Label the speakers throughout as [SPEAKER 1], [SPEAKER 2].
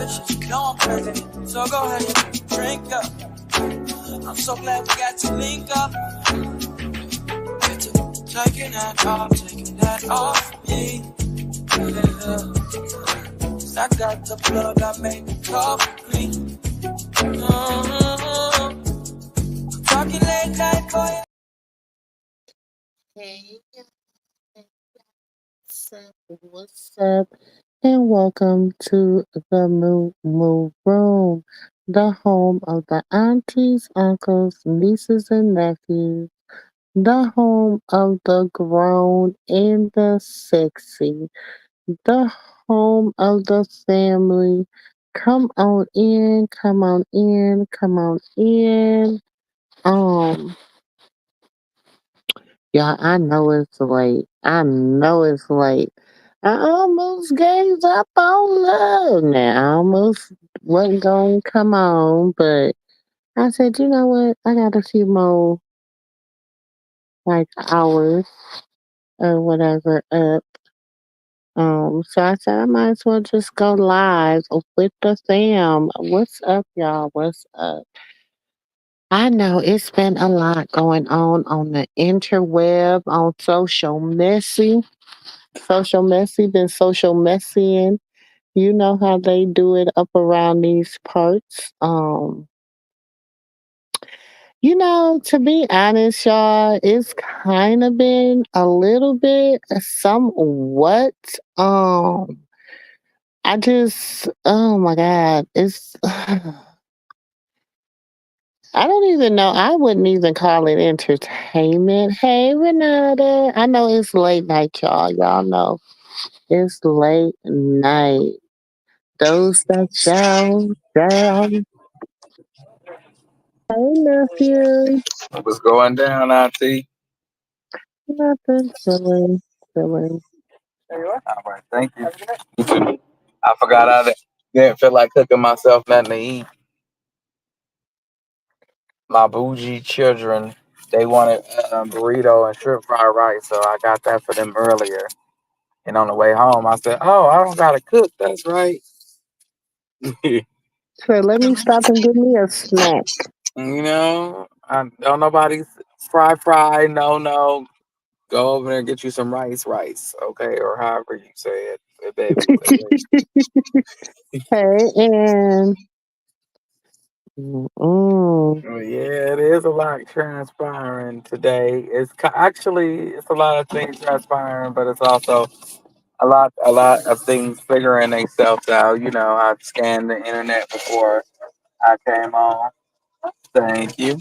[SPEAKER 1] vicious, you know I'm crazy. So go ahead and drink up. I'm so glad we got to link up. Get to taking that off me. Yeah. 'Cause I got the plug, I made the coffee. Talking late night for you.
[SPEAKER 2] Hey, what's up? And welcome to the Moo Room, the home of the aunties, uncles, nieces, and nephews, the home of the grown and the sexy, the home of the family. Come on in, come on in, come on in. Um, Yeah, I know it's late. I know it's late. I almost gave up on love now. I almost wasn't going to come on, but I said, you know what? I got a few more like hours or whatever up. So I said I might as well just go live with the fam. What's up, y'all? What's up? I know it's been a lot going on the interweb, on social messy than social messy. You know how they do it up around these parts. To be honest, y'all, it's kind of been a little bit somewhat. I just, oh my God, it's, I don't even know. I wouldn't even call it entertainment. Hey, Renata. I know it's late night, y'all. Y'all know it's late night. Those that shall down. Hey, nephew.
[SPEAKER 3] What's going down, Auntie?
[SPEAKER 2] Nothing. Chilling. Chilling.
[SPEAKER 3] All right, thank you. You too. I forgot didn't feel like cooking myself nothing to eat. My bougie children, they wanted burrito and shrimp fried rice, so I got that for them earlier. And on the way home, I said, "Oh, I don't gotta cook. That's right."
[SPEAKER 2] So let me stop and give me a snack.
[SPEAKER 3] I don't nobody's fry. No, no. Go over there and get you some rice, okay, or however you say it, baby.
[SPEAKER 2] Hey, and mm,
[SPEAKER 3] Well, yeah, it is a lot transpiring today. It's a lot of things transpiring, but it's also a lot of things figuring themselves out. I scanned the internet before I came on. Thank you.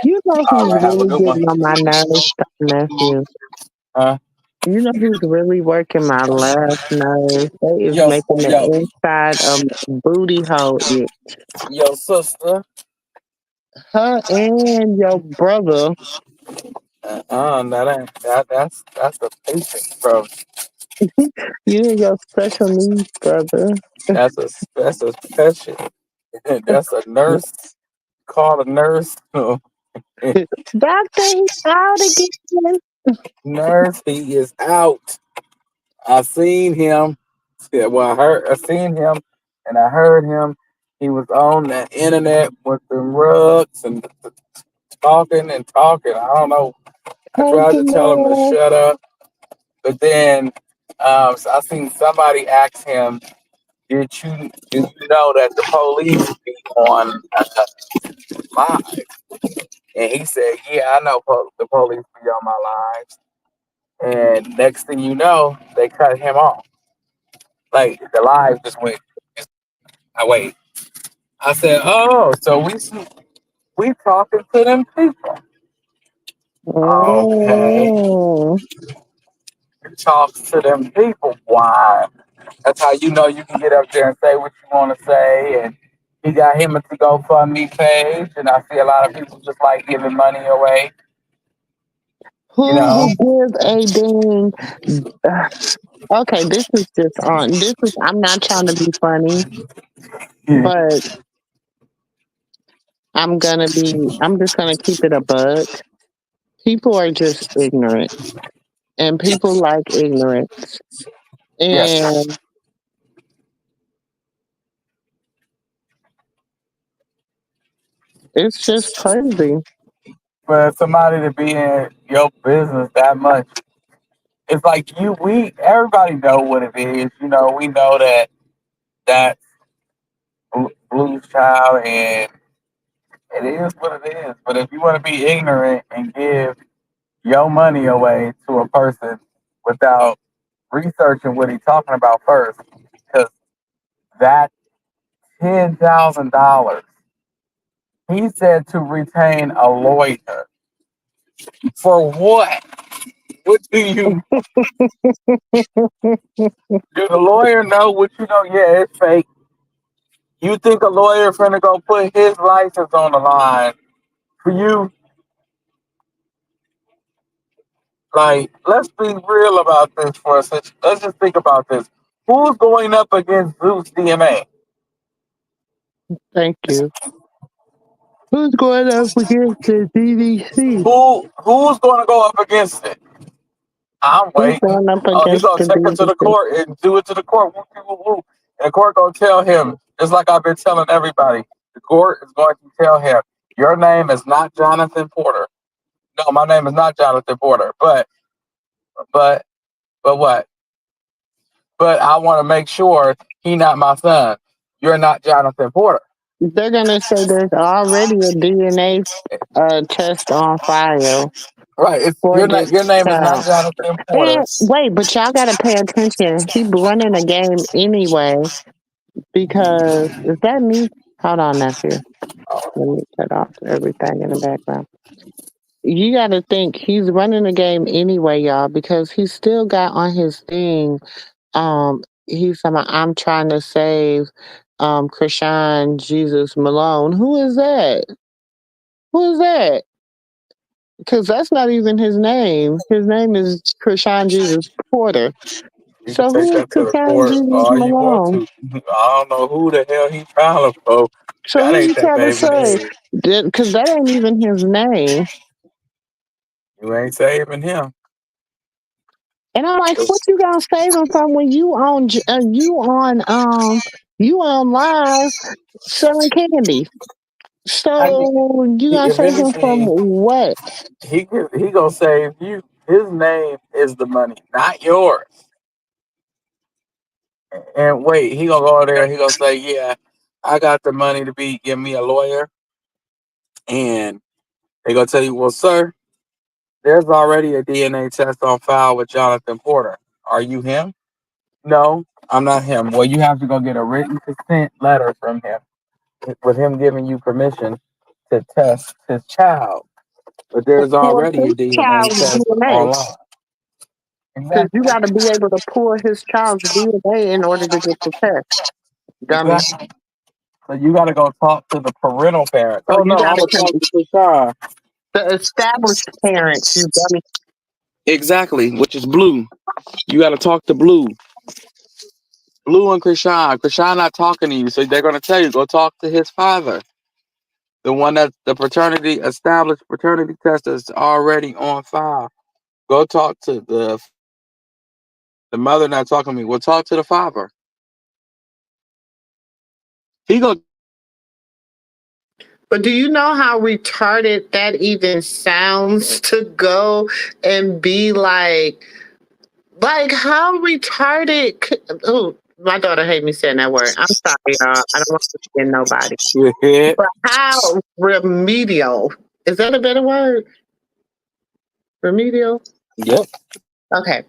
[SPEAKER 2] you know
[SPEAKER 3] All
[SPEAKER 2] who's
[SPEAKER 3] right, have a
[SPEAKER 2] really
[SPEAKER 3] good one.
[SPEAKER 2] getting on my nerves, nephew?
[SPEAKER 3] Huh?
[SPEAKER 2] You know who's really working my last nerves? They is
[SPEAKER 3] Yo,
[SPEAKER 2] making the
[SPEAKER 3] yo,
[SPEAKER 2] inside of my booty hole it.
[SPEAKER 3] yo, sister.
[SPEAKER 2] Her and your brother.
[SPEAKER 3] That's the patient, bro.
[SPEAKER 2] You and your special needs brother.
[SPEAKER 3] That's a patient. That's a nurse. Call a nurse.
[SPEAKER 2] Doctor, he out again.
[SPEAKER 3] Nurse, he is out. I seen him. Yeah, well, I seen him, and I heard him. He was on the internet with the rugs and talking and talking. I don't know. I
[SPEAKER 2] Thank
[SPEAKER 3] tried to
[SPEAKER 2] you,
[SPEAKER 3] tell him to
[SPEAKER 2] Lord.
[SPEAKER 3] shut up, but then so I seen somebody ask him, "Did you know that the police be on live?" And he said, "Yeah, I know the police be on my lives." And next thing you know, they cut him off. Like the live just went. I wait. I said, "Oh, so we talking to them people?" Okay,
[SPEAKER 2] Oh,
[SPEAKER 3] talk to them people. Why? That's how you know you can get up there and say what you want to say. And he got him a to GoFundMe page, and I see a lot of people just like giving money away. You
[SPEAKER 2] who
[SPEAKER 3] know,
[SPEAKER 2] would give a dang? Okay, this is just on. This is. I'm not trying to be funny, but I'm just gonna keep it a buck. People are just ignorant, and people like ignorance.
[SPEAKER 3] yes,
[SPEAKER 2] And It's just crazy.
[SPEAKER 3] For somebody to be in your business that much, it's like everybody know what it is. You know, we know that blues child, and it is what it is. But if you want to be ignorant and give your money away to a person without researching what he's talking about first, because that $10,000, he said to retain a lawyer for what? What do the lawyer know what you know? Yeah, it's fake. You think a lawyer finna go put his license on the line for you? Like, let's be real about this for a second. Let's just think about this. Who's going up against Zeus DNA?
[SPEAKER 2] Thank you. Who's going up against the DDC?
[SPEAKER 3] Who's going to go up against it? I'm
[SPEAKER 2] Who's
[SPEAKER 3] waiting.
[SPEAKER 2] going up
[SPEAKER 3] Oh, he's
[SPEAKER 2] against
[SPEAKER 3] gonna
[SPEAKER 2] the
[SPEAKER 3] take it to the
[SPEAKER 2] DDC?
[SPEAKER 3] court and do it to the court. Woo, woo, woo. And the court gonna tell him, just like I've been telling everybody, the court is going to tell him, your name is not Jonathan Porter. No, my name is not Jonathan Porter. But but what? But I want to make sure he not my son. You're not Jonathan Porter.
[SPEAKER 2] They're gonna say there's already a DNA test on file
[SPEAKER 3] Right. It's
[SPEAKER 2] for
[SPEAKER 3] you're
[SPEAKER 2] this
[SPEAKER 3] not your name is not
[SPEAKER 2] child.
[SPEAKER 3] Jonathan Porter.
[SPEAKER 2] And wait, but y'all gotta pay attention. He running a game anyway because is that me? Hold on, nephew. Let me cut off everything in the background. You gotta think he's running the game anyway, y'all, because he still got on his thing. He's talking about, I'm trying to save Krishan Jesus Malone. Who is that? Who is that? Because that's not even his name. His name is Krishan Jesus Porter.
[SPEAKER 3] You can
[SPEAKER 2] So
[SPEAKER 3] take
[SPEAKER 2] who is
[SPEAKER 3] that to the
[SPEAKER 2] Krishan
[SPEAKER 3] court
[SPEAKER 2] Jesus
[SPEAKER 3] all you want
[SPEAKER 2] Malone?
[SPEAKER 3] to. I don't know who the hell he filing for.
[SPEAKER 2] So
[SPEAKER 3] That
[SPEAKER 2] who you
[SPEAKER 3] ain't that
[SPEAKER 2] trying to
[SPEAKER 3] baby
[SPEAKER 2] say?
[SPEAKER 3] name.
[SPEAKER 2] Because that ain't even his name.
[SPEAKER 3] You ain't saving him.
[SPEAKER 2] And I'm like, what you gonna save him from when you on live selling candy?
[SPEAKER 3] I mean,
[SPEAKER 2] So you gonna
[SPEAKER 3] if
[SPEAKER 2] save him from
[SPEAKER 3] anything,
[SPEAKER 2] what?
[SPEAKER 3] he gonna save you. His name is the money, not yours. And wait, he gonna go there. He gonna say, "Yeah, I got the money to give me a lawyer." And they gonna tell you, "Well, sir, there's already a DNA test on file with Jonathan Porter. Are you him?" No, I'm not him. Well, you have to go get a written consent letter from him with him giving you permission to test his child. But there's
[SPEAKER 2] For
[SPEAKER 3] already
[SPEAKER 2] his
[SPEAKER 3] a DNA
[SPEAKER 2] child's
[SPEAKER 3] test
[SPEAKER 2] DNA.
[SPEAKER 3] online.
[SPEAKER 2] Because you
[SPEAKER 3] Exactly.
[SPEAKER 2] got to be able to pull his child's DNA in order to get the test, dummy.
[SPEAKER 3] Exactly. So you got to go talk to the parental parents.
[SPEAKER 2] So
[SPEAKER 3] Oh
[SPEAKER 2] you
[SPEAKER 3] no,
[SPEAKER 2] got
[SPEAKER 3] I'm
[SPEAKER 2] to
[SPEAKER 3] gonna talk to Krishan.
[SPEAKER 2] the established parents, you dummy.
[SPEAKER 3] Exactly, which is Blue. You got to talk to Blue. Blue and Krishan. Krishan not talking to you, so they're gonna tell you go talk to his father, the one that the established paternity test is already on file. Go talk to the mother not talking to me. We'll talk to the father. He go.
[SPEAKER 2] But do you know how retarded that even sounds to go and be like how retarded? Oh, my daughter hate me saying that word. I'm sorry, y'all. I don't want to offend nobody.
[SPEAKER 3] Yep.
[SPEAKER 2] But how remedial? Is that a better word? Remedial? Okay.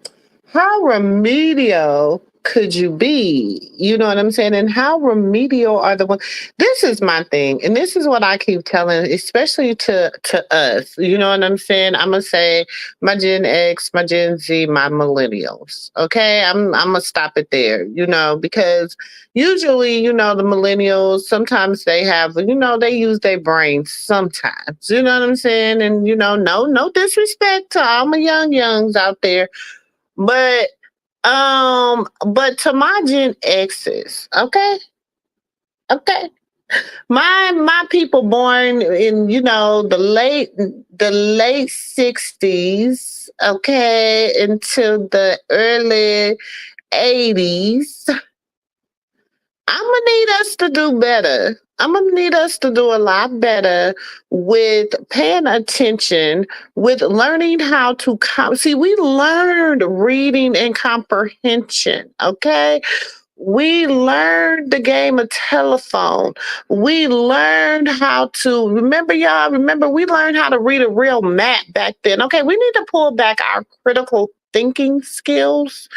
[SPEAKER 2] How remedial could you be? You know what I'm saying? And how remedial are the ones? This is my thing, and this is what I keep telling, especially to us. You know what I'm saying? I'm gonna say my Gen X, my Gen Z, my millennials. Okay, I'm gonna stop it there. You know, because usually, you know, the millennials sometimes they have, you know, they use their brains sometimes. You know what I'm saying? And you know, no disrespect to all my youngs out there, but to my Gen X's, okay. My people born in, you know, the late 60s, okay, into the early 80s. I'm gonna need us to do better. I'm gonna need us to do a lot better with paying attention, with learning how to see. We learned reading and comprehension. Okay, we learned the game of telephone. We learned how to remember, y'all. Remember, we learned how to read a real map back then. Okay, we need to pull back our critical thinking skills.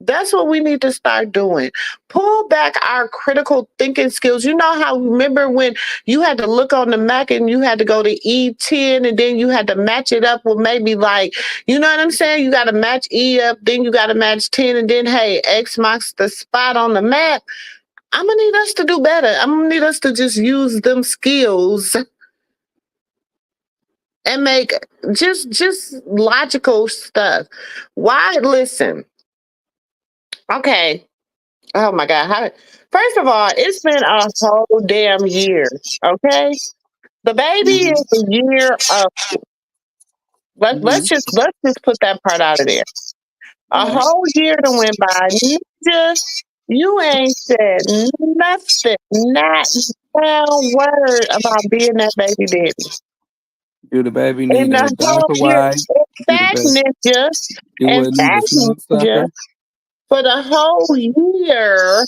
[SPEAKER 2] That's what we need to start doing. Pull back our critical thinking skills. You know how, remember when you had to look on the Mac and you had to go to E10 and then you had to match it up with maybe like, you know what I'm saying? You got to match E up, then you got to match 10, and then, hey, X marks the spot on the map. I'm going to need us to do better. I'm going to need us to just use them skills and make just logical stuff. Why? Listen. Okay. Oh my God. First of all, it's been a whole damn year. Okay. The baby is
[SPEAKER 3] Hmm.
[SPEAKER 2] a year of
[SPEAKER 3] Hmm.
[SPEAKER 2] let's just put that part out of there. A
[SPEAKER 3] Right.
[SPEAKER 2] whole year that went by. Ninja, you ain't said nothing, not one word about being that baby daddy.
[SPEAKER 3] Do the baby
[SPEAKER 2] In
[SPEAKER 3] need a
[SPEAKER 2] the whole
[SPEAKER 3] diaper
[SPEAKER 2] year,
[SPEAKER 3] wipe?
[SPEAKER 2] in
[SPEAKER 3] Do the
[SPEAKER 2] fact,
[SPEAKER 3] baby
[SPEAKER 2] Ninja,
[SPEAKER 3] do
[SPEAKER 2] in
[SPEAKER 3] it need a
[SPEAKER 2] fact,
[SPEAKER 3] snoot
[SPEAKER 2] Ninja,
[SPEAKER 3] sucker?
[SPEAKER 2] for the whole year,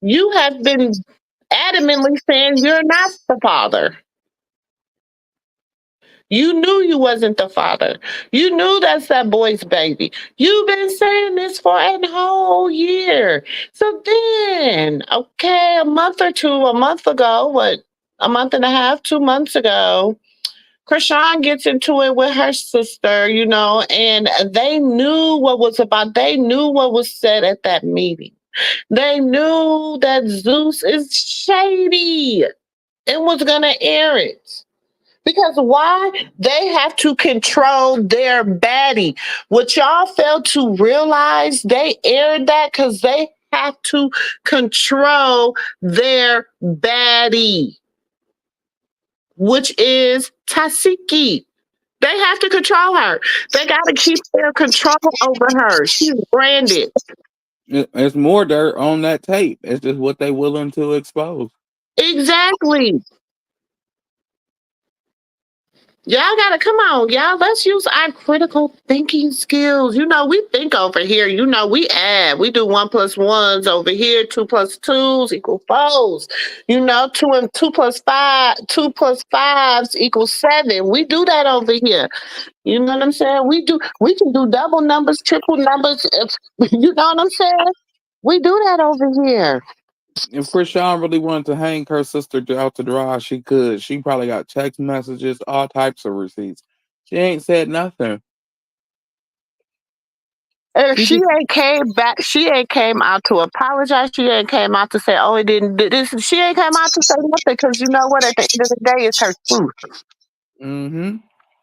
[SPEAKER 2] you have been adamantly saying you're not the father. You knew you wasn't the father. You knew that's that boy's baby. You've been saying this for a whole year. So then, okay, a month ago, what, a month and a half, 2 months ago, Krishan gets into it with her sister, and they knew what was about. They knew what was said at that meeting. They knew that Zeus is shady and was going to air it. Because why? They have to control their baddie. What y'all failed to realize, they aired that because they have to control their baddie, which is Tasiki. They have to control her. They got to keep their control over her. She's branded.
[SPEAKER 3] It's more dirt on that tape. It's just what they willing to expose.
[SPEAKER 2] Exactly. Y'all gotta come on, y'all. Let's use our critical thinking skills. We think over here. We add. We do 1+1s over here. 2+2s equal 4s. Two and 2+5. 2+5s equal 7. We do that over here. You know what I'm saying? We do. We can do double numbers, triple numbers. You know what I'm saying? We do that over here.
[SPEAKER 3] If Krishan really wanted to hang her sister out to dry, she could. She probably got text messages, all types of receipts. She ain't said nothing.
[SPEAKER 2] And
[SPEAKER 3] She
[SPEAKER 2] she
[SPEAKER 3] just
[SPEAKER 2] ain't came back. She ain't came out to apologize. She ain't came out to say, "Oh, it didn't do this." She ain't came out to say nothing because you know what? At the end of the day, it's her truth.
[SPEAKER 3] mm-hmm.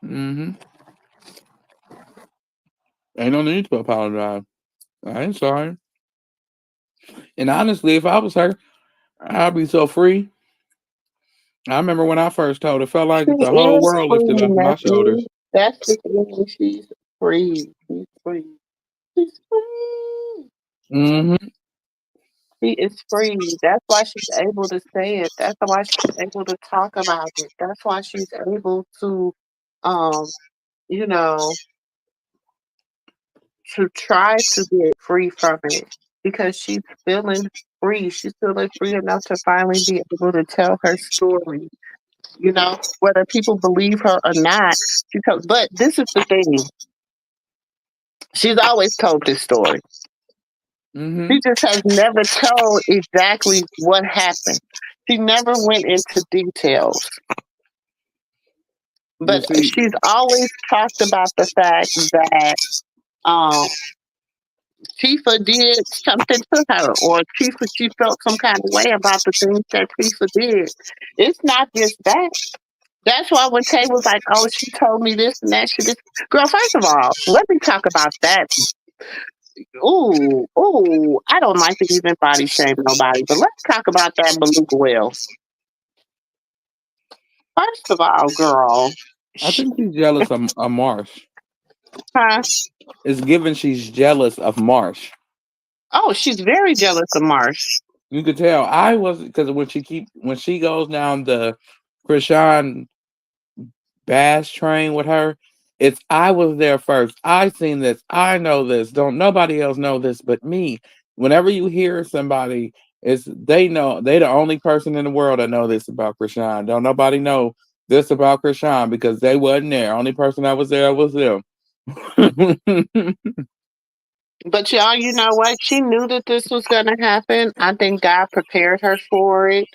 [SPEAKER 3] Mm-hmm. Ain't no need to apologize. I ain't sorry. And honestly, if I was her, I'd be so free. I remember when I first told, it felt like
[SPEAKER 2] She
[SPEAKER 3] the whole
[SPEAKER 2] is
[SPEAKER 3] world
[SPEAKER 2] free,
[SPEAKER 3] lifted off my shoulders.
[SPEAKER 2] nephew. That's the thing. She's free. She's free. She's free.
[SPEAKER 3] Mm-hmm.
[SPEAKER 2] She is free. That's why she's able to say it. That's why she's able to talk about it. That's why she's able to, um, you know, to try to get free from it because she's feeling free. She's feeling free enough to finally be able to tell her story. Whether people believe her or not. But this is the thing. She's always told this story.
[SPEAKER 3] Mm-hmm.
[SPEAKER 2] She just has never told exactly what happened. She never went into details.
[SPEAKER 3] Well,
[SPEAKER 2] But
[SPEAKER 3] see,
[SPEAKER 2] she's always talked about the fact that um, Tifa did something to her, or she felt some kind of way about the things that Tifa did. It's not just that. That's why when Tay was like, "Oh, she told me this and that," she just, girl. First of all, let me talk about that. Ooh, ooh, I don't like to even body shame nobody, but let's talk about that beluga whale. First of all, girl,
[SPEAKER 3] I
[SPEAKER 2] sh-
[SPEAKER 3] think she's jealous of Marsh.
[SPEAKER 2] huh?
[SPEAKER 3] It's given she's jealous of Marsh.
[SPEAKER 2] Oh, she's very jealous of Marsh.
[SPEAKER 3] You could tell I was because when she goes down the Krishan Bass train with her, it's I was there first. I seen this. I know this. Don't nobody else know this but me. Whenever you hear somebody, it's they know they the only person in the world that know this about Krishan. Don't nobody know this about Krishan because they wasn't there. Only person that was there was them.
[SPEAKER 2] But y'all, you know what? She knew that this was gonna happen. I think God prepared her for it.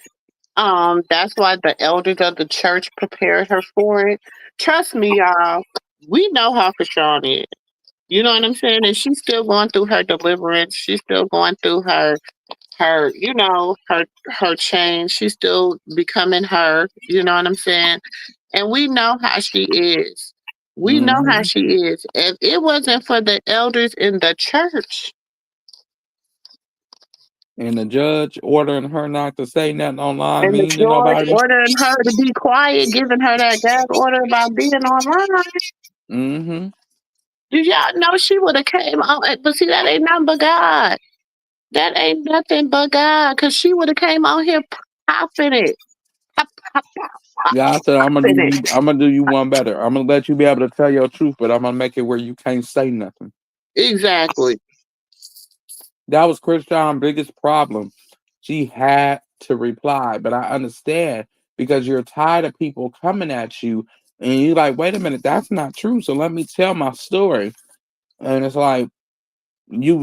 [SPEAKER 2] That's why the elders of the church prepared her for it. Trust me, y'all. We know how Krishan is. You know what I'm saying? And she's still going through her deliverance. She's still going through her change. She's still becoming her. You know what I'm saying? And we know how she is. We know how
[SPEAKER 3] Mhm.
[SPEAKER 2] she is. If it wasn't for the elders in the church
[SPEAKER 3] And the judge ordering her not to say nothing online,
[SPEAKER 2] and the
[SPEAKER 3] mean to
[SPEAKER 2] George
[SPEAKER 3] nobody.
[SPEAKER 2] ordering her to be quiet, giving her that gag order about being online,
[SPEAKER 3] Hmm.
[SPEAKER 2] did y'all know she would have came on? But see, that ain't nothing but God. That ain't nothing but God, cause she would have came on here popping it, pop, pop, pop,
[SPEAKER 3] Yeah, I said
[SPEAKER 2] popping it.
[SPEAKER 3] I'm gonna do you one better. I'm gonna let you be able to tell your truth, but I'm gonna make it where you can't say nothing.
[SPEAKER 2] Exactly.
[SPEAKER 3] That was Chris John's biggest problem. She had to reply, but I understand because you're tired of people coming at you, and you're like, wait a minute, that's not true. So let me tell my story. And it's like you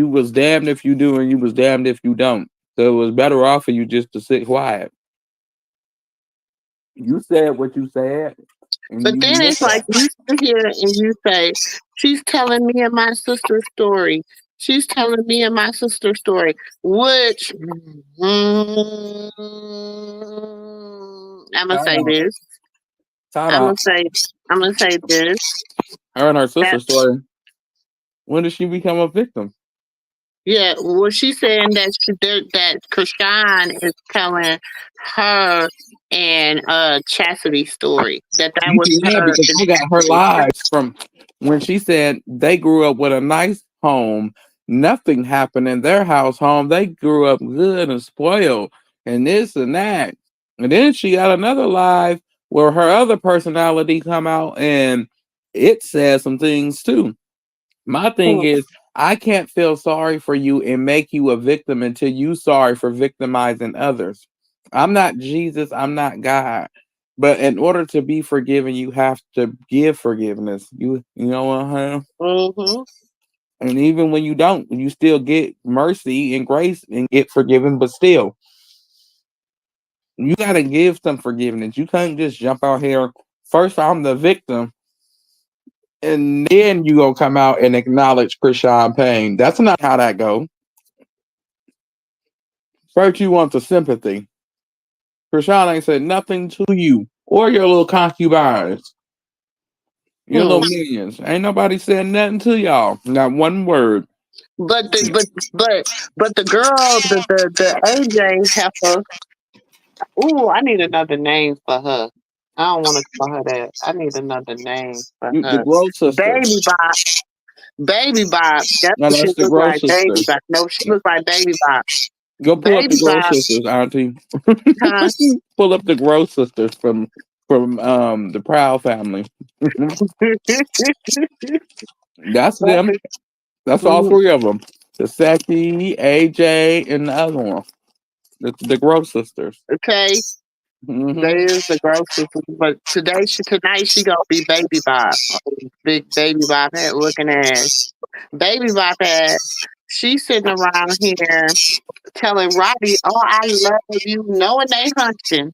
[SPEAKER 3] was damned if you do, and you was damned if you don't. So it was better off for you just to sit quiet. You said what you said, and
[SPEAKER 2] But
[SPEAKER 3] you
[SPEAKER 2] then
[SPEAKER 3] meant
[SPEAKER 2] it's like
[SPEAKER 3] that.
[SPEAKER 2] you sit here and you say, she's telling me and my sister's story. She's telling me and my sister's story, which I'm gonna say
[SPEAKER 3] Time
[SPEAKER 2] this.
[SPEAKER 3] Time
[SPEAKER 2] I'm
[SPEAKER 3] out.
[SPEAKER 2] gonna say I'm gonna say this.
[SPEAKER 3] Her and her
[SPEAKER 2] That
[SPEAKER 3] sister story. When did she become a victim?
[SPEAKER 2] yeah, well, she's saying that that Krishan is telling her and Chastity's story. That was
[SPEAKER 3] Yeah,
[SPEAKER 2] her
[SPEAKER 3] because
[SPEAKER 2] and
[SPEAKER 3] they got her
[SPEAKER 2] Chastity's story.
[SPEAKER 3] lives from when she said they grew up with a nice home. Nothing happened in their house home. They grew up good and spoiled and this and that. And then she got another live where her other personality come out and it says some things too. My thing
[SPEAKER 2] Hmm.
[SPEAKER 3] is I can't feel sorry for you and make you a victim until you sorry for victimizing others. I'm not Jesus, I'm not God. But in order to be forgiven, you have to give forgiveness. You know what I'm saying?
[SPEAKER 2] Mm-hmm.
[SPEAKER 3] And even when you don't, you still get mercy and grace and get forgiven, but still, you gotta give some forgiveness. You can't just jump out here. First, I'm the victim, and then you gonna come out and acknowledge Krishan Payne. That's not how that go. First, you want the sympathy. Krishan ain't said nothing to you or your little concubines, your
[SPEAKER 2] Hmm.
[SPEAKER 3] little minions. Ain't nobody said nothing to y'all. Not one word.
[SPEAKER 2] But the but the girl, the AJ heifer. Ooh, I need another name for her. I don't want to call her that. I need another name for
[SPEAKER 3] The
[SPEAKER 2] her.
[SPEAKER 3] Grow Sisters.
[SPEAKER 2] Baby Bop. Baby Bop. That's
[SPEAKER 3] No,
[SPEAKER 2] what she
[SPEAKER 3] that's the
[SPEAKER 2] look
[SPEAKER 3] Grow
[SPEAKER 2] like. Baby
[SPEAKER 3] Sisters.
[SPEAKER 2] Bop. No, she look like Baby Bop.
[SPEAKER 3] Go pull up the
[SPEAKER 2] Baby
[SPEAKER 3] Grow
[SPEAKER 2] Bop.
[SPEAKER 3] Sisters, Auntie.
[SPEAKER 2] Huh?
[SPEAKER 3] Pull up the Grow Sisters from the Proud family. That's them. That's all three of them. The Seki, AJ, and the other one. The Grow Sisters.
[SPEAKER 2] Okay. That
[SPEAKER 3] Hmm.
[SPEAKER 2] is the grossest. But tonight she gonna be Baby Bop. Big Baby Bop head looking ass. Baby Bop ass. She's sitting around here telling Robbie, "Oh, I love you," knowing they hunting.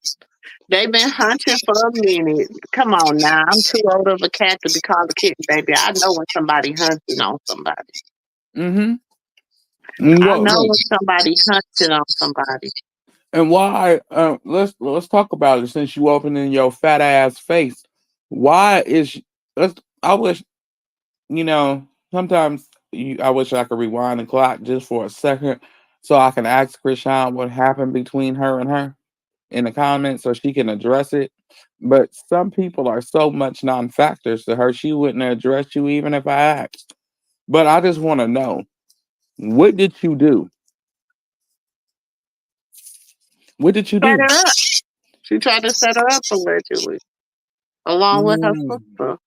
[SPEAKER 2] They've been hunting for a minute. Come on now, I'm too old of a cat to be called a kitten, baby. I know when somebody hunting on somebody.
[SPEAKER 3] Hmm.
[SPEAKER 2] I
[SPEAKER 3] What?
[SPEAKER 2] know when somebody hunting on somebody.
[SPEAKER 3] And why? Let's talk about it since you opening your fat ass face. Why is let's? I wish you know. Sometimes I wish I could rewind the clock just for a second, so I can ask Krishan what happened between her and her in the comments, so she can address it. But some people are so much non-factors to her, she wouldn't address you even if I asked. But I just want to know, what did you do? What did you
[SPEAKER 2] Set
[SPEAKER 3] do?
[SPEAKER 2] her up. She tried to set her up allegedly, She tried to set her up allegedly, along with her
[SPEAKER 3] Mm.
[SPEAKER 2] sister.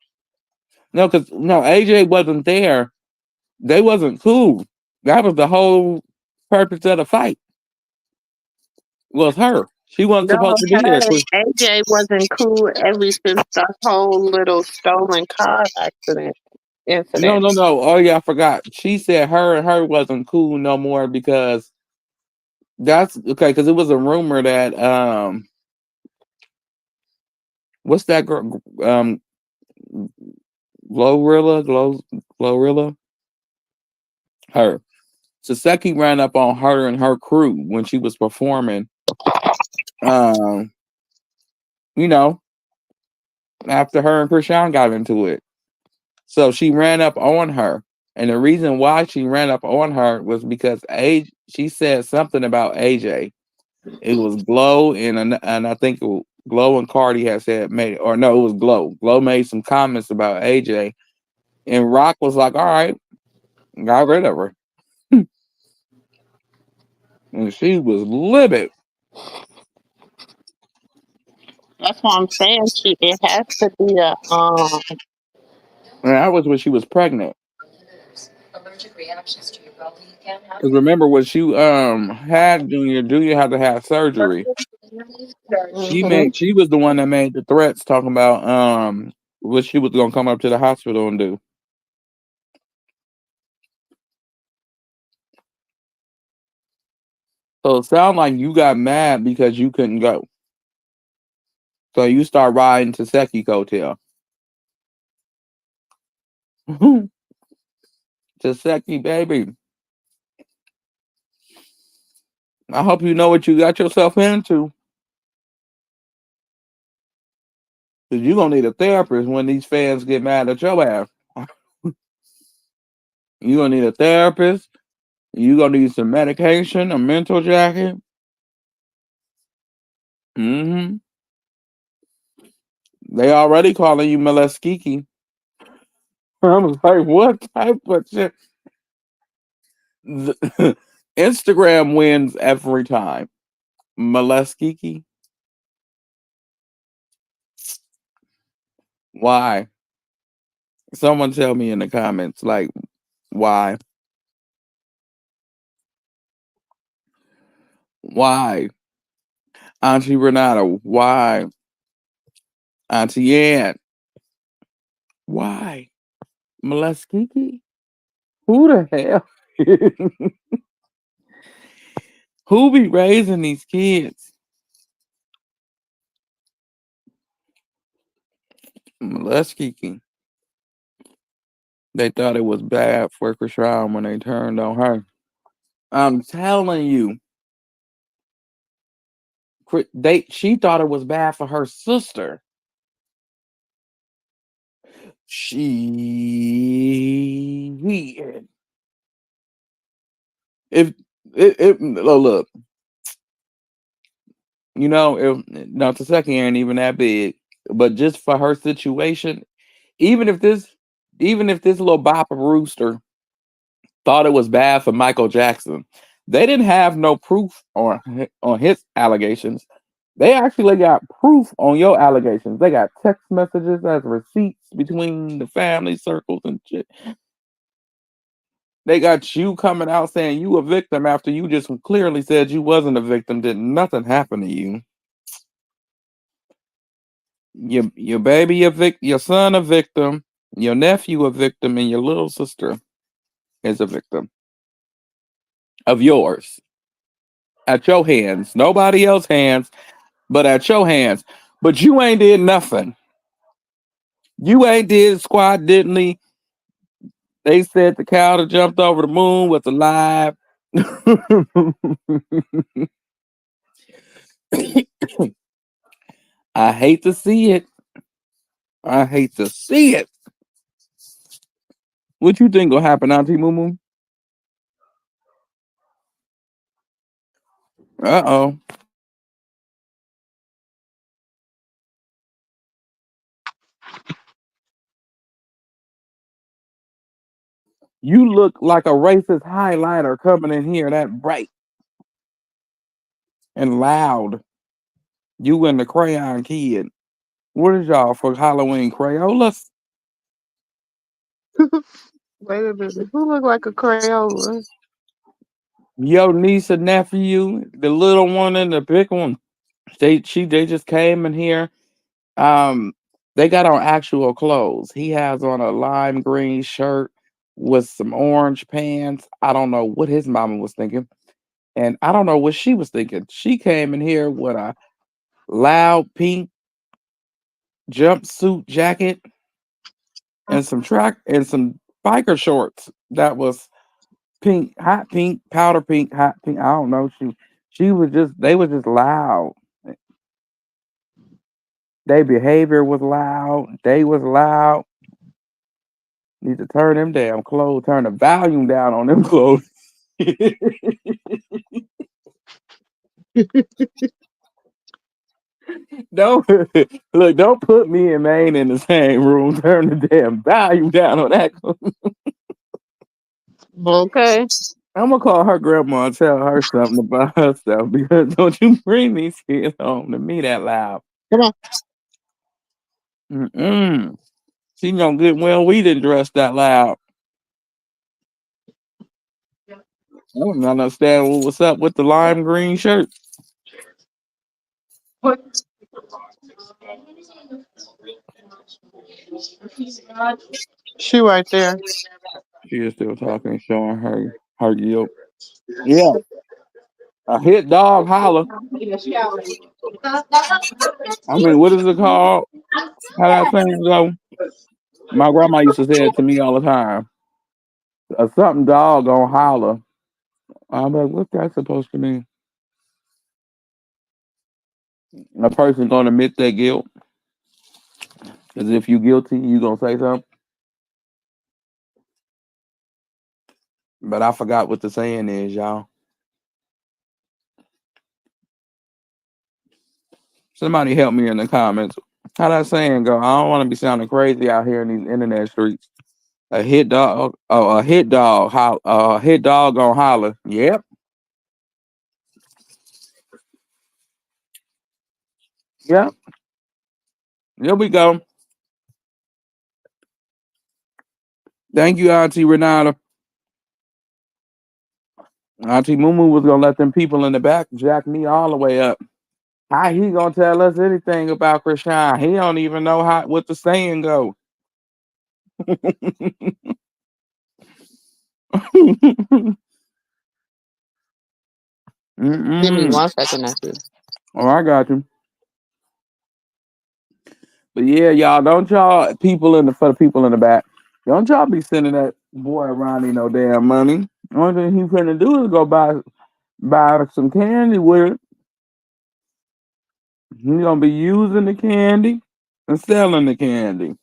[SPEAKER 3] No, because no, AJ wasn't there. They wasn't cool. That was the whole purpose of the fight. Was her. She wasn't
[SPEAKER 2] No,
[SPEAKER 3] supposed to be
[SPEAKER 2] her
[SPEAKER 3] there.
[SPEAKER 2] and AJ wasn't cool ever since the whole little stolen car accident
[SPEAKER 3] No,
[SPEAKER 2] incident.
[SPEAKER 3] no, no. Oh yeah, I forgot. She said her and her wasn't cool no more because that's okay. Because it was a rumor that what's that girl? Glorilla, her. Saseki ran up on her and her crew when she was performing. Um, you know, after her and Krishan got into it, so she ran up on her, and the reason why she ran up on her was because she said something about AJ. It was Glow and I think Glow and Cardi had said made or no, it was Glow. Glow made some comments about AJ, and Rock was like, "All right, got rid of her," and she was livid.
[SPEAKER 2] That's why I'm saying it has to be a
[SPEAKER 3] And that was when she was pregnant. Because remember when she had Junior had to have surgery.
[SPEAKER 2] mhm.
[SPEAKER 3] She was the one that made the threats talking about what she was gonna come up to the hospital and do. So it sounded like you got mad because you couldn't go. So you start riding to Seki Hotel. To Seki, baby. I hope you know what you got yourself into. Because you're gonna need a therapist when these fans get mad at your ass. You're gonna need a therapist. You're gonna need some medication, a mental jacket. Hmm. They already calling you Moleskiki. I was like, what type of shit? Instagram wins every time. Moleskiki? Why? Someone tell me in the comments, like, why? Why? Auntie Renata, why? Auntie Ann, why? Moleskiki? Who the hell? Who be raising these kids? Moleskiki. They thought it was bad for Krishan when they turned on her. I'm telling you, she thought it was bad for her sister. She if look, if now Taseki ain't even that big, but just for her situation, even if this even if this little bopper rooster thought it was bad for Michael Jackson, they didn't have no proof on his allegations. They actually got proof on your allegations. They got text messages as receipts between the family circles and shit. They got you coming out saying you a victim after you just clearly said you wasn't a victim. Did nothing happen to you? Your baby your son a victim, your nephew a victim, and your little sister is a victim of yours at your hands. Nobody else hands, but at your hands. But you ain't did nothing. You ain't did squat diddly. They said the cow that jumped over the moon was alive. I hate to see it. I hate to see it. What you think will happen, Auntie Moo? Uh oh. You look like a racist highlighter coming in here that bright. and loud. You and the crayon kid. What is y'all for Halloween Crayolas?
[SPEAKER 2] Wait a minute. Who look like a Crayola?
[SPEAKER 3] Your niece and nephew, the little one and the big one. They just came in here. Um, they got on actual clothes. He has on a lime green shirt with some orange pants. I don't know what his mama was thinking, and I don't know what she was thinking. She came in here with a loud pink jumpsuit jacket and some track and some biker shorts that was pink, hot pink, powder pink, hot pink. I don't know. She was just they was just loud. Their behavior was loud. They was loud. Need to turn them damn clothes, turn the volume down on them clothes. Don't look, don't put me and Maine in the same room. Turn the damn volume down on that.
[SPEAKER 2] Okay.
[SPEAKER 3] I'm gonna call her grandma and tell her something about herself because don't you bring these kids home to me that loud.
[SPEAKER 2] Come on.
[SPEAKER 3] Mm-mm. She gonna get well. We didn't dress that loud. I don't understand what's up with the lime green shirt.
[SPEAKER 2] She right there.
[SPEAKER 3] She is still talking, showing her guilt. Yeah, a hit dog holler. I mean, what is it called? How that saying go? My grandma used to say it to me all the time. A something dog gonna holler. I'm like, what's that supposed to mean? A person gonna admit their guilt. Because if you guilty, you gonna say something. But I forgot what the saying is, y'all. Somebody help me in the comments. How that saying go? I don't want to be sounding crazy out here in these internet streets. A hit dog, oh, a hit dog gonna holler. Yep, yep. Here we go. Thank you, Auntie Renata. Auntie Mumu was gonna let them people in the back jack me all the way up. How he gonna tell us anything about Krishan? He don't even know how what the saying go.
[SPEAKER 2] Give me
[SPEAKER 3] Mm-mm.
[SPEAKER 2] 1 second, nephew.
[SPEAKER 3] Oh, I got you. But yeah, y'all don't y'all people in the for the people in the back. Don't y'all be sending that boy Ronnie no damn money. Only thing he finna do is go buy some candy with it. He gonna be using the candy and selling the candy.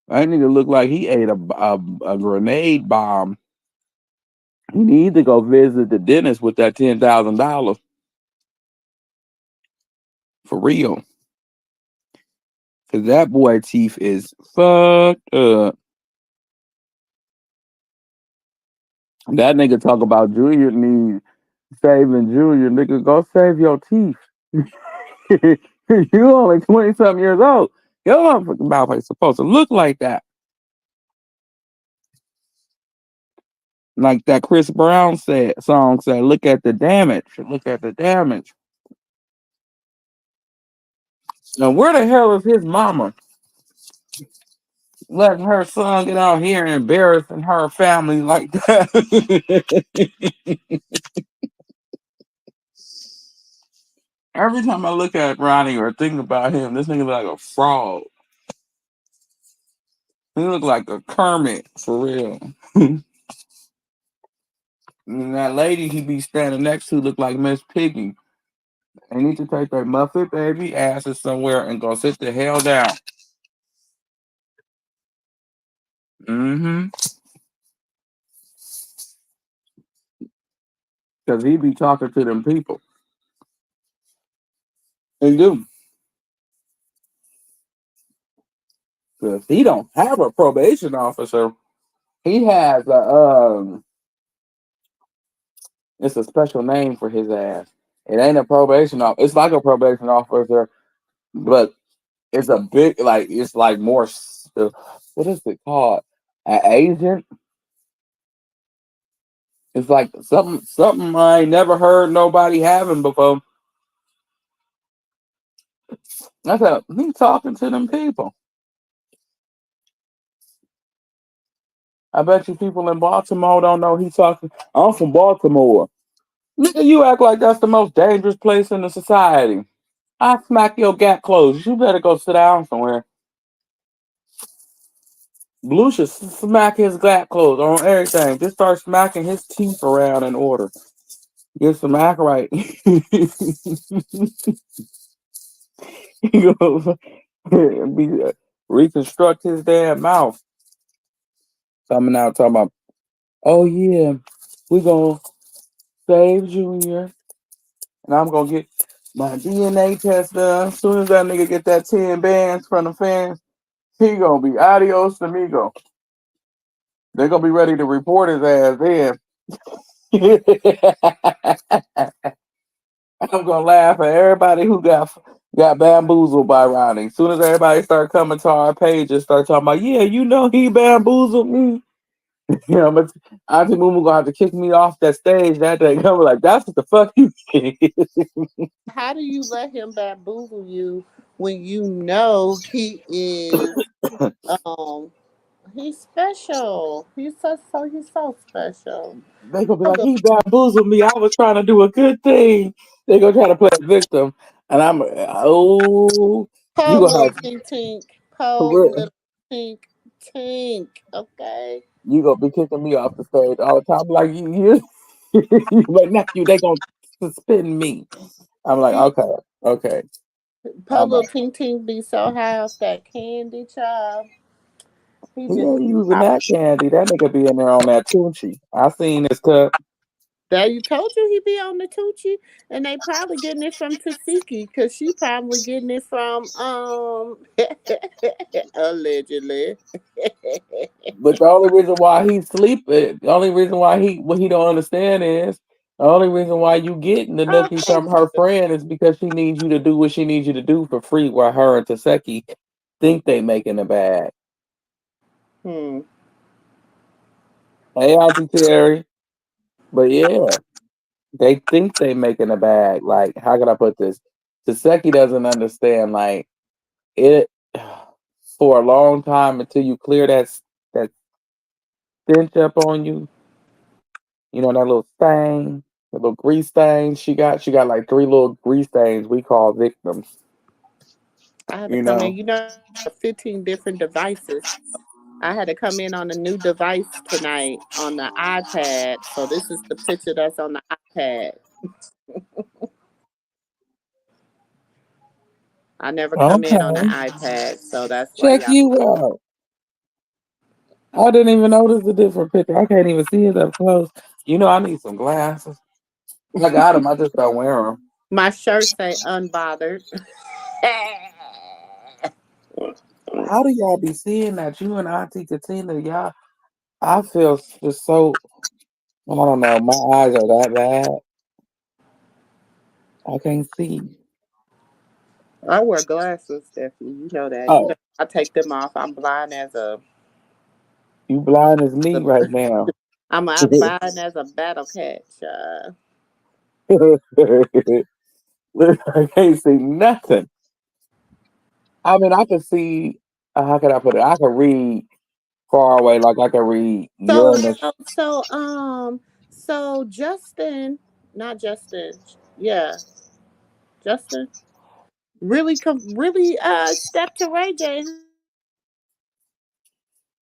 [SPEAKER 3] That nigga look like he ate a grenade bomb. He need to go visit the dentist with that $10,000 for real. Cause that boy teeth is fucked up. That nigga talk about Junior need saving Junior. Nigga, go save your teeth. You only 20 something years old. Your motherfucking mouth ain't supposed to look like that. Like that Chris Brown song said, look at the damage. Look at the damage. Now where the hell is his mama? Letting her son get out here and embarrassing her family like that. Every time I look at Ronnie or think about him, this nigga look like a fraud. He look like a Kermit for real. And that lady he be standing next to look like Miss Piggy. They need to take their Muffet baby asses somewhere and go sit the hell down. Mm-hmm. Cause he be talking to them people. They do. Cause he don't have a probation officer. He has a It's a special name for his ass. It ain't a probation officer. It's like a probation officer, but it's a big like it's like more. What is it called? An agent. It's like something I ain't never heard nobody having before. I said he talking to them people. I bet you people in Baltimore don't know he talking. I'm from Baltimore. Nigga, you act like that's the most dangerous place in the society. I smack your gap closed. You better go sit down somewhere. Blue should smack his gap closed on everything. Just start smacking his teeth around in order. Get some act right. He goes be reconstruct his damn mouth. Coming out talking about, oh yeah, we gonna save Junior, and I'm gonna get my DNA test done. As soon as that nigga get that 10 bands from the fans, he gonna be adios amigo. They're gonna be ready to report his ass in. I'm gonna laugh at everybody who got bamboozled by Ronnie. As soon as everybody start coming to our page and start talking about, yeah, you know he bamboozled me. You know, but Auntie Mumu gonna have to kick me off that stage that day. I'm like, that's what the fuck you did.
[SPEAKER 2] How do you let him bamboozle you when you know he is um he's special. He's so special.
[SPEAKER 3] They gonna be like,
[SPEAKER 2] Pablo,
[SPEAKER 3] he bamboozled me. I was trying to do a good thing. They gonna try to play a victim, and I'm oh, you
[SPEAKER 2] po
[SPEAKER 3] gonna
[SPEAKER 2] little
[SPEAKER 3] have
[SPEAKER 2] tink tink, po
[SPEAKER 3] for real.
[SPEAKER 2] little tink tink. Okay.
[SPEAKER 3] You gonna be kicking me off the stage all the time. Like you my nephew, they gonna suspend me. I'm like,
[SPEAKER 2] He
[SPEAKER 3] okay, okay.
[SPEAKER 2] po
[SPEAKER 3] I'm
[SPEAKER 2] little
[SPEAKER 3] like,
[SPEAKER 2] tink tink be so high off that candy child. He
[SPEAKER 3] he
[SPEAKER 2] just
[SPEAKER 3] ain't
[SPEAKER 2] be
[SPEAKER 3] using
[SPEAKER 2] pop.
[SPEAKER 3] that candy. That nigga be in there on that Tunchi. I seen his cup.
[SPEAKER 2] That you told you he be on the Tucci, and they probably getting it from Tasiki because she probably getting it from allegedly.
[SPEAKER 3] But the only reason why he's sleeping, the only reason why he what he don't understand is the only reason why you getting the
[SPEAKER 2] Oh,
[SPEAKER 3] nookie from her friend is because she needs you to do what she needs you to do for free while her and Taseki think they making a bag.
[SPEAKER 2] hmm.
[SPEAKER 3] Hey Auntie Terry. But yeah, they think they making a bag. Like, how can I put this? Taseki doesn't understand like it for a long time until you clear that stench up on you. You know that little stain, the little grease stain she got like three little grease stains we call victims.
[SPEAKER 2] I had to
[SPEAKER 3] You
[SPEAKER 2] come in.
[SPEAKER 3] know.
[SPEAKER 2] You know, 15 different devices. I had to come in on a new device tonight on the iPad. So this is the picture that's on the iPad. I never come in on the
[SPEAKER 3] Okay.
[SPEAKER 2] iPad, so that's why
[SPEAKER 3] Check
[SPEAKER 2] y'all.
[SPEAKER 3] you out. I didn't even notice the different picture. I can't even see it up close. You know, I need some glasses. I got them. I just don't wear them.
[SPEAKER 2] My shirt say unbothered.
[SPEAKER 3] How do y'all be seeing that? You and Auntie Katina, y'all. I feel just so. I don't know. My eyes are that bad. I can't see.
[SPEAKER 2] I wear glasses, Stephanie. You know that. You know
[SPEAKER 3] Oh,
[SPEAKER 2] I take them off. I'm blind as a.
[SPEAKER 3] you blind as me right now.
[SPEAKER 2] I'm blind as a battle cat.
[SPEAKER 3] I can't see nothing. I mean, I can see. How can I put it? I can read far away, like I can read
[SPEAKER 2] So
[SPEAKER 3] Uranus.
[SPEAKER 2] so so so Justin, not Justin. Yeah, Justin really stepped to Ray J.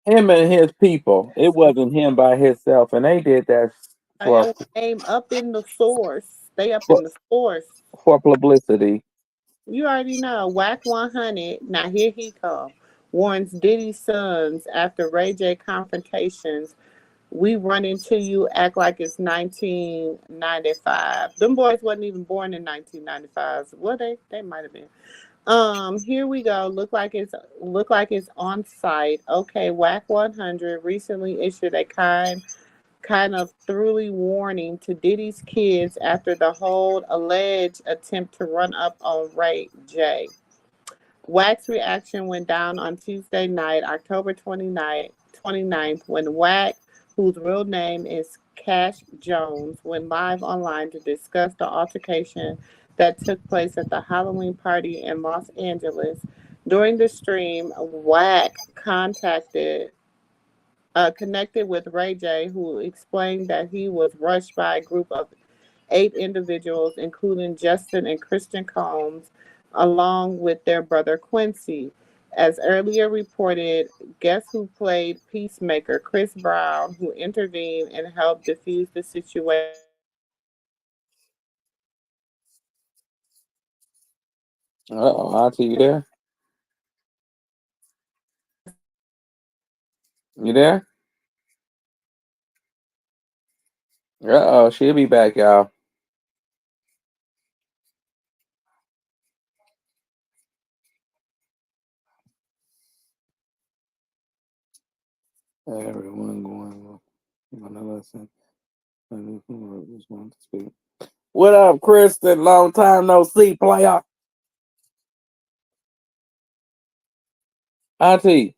[SPEAKER 3] Him and his people. It wasn't him by himself, and they did that for
[SPEAKER 2] It came up in the source. Stay up
[SPEAKER 3] for,
[SPEAKER 2] in the source.
[SPEAKER 3] for publicity.
[SPEAKER 2] You already know. Whack 100. Now here he come. Warns Diddy's sons after Ray J confrontations. We run into you, act like it's 1995. Them boys wasn't even born in 1995. Well, they might have been. Here we go. Look like it's on site. Okay, Whack 100 recently issued a kind kind of thoroughly warning to Diddy's kids after the whole alleged attempt to run up on Ray J. Wack's reaction went down on Tuesday night, October 29th, when Wack, whose real name is Cash Jones, went live online to discuss the altercation that took place at the Halloween party in Los Angeles. During the stream, Wack connected with Ray J, who explained that he was rushed by a group of 8 individuals, including Justin and Christian Combs, along with their brother Quincy. As earlier reported, guess who played Peacemaker? Chris Brown, who intervened and helped defuse the situation. Wack said he was shocked and disappointed by the outcome.
[SPEAKER 3] Uh-oh, Auntie, you there? You there? Uh-oh, she'll be back, y'all. Everyone going on a lesson. Just want to speak. What up, Kristen? Long time no see, player. Auntie,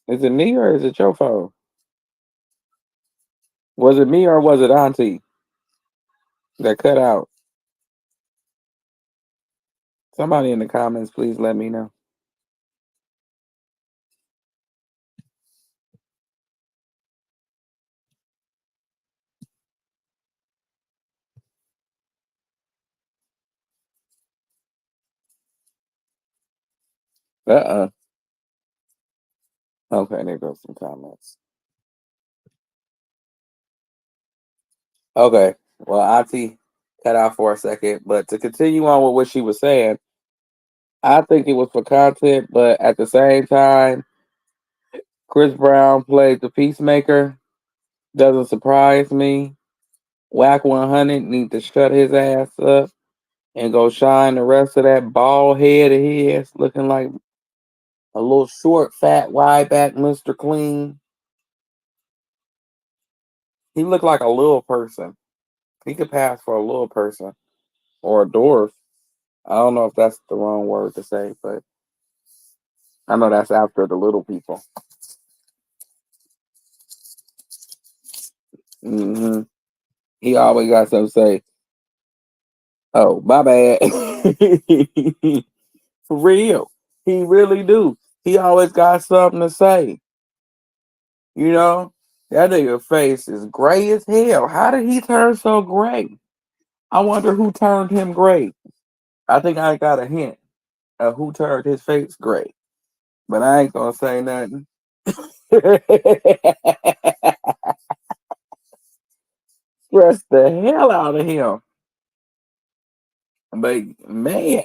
[SPEAKER 3] is it me or is it your phone? Was it me or was it Auntie that cut out? Somebody in the comments, please let me know. Uh-uh. Okay, there goes some comments. Okay, well, Auntie cut out for a second, but to continue on with what she was saying, I think it was for content, but at the same time, Chris Brown played the Peacemaker. Doesn't surprise me. Whack 100 need to shut his ass up and go shine the rest of that bald head of his, looking like a little short, fat, wide back Mr. Clean. He looked like a little person. He could pass for a little person or a dwarf. I don't know if that's the wrong word to say, but I know that's after the little people. hmm He always got something to say. Oh, my bad. For real. He really do. He always got something to say. You know? That nigga face is gray as hell. How did he turn so gray? I wonder who turned him gray. I think I got a hint of who turned his face gray. But I ain't gonna say nothing. Stress the hell out of him. But man,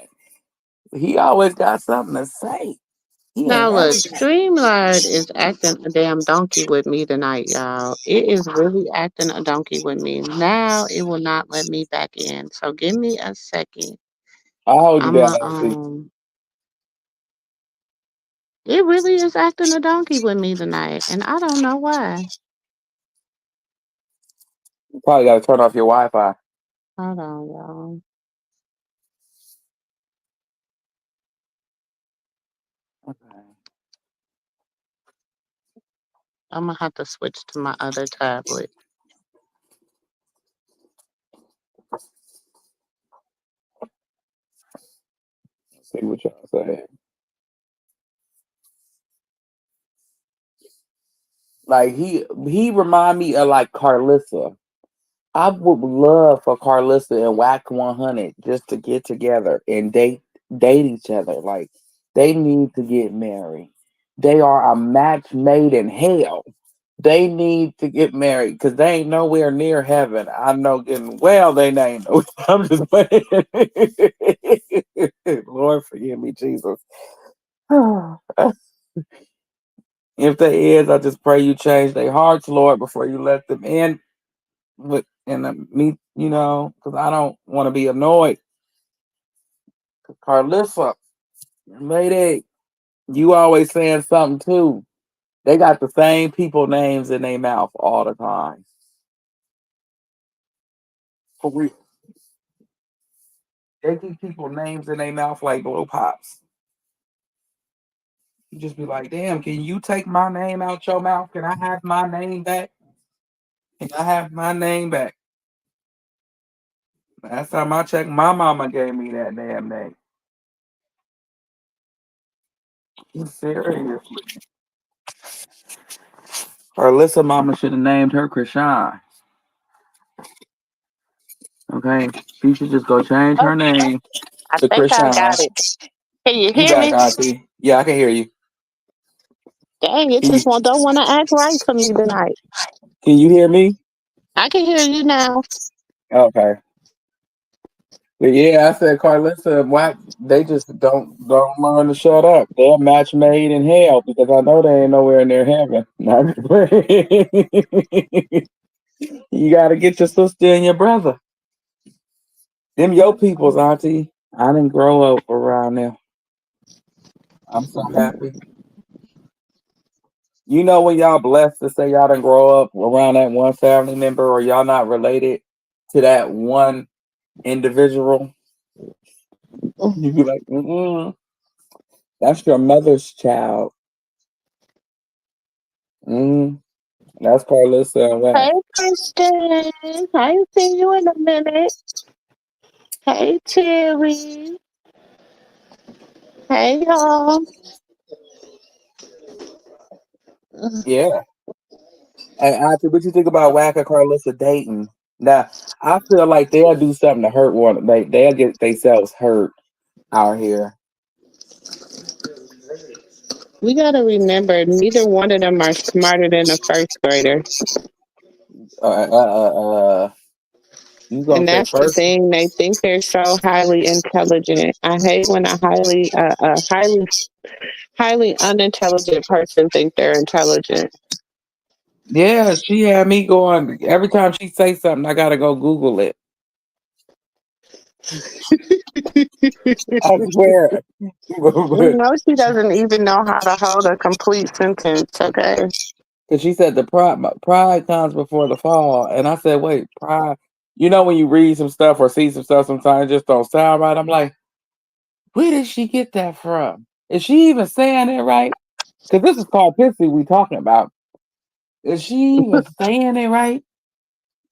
[SPEAKER 3] he always got something to say. He ain't
[SPEAKER 2] Now
[SPEAKER 3] never.
[SPEAKER 2] look, StreamYard is acting a damn donkey with me tonight, y'all. It is really acting a donkey with me. Now it will not let me back in. So give me a second.
[SPEAKER 3] I'll hold you
[SPEAKER 2] I'm
[SPEAKER 3] down.
[SPEAKER 2] a It really is acting a donkey with me tonight, and I don't know why.
[SPEAKER 3] You probably got to turn off your Wi-Fi.
[SPEAKER 2] Hold on, y'all.
[SPEAKER 3] Okay.
[SPEAKER 2] I'm gonna have to switch to my other tablet.
[SPEAKER 3] See what y'all say. Like he remind me of like Carlissa. I would love for Carlissa and Whack 100 just to get together and date each other. Like they need to get married. They are a match made in hell. They need to get married because they ain't nowhere near heaven. I know getting well they ain't. I'm just playing. Lord forgive me, Jesus. If they is, I just pray you change their hearts, Lord, before you let them in. With and me, because I don't want to be annoyed. Carlissa, lady, you always saying something too. They got the same people names in their mouth all the time. For real. They keep people names in their mouth like blow pops. You just be like, damn, can you take my name out your mouth? Can I have my name back? Can I have my name back? Last time I checked, my mama gave me that damn name. Seriously. Or Alyssa mama should have named her Krishan. Okay. She should just go change
[SPEAKER 2] Oh,
[SPEAKER 3] her name
[SPEAKER 2] I
[SPEAKER 3] to
[SPEAKER 2] think I
[SPEAKER 3] Krishan.
[SPEAKER 2] got it. Can you
[SPEAKER 3] You
[SPEAKER 2] hear
[SPEAKER 3] back,
[SPEAKER 2] me?
[SPEAKER 3] Auntie. Yeah, I can hear you.
[SPEAKER 2] Dang, it
[SPEAKER 3] Can you,
[SPEAKER 2] just don't want to act right for me tonight.
[SPEAKER 3] can you hear me?
[SPEAKER 2] I can hear you now.
[SPEAKER 3] Okay. But yeah, I said Carlissa and Wack, they just don't learn to shut up. They're a match made in hell because I know they ain't nowhere near heaven. You gotta get your sister and your brother. Them your peoples, Auntie. I didn't grow up around them. I'm so happy. You know when y'all blessed to say y'all didn't grow up around that one family member or y'all not related to that one individual, you be like, that's your mother's child. Mm, that's Carlissa and
[SPEAKER 2] Hey,
[SPEAKER 3] Wax.
[SPEAKER 2] Kristen. I ain't seen you in a minute. Hey, Terry. Hey, y'all.
[SPEAKER 3] Yeah. Hey, Auntie, what you think about Wack and Carlissa dating? Now, I feel like they'll do something to hurt one. They'll get themselves hurt out here.
[SPEAKER 2] We got to remember, neither one of them are smarter than a first grader.
[SPEAKER 3] Uh, uh, uh, uh, you gonna
[SPEAKER 2] And
[SPEAKER 3] say
[SPEAKER 2] that's the
[SPEAKER 3] first?
[SPEAKER 2] thing. They think they're so highly intelligent. I hate when highly unintelligent person think they're intelligent.
[SPEAKER 3] Yeah, she had me going every time she say something. I gotta go Google it. I swear.
[SPEAKER 2] No, she doesn't even know how to hold a complete sentence. Okay.
[SPEAKER 3] Because she said the pride comes before the fall, and I said, wait, pride. You know when you read some stuff or see some stuff, sometimes it just don't sound right. I'm like, where did she get that from? Is she even saying it right? Because this is called pissy we talking about. Is she even saying it right?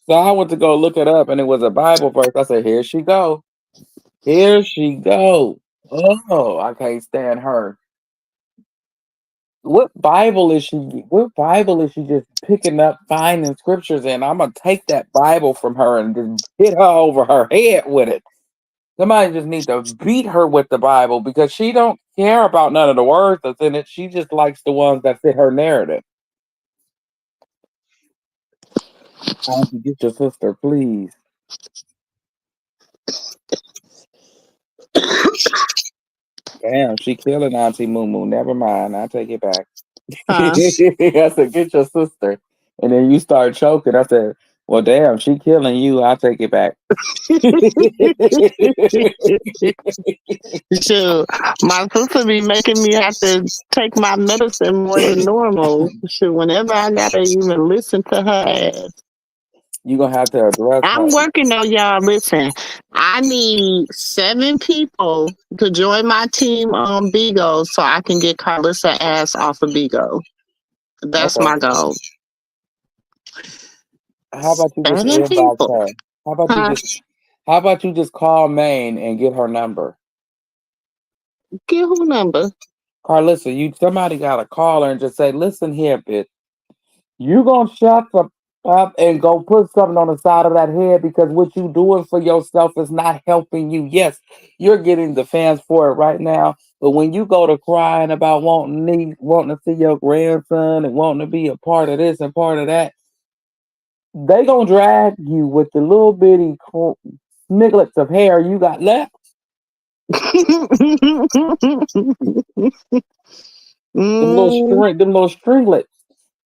[SPEAKER 3] So I went to go look it up, and it was a Bible verse. I said, here she go. Here she go. Oh, I can't stand her. What Bible is she just picking up, finding scriptures in? I'm gonna take that Bible from her and just hit her over her head with it. Somebody just need to beat her with the Bible because she don't care about none of the words that's in it. She just likes the ones that fit her narrative. Why don't you get your sister, please? Damn, she killing Auntie Moo Moo. Never mind, I take it back.
[SPEAKER 2] Huh?
[SPEAKER 3] I said, get your sister. And then you start choking. I said, well, damn, she killing you. I'll take it back.
[SPEAKER 2] Shoot, my sister be making me have to take my medicine more than normal. Shoot, whenever I gotta even listen to her ass.
[SPEAKER 3] You're going to have to address
[SPEAKER 2] I'm
[SPEAKER 3] her.
[SPEAKER 2] working on y'all. Listen, I need 7 people to join my team on Bigo so I can get Carlissa ass off of Bigo. That's
[SPEAKER 3] Okay.
[SPEAKER 2] my goal.
[SPEAKER 3] How about you just
[SPEAKER 2] Seven
[SPEAKER 3] inbox
[SPEAKER 2] people.
[SPEAKER 3] her? How about you
[SPEAKER 2] Huh?
[SPEAKER 3] just how about you just call Maine and get her number?
[SPEAKER 2] Get who number?
[SPEAKER 3] Carlissa, somebody gotta call her and just say, listen here, bitch. You gonna shut the up and go put something on the side of that head because what you doing for yourself is not helping you. Yes, you're getting the fans for it right now, but when you go to crying about wanting to see your grandson and wanting to be a part of this and part of that, they gonna drag you with the little bitty snigglets of hair you got left.
[SPEAKER 2] Mm,
[SPEAKER 3] Them little stringlets.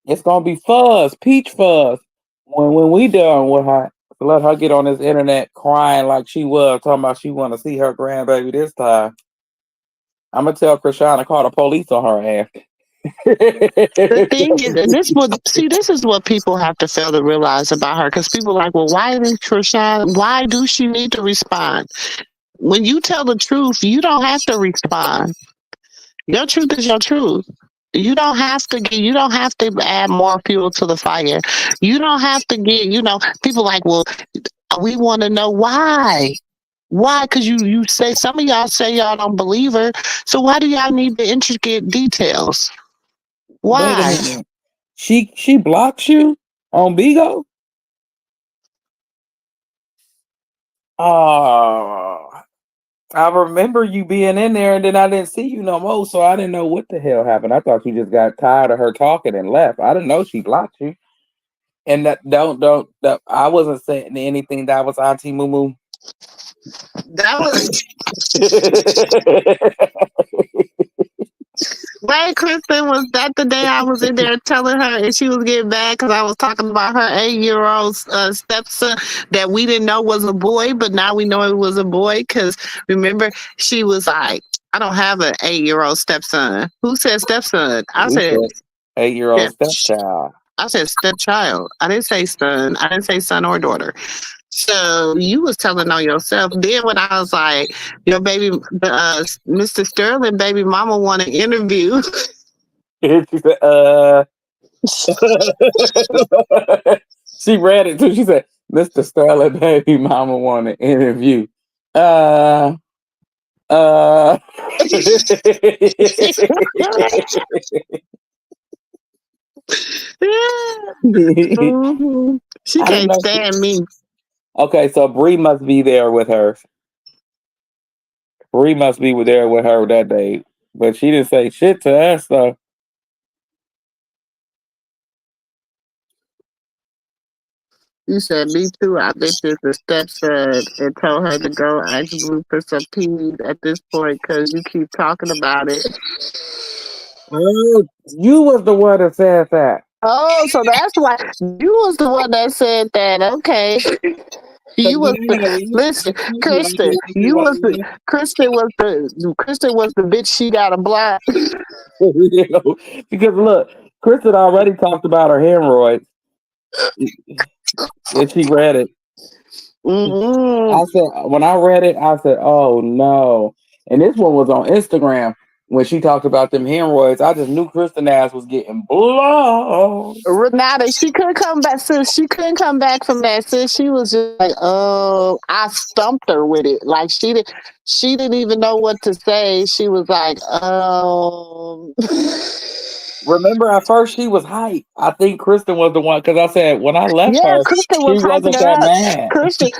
[SPEAKER 3] It's gonna be fuzz, peach fuzz. When we done with her, let her get on this internet crying like she was, talking about she want to see her grandbaby this time. I'm gonna tell Krishan to call the police on her ass.
[SPEAKER 2] The thing is, and this is what people have to fail to realize about her, because people are like, well, why isn't Krishan? Why do she need to respond? When you tell the truth, you don't have to respond. Your truth is your truth. You don't have to add more fuel to the fire. You don't have to get, people like, well, we want to know why. Why? Because you say, some of y'all say y'all don't believe her. So why do y'all need the intricate details?
[SPEAKER 3] Wait a
[SPEAKER 2] Why?
[SPEAKER 3] minute. She blocks you on Bigo? Oh, I remember you being in there, and then I didn't see you no more, so I didn't know what the hell happened. I thought you just got tired of her talking and left. I didn't know she blocked you. And that don't I wasn't saying anything that was Auntie Moo Moo.
[SPEAKER 2] That was right, Kristen. Was that the day I was in there telling her, and she was getting mad because I was talking about her 8-year-old stepson that we didn't know was a boy, but now we know it was a boy. Because remember, she was like, "I don't have an 8-year-old stepson." Who said stepson? I
[SPEAKER 3] We
[SPEAKER 2] said,
[SPEAKER 3] said 8-year-old
[SPEAKER 2] "Step."
[SPEAKER 3] stepchild.
[SPEAKER 2] I said stepchild. I didn't say son. I didn't say son or daughter. So you was telling on yourself. Then when I was like, your baby, Mr. Sterling, baby mama want an interview.
[SPEAKER 3] She said, she read it too. She said, Mr. Sterling, baby mama want an interview. Uh uh
[SPEAKER 2] Mhm. She
[SPEAKER 3] I didn't
[SPEAKER 2] can't
[SPEAKER 3] know.
[SPEAKER 2] stand me.
[SPEAKER 3] Okay, so Bree must be there with her. Bree must be there with her that day. But she didn't say shit to us though.
[SPEAKER 2] You said me too. I think this the stepson and told her to go ask Blue for some peas at this point because you keep talking about it.
[SPEAKER 3] Oh, you was the one that said that.
[SPEAKER 2] Oh, so that's why you was the one that said that. Okay.
[SPEAKER 3] Because
[SPEAKER 2] You
[SPEAKER 3] when
[SPEAKER 2] was
[SPEAKER 3] I
[SPEAKER 2] the
[SPEAKER 3] had left, I
[SPEAKER 2] listen,
[SPEAKER 3] told you I
[SPEAKER 2] Kristen.
[SPEAKER 3] said
[SPEAKER 2] You
[SPEAKER 3] when
[SPEAKER 2] was the
[SPEAKER 3] I
[SPEAKER 2] Kristen was the bitch. She got a block.
[SPEAKER 3] left. Because look, Kristen already talked about her hemorrhoids, and she read it.
[SPEAKER 2] Mm-mm.
[SPEAKER 3] I said when I read it, I said, "Oh no!" And this one was on Instagram when she talked about them hemorrhoids. I just knew Kristen ass was getting blown.
[SPEAKER 2] Renata, she couldn't come back. Sis, she couldn't come back from that. Sis, she was just like, "Oh," I stumped her with it. Like she didn't even know what to say. She was like, "Oh."
[SPEAKER 3] Remember, at first she was hype. I think Kristen was the one because I said when I left
[SPEAKER 2] Yeah,
[SPEAKER 3] her,
[SPEAKER 2] Kristen was
[SPEAKER 3] she
[SPEAKER 2] hyping
[SPEAKER 3] wasn't
[SPEAKER 2] her
[SPEAKER 3] that
[SPEAKER 2] up.
[SPEAKER 3] mad.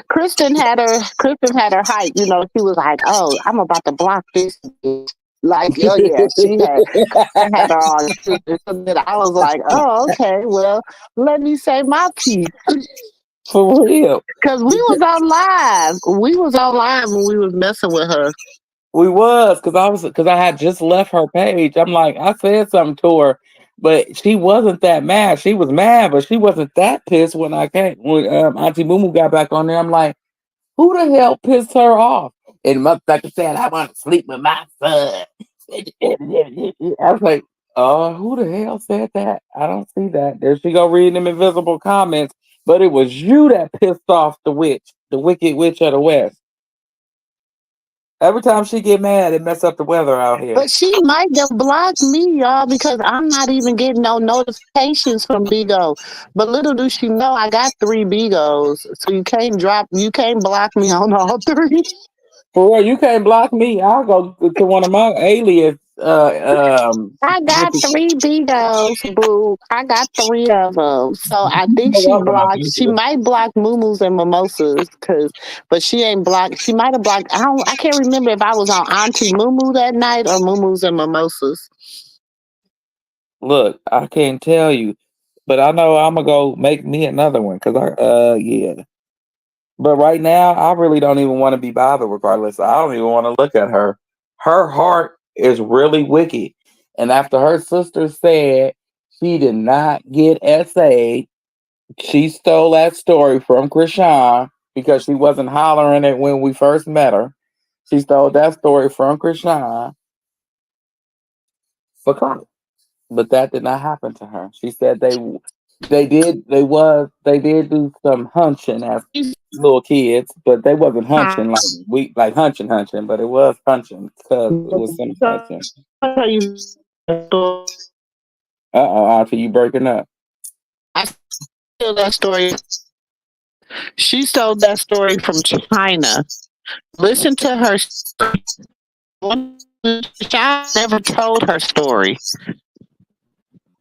[SPEAKER 2] Kristen had her hype. You know, she was like, "Oh, I'm about to block this." Bitch." Like, oh yeah, she had her all. So then I was like, "Oh, okay. Well, let me say my piece."
[SPEAKER 3] For real.
[SPEAKER 2] Cause we was on live. We was on live when we was messing with her.
[SPEAKER 3] We was because I had just left her page. I'm like, I said something to her, but she wasn't that mad. She was mad, but she wasn't that pissed when I came when Auntie Moo got back on there. I'm like, who the hell pissed her off? And motherfucker said, I want to sleep with my son. I was like, who the hell said that? I don't see that. There she go reading them invisible comments. But it was you that pissed off the witch, the wicked witch of the west. Every time she get mad, it mess up the weather out here.
[SPEAKER 2] But she might have blocked me, y'all, because I'm not even getting no notifications from Bigo. But little do she know I got 3 Bigos. So you can't block me on all three.
[SPEAKER 3] For real, you can't block me. I'll go to one of my alias.
[SPEAKER 2] I got 3 Bigos, boo. I got 3 of them. So I think she blocked. She might block Moo and Mimosas, but she ain't blocked. She might have blocked. I can't remember if I was on Auntie Moo that night or Moo and Mimosas.
[SPEAKER 3] Look, I can't tell you, but I know I'm gonna go make me another one because yeah. But right now, I really don't even want to be bothered with Carlos. I don't even want to look at her. Her heart is really wicked. And after her sister said she did not get SA, she stole that story from Krishan because she wasn't hollering it when we first met her. She stole that story from Krishan for clout. but that did not happen to her. She said they did do some hunching as little kids, but they wasn't hunching like we like hunching, but it was hunching because it was some hunching.
[SPEAKER 2] I'll tell you a story.
[SPEAKER 3] Auntie, you breaking up.
[SPEAKER 2] I tell that story. She told that story from China. Listen to her story. I never told her story.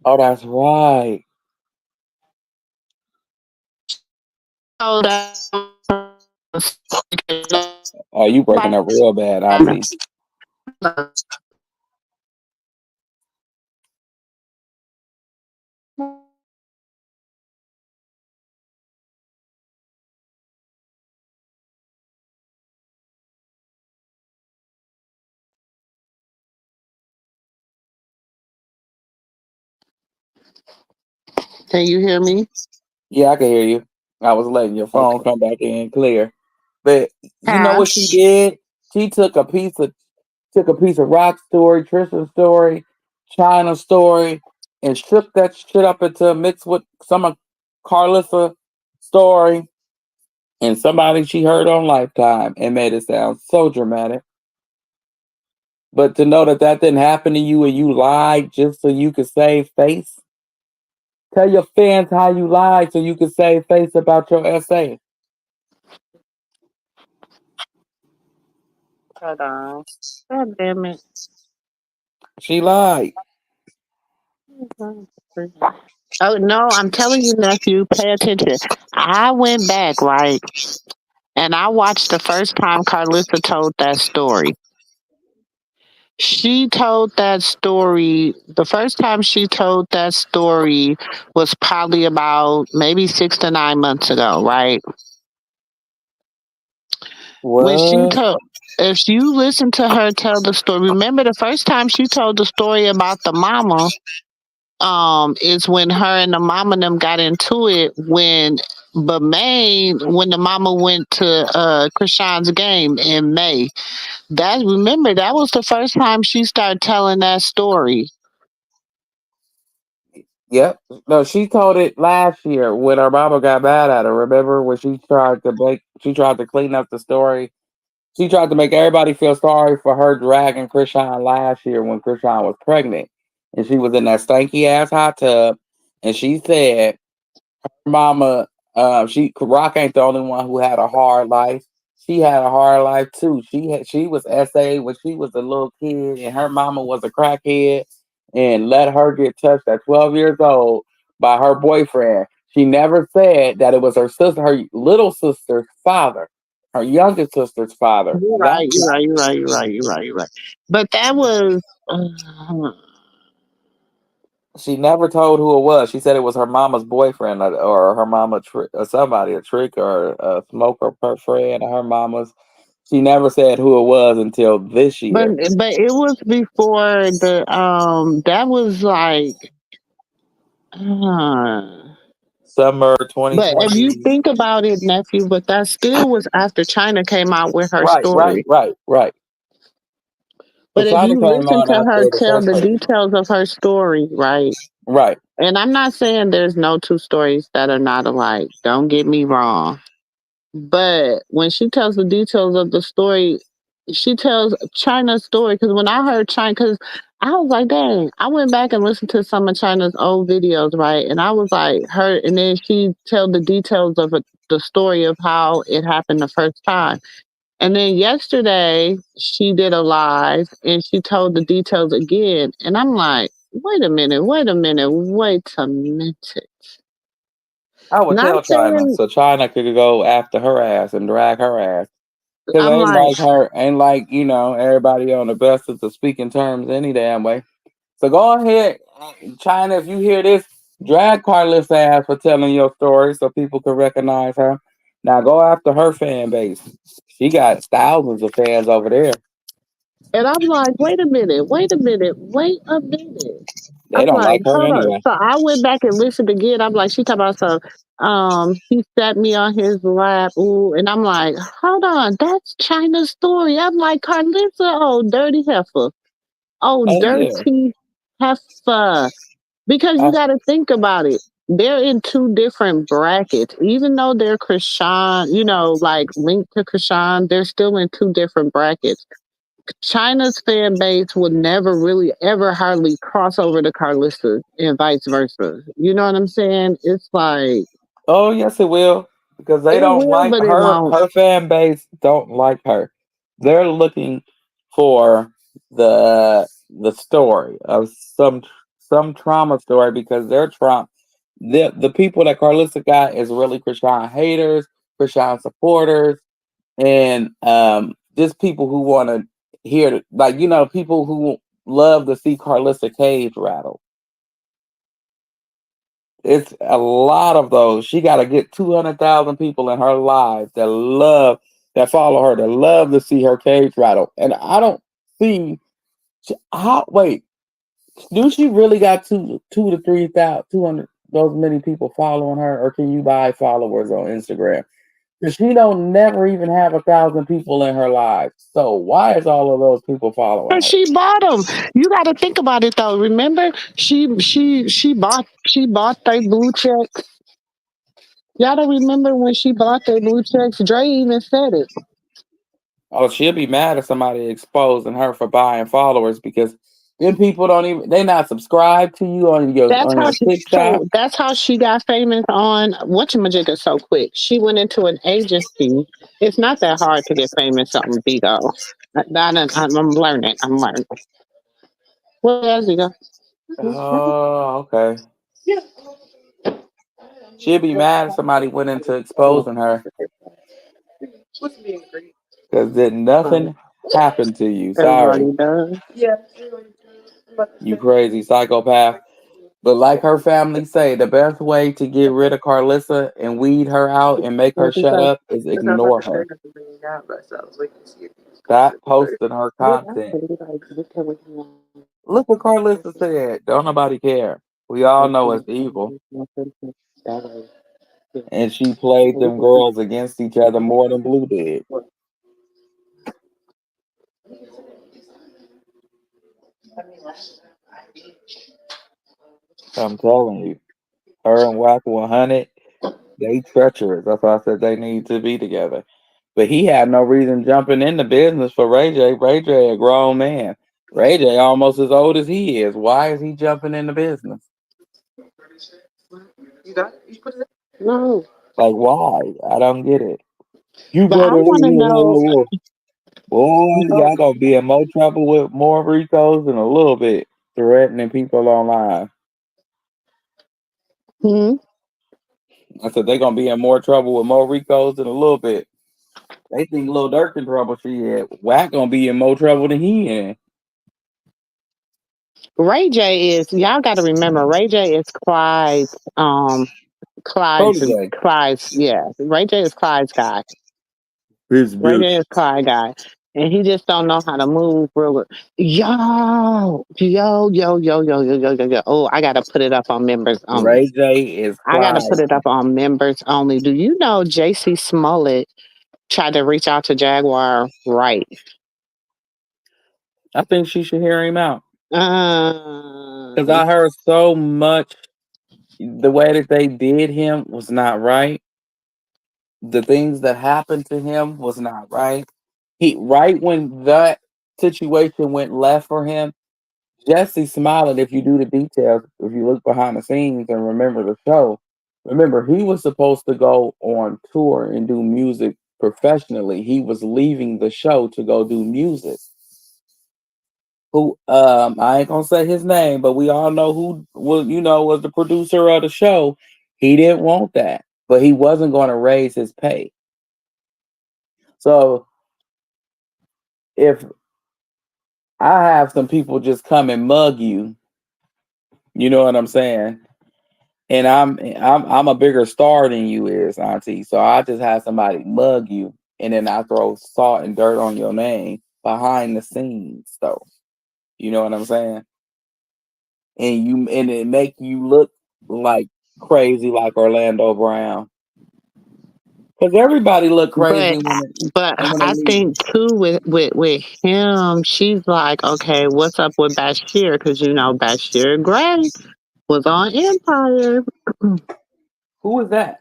[SPEAKER 3] Oh, that's right.
[SPEAKER 2] Told that
[SPEAKER 3] Oh, you breaking up real bad, Auntie.
[SPEAKER 2] Can you hear me?
[SPEAKER 3] Yeah, I can hear you. I was letting your phone
[SPEAKER 2] Okay.
[SPEAKER 3] come back in clear. But you know
[SPEAKER 2] Huh?
[SPEAKER 3] what she did? She took a piece of Rock story, Tristan's story, China's story, and shook that shit up into a mix with some of Carlissa's story and somebody she heard on Lifetime and made it sound so dramatic. But to know that that didn't happen to you and you lied just so you could save face, tell your fans how you lied so you could save face about your essay.
[SPEAKER 2] Hold on. God damn it.
[SPEAKER 3] She lied.
[SPEAKER 2] Oh no, I'm telling you, nephew, pay attention. I went back, right? And I watched the first time Carlissa told that story. She told that story, the first time she told that story was probably about maybe 6 to 9 months ago, right? When she
[SPEAKER 3] What?
[SPEAKER 2] told, if you listen to her tell the story, remember the first time she told the story about the mama, is when her and the mama them got into it when the mama went to Krishan's game in May. That remember that was the first time she started telling that story.
[SPEAKER 3] Yep. No, she told it last year when her mama got mad at her. Remember when she tried to clean up the story. She tried to make everybody feel sorry for her dragging Krishan last year when Krishan was pregnant. And she was in that stanky ass hot tub. And she said mama, she Rock ain't the only one who had a hard life. She had a hard life too. She was SA when she was a little kid, and her mama was a crackhead, and let her get touched at 12 years old by her boyfriend. She never said that it was her little sister's father, her youngest sister's father.
[SPEAKER 2] You're
[SPEAKER 3] And that's
[SPEAKER 2] right. You're right. You're right. You're right. You're right. You're right. But that was.
[SPEAKER 3] she never told who it was. She said it was her mama's boyfriend or her mama or somebody, a trick or a smoker per friend of her mama's. She never said who it was until this
[SPEAKER 2] But
[SPEAKER 3] year,
[SPEAKER 2] but it was before the that was like. Uh,
[SPEAKER 3] summer
[SPEAKER 2] but if you
[SPEAKER 3] 2020.
[SPEAKER 2] think about it, nephew, but that still was after China came out with her
[SPEAKER 3] Right, right,
[SPEAKER 2] story.
[SPEAKER 3] right, right.
[SPEAKER 2] But
[SPEAKER 3] But
[SPEAKER 2] if
[SPEAKER 3] China
[SPEAKER 2] you
[SPEAKER 3] came
[SPEAKER 2] listen
[SPEAKER 3] out
[SPEAKER 2] to her
[SPEAKER 3] after the
[SPEAKER 2] tell
[SPEAKER 3] first
[SPEAKER 2] the
[SPEAKER 3] baby.
[SPEAKER 2] details of her story, right?
[SPEAKER 3] Right.
[SPEAKER 2] And I'm not saying there's no two stories that are not alike. Don't get me wrong. But when she tells the details of the story, she tells China's story. Because when I heard China, because I was like, dang, I went back and listened to some of China's old videos, right? And I was like, her, and then she tell the details of it, the story of how it happened the first time. And then yesterday, she did a live and she told the details again. And I'm like, wait a minute, wait a minute, wait a minute.
[SPEAKER 3] I would
[SPEAKER 2] Not
[SPEAKER 3] tell China
[SPEAKER 2] saying,
[SPEAKER 3] so China could go after her ass and drag her ass. Cause
[SPEAKER 2] I'm
[SPEAKER 3] ain't
[SPEAKER 2] like,
[SPEAKER 3] like her, ain't like, everybody on the best of the speaking terms any damn way. So go ahead, China, if you hear this, drag Carlos ass for telling your story so people can recognize her. Now go after her fan base. She got thousands of fans over there.
[SPEAKER 2] and I'm like, wait a minute, wait a minute, wait a minute.
[SPEAKER 3] They
[SPEAKER 2] I'm
[SPEAKER 3] don't
[SPEAKER 2] like,
[SPEAKER 3] like her
[SPEAKER 2] hold on.
[SPEAKER 3] anyway.
[SPEAKER 2] So I went back and listened again. I'm like, she talking about some, he sat me on his lap. Ooh, and I'm like, hold on, that's China's story. I'm like, Carlissa, oh, dirty heifer. Oh,
[SPEAKER 3] Oh yeah.
[SPEAKER 2] dirty heifer. Because you
[SPEAKER 3] I,
[SPEAKER 2] got to think about it. They're in two different brackets. Even though they're Krishan, like linked to Krishan, they're still in two different brackets. China's fan base would never really ever hardly cross over to Carlissa and vice versa. You know what I'm saying? It's like
[SPEAKER 3] oh yes, it will because they
[SPEAKER 2] it
[SPEAKER 3] don't
[SPEAKER 2] will,
[SPEAKER 3] like
[SPEAKER 2] but it
[SPEAKER 3] her.
[SPEAKER 2] won't.
[SPEAKER 3] Her fan base don't like her. They're looking for the story of some trauma story because their trauma. The people that Carlissa got is really Krishan haters, Krishan supporters, and just people who want to hear, like people who love to see Carlissa cage rattle. It's a lot of those. She got to get 200,000 people in her life that follow her, that love to see her cage rattle. And I don't see how. Wait, do she really got two to 3,000, 200 those many people following her, or can you buy followers on Instagram? Because she don't never even have 1,000 people in her life. So why is all of those people following
[SPEAKER 2] Cause
[SPEAKER 3] her?
[SPEAKER 2] she bought them. You got to think about it though. Remember, she bought their blue checks. Y'all don't remember when she bought their blue checks? Dre even said it.
[SPEAKER 3] Oh, she'll be mad if somebody exposing her for buying followers because then people don't even they not subscribed to you on your
[SPEAKER 2] That's how she.
[SPEAKER 3] TikTok.
[SPEAKER 2] So that's how she got famous on whatchamajigga so quick. She went into an agency. It's not that hard to get famous on Bigo. I'm learning. I'm learning. Where does he go?
[SPEAKER 3] Oh, okay. She'll be mad if somebody went into exposing her because did nothing happen to you. Sorry,
[SPEAKER 2] Everybody does.
[SPEAKER 3] you crazy psychopath. But like her family say, the best way to get rid of Carlissa and weed her out and make her
[SPEAKER 2] What he
[SPEAKER 3] shut
[SPEAKER 2] say?
[SPEAKER 3] up is ignore her. Stop posting her content. Look what Carlissa said. Don't nobody care. We all know it's evil. And she played them girls against each other more than Blue did. I'm telling you. Her and Wack 100, they treacherous. That's why I said they need to be together. But he had no reason jumping into business for Ray J. Ray J a grown man. Ray J almost as old as he is. Why is he jumping into business?
[SPEAKER 2] No,
[SPEAKER 3] Like why? I don't get it. You
[SPEAKER 2] but I
[SPEAKER 3] better
[SPEAKER 2] want to know.
[SPEAKER 3] boy, y'all gonna be in more trouble with more Ricos in a little bit, threatening people online.
[SPEAKER 2] Hmm,
[SPEAKER 3] I said they gonna be in more trouble with more Ricos in a little bit. They think Lil Durk in trouble. Shit, Wack gonna be in more trouble than he in.
[SPEAKER 2] Ray J is. Y'all got to remember. Ray J is Clyde's.
[SPEAKER 3] Protege.
[SPEAKER 2] Clyde's. Yeah, Ray J is Clyde's guy.
[SPEAKER 3] His
[SPEAKER 2] Ray J
[SPEAKER 3] bitch.
[SPEAKER 2] is Clyde guy, and he just don't know how to move real good. Yo. Oh, I gotta put it up on members only.
[SPEAKER 3] Ray J is
[SPEAKER 2] I gotta put
[SPEAKER 3] Clyde.
[SPEAKER 2] it up on members only. Do you know JC Smollett tried to reach out to Jaguar right?
[SPEAKER 3] I think she should hear him out. Cause
[SPEAKER 2] Um,
[SPEAKER 3] I heard so much the way that they did him was not right. The things that happened to him was not right. He right when that situation went left for him, Jesse Smollett, if you do the details, if you look behind the scenes and remember the show, remember he was supposed to go on tour and do music professionally. He was leaving the show to go do music. Who I ain't gonna say his name, but we all know who was the producer of the show. He didn't want that, but he wasn't gonna raise his pay. So if I have some people just come and mug you, you know what I'm saying? And I'm a bigger star than you is, Auntie. So I just have somebody mug you, and then I throw salt and dirt on your name behind the scenes, though. You know what I'm saying? And it make you look like crazy, like Orlando Brown. Because everybody look crazy
[SPEAKER 2] But
[SPEAKER 3] when they
[SPEAKER 2] I
[SPEAKER 3] leave.
[SPEAKER 2] think too with him, she's like, okay, what's up with Bashir? Because you know Bashir Gray was on Empire.
[SPEAKER 3] Who is that?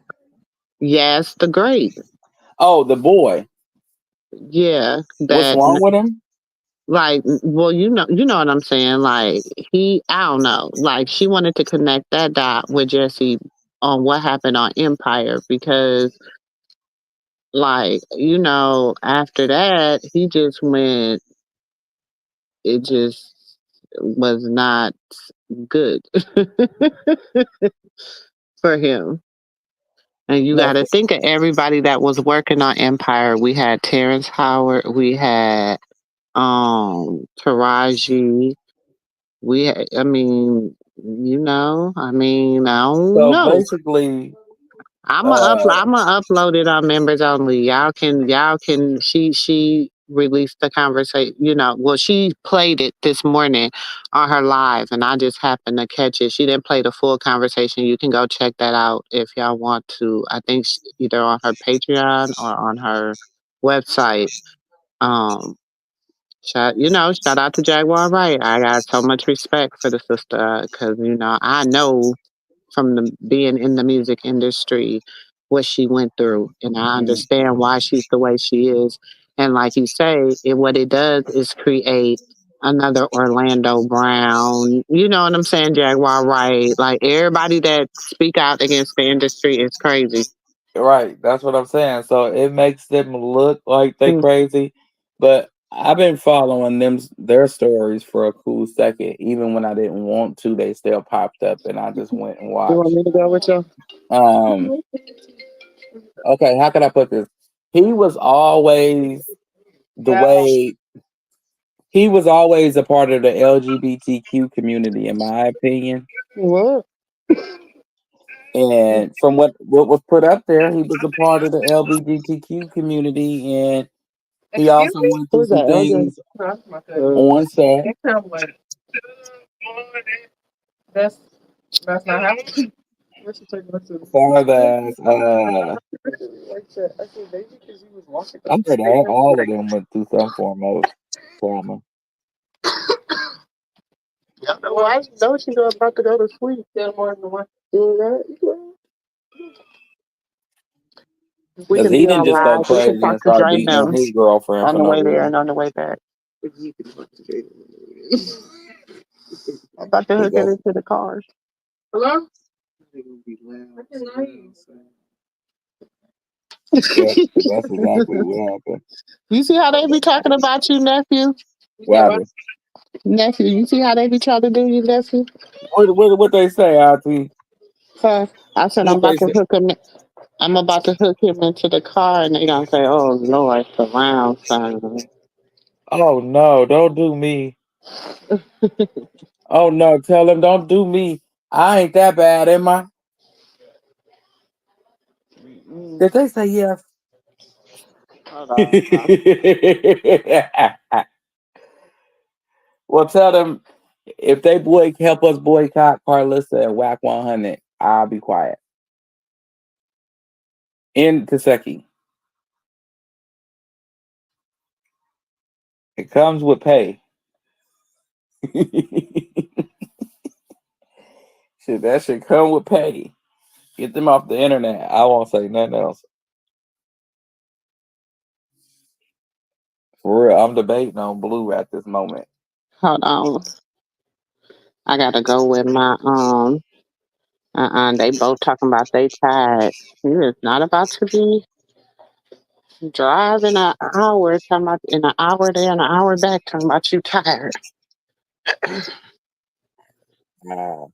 [SPEAKER 2] Yes, the Great.
[SPEAKER 3] Oh, the boy.
[SPEAKER 2] Yeah,
[SPEAKER 3] What's
[SPEAKER 2] that
[SPEAKER 3] wrong with him?
[SPEAKER 2] like, well, you know what I'm saying. Like I don't know. Like she wanted to connect that dot with Jesse on what happened on Empire because, like, you know, after that he just went. It just was not good for him. And you got
[SPEAKER 3] No.
[SPEAKER 2] to think of everybody that was working on Empire. We had Terrence Howard. We had Taraji. I mean, you know, I don't
[SPEAKER 3] So
[SPEAKER 2] know.
[SPEAKER 3] basically, uh,
[SPEAKER 2] I'm gonna upload it on members only. Y'all can. She released the conversation. You know, well, she played it this morning on her live, and I just happened to catch it. She didn't play the full conversation. You can go check that out if y'all want to. I think either on her Patreon or on her website. Um, shout out to Jaguar Wright. I got so much respect for the sister because you know I know from the being in the music industry what she went through, and I
[SPEAKER 3] mhm,
[SPEAKER 2] understand why she's the way she is. And like you say, what it does is create another Orlando Brown. You know what I'm saying? Jaguar Wright. Like everybody that speak out against the industry is crazy.
[SPEAKER 3] right. That's what I'm saying. So it makes them look like they
[SPEAKER 2] Mm.
[SPEAKER 3] crazy, but I've been following their stories for a cool second. Even when I didn't want to, they still popped up, and I just went and
[SPEAKER 2] You want
[SPEAKER 3] watched.
[SPEAKER 2] me to go with you?
[SPEAKER 3] Um. Okay. How can I put this? He was always the way he was always a part of the LGBTQ community, in my opinion.
[SPEAKER 2] What?
[SPEAKER 3] And from what was put up there, he was a part of the LGBTQ community, and he also went through
[SPEAKER 2] Who's
[SPEAKER 3] some
[SPEAKER 2] that? LJ?
[SPEAKER 3] things on set. As far as I'm sure that all of them went through some form of trauma.
[SPEAKER 2] Why don't you know about to go to sleep? You we
[SPEAKER 3] Because
[SPEAKER 2] can
[SPEAKER 3] he
[SPEAKER 2] be
[SPEAKER 3] didn't
[SPEAKER 2] on
[SPEAKER 3] just go
[SPEAKER 2] live. We can
[SPEAKER 3] crazy
[SPEAKER 2] talk
[SPEAKER 3] and
[SPEAKER 2] to
[SPEAKER 3] start
[SPEAKER 2] Dre
[SPEAKER 3] beating on
[SPEAKER 2] now
[SPEAKER 3] his girlfriend
[SPEAKER 2] on
[SPEAKER 3] for
[SPEAKER 2] the
[SPEAKER 3] no
[SPEAKER 2] way there and
[SPEAKER 3] reason.
[SPEAKER 2] on the way back. I'm about to
[SPEAKER 3] 'Cause
[SPEAKER 2] hook it into the car.
[SPEAKER 3] that's exactly what happened.
[SPEAKER 2] You see how they be talking about you, nephew?
[SPEAKER 3] What happened?
[SPEAKER 2] Nephew, you see how they be trying to do you, nephew?
[SPEAKER 3] What they say, Auntie?
[SPEAKER 2] Huh? I said I'm
[SPEAKER 3] What they
[SPEAKER 2] about to
[SPEAKER 3] say?
[SPEAKER 2] hook him. I'm about to hook him into the car, and they gonna say, "Oh Lord, surround sound."
[SPEAKER 3] Oh no, don't do me. Oh no, tell him don't do me. I ain't that bad, am I?
[SPEAKER 2] Mm,
[SPEAKER 3] Did they say yes?
[SPEAKER 2] hold on.
[SPEAKER 3] Well, tell them if they help us boycott Carlissa and Whack 100, I'll be quiet. In Taseki, it comes with pay. Shit, that should come with pay. Get them off the internet. I won't say nothing else. For real, I'm debating on Blue at this moment.
[SPEAKER 2] Hold on. I gotta go with my they both talking about they tired. You is not about to be driving an hour, talking about in an hour there and an hour back, talking about you tired.
[SPEAKER 3] Ah.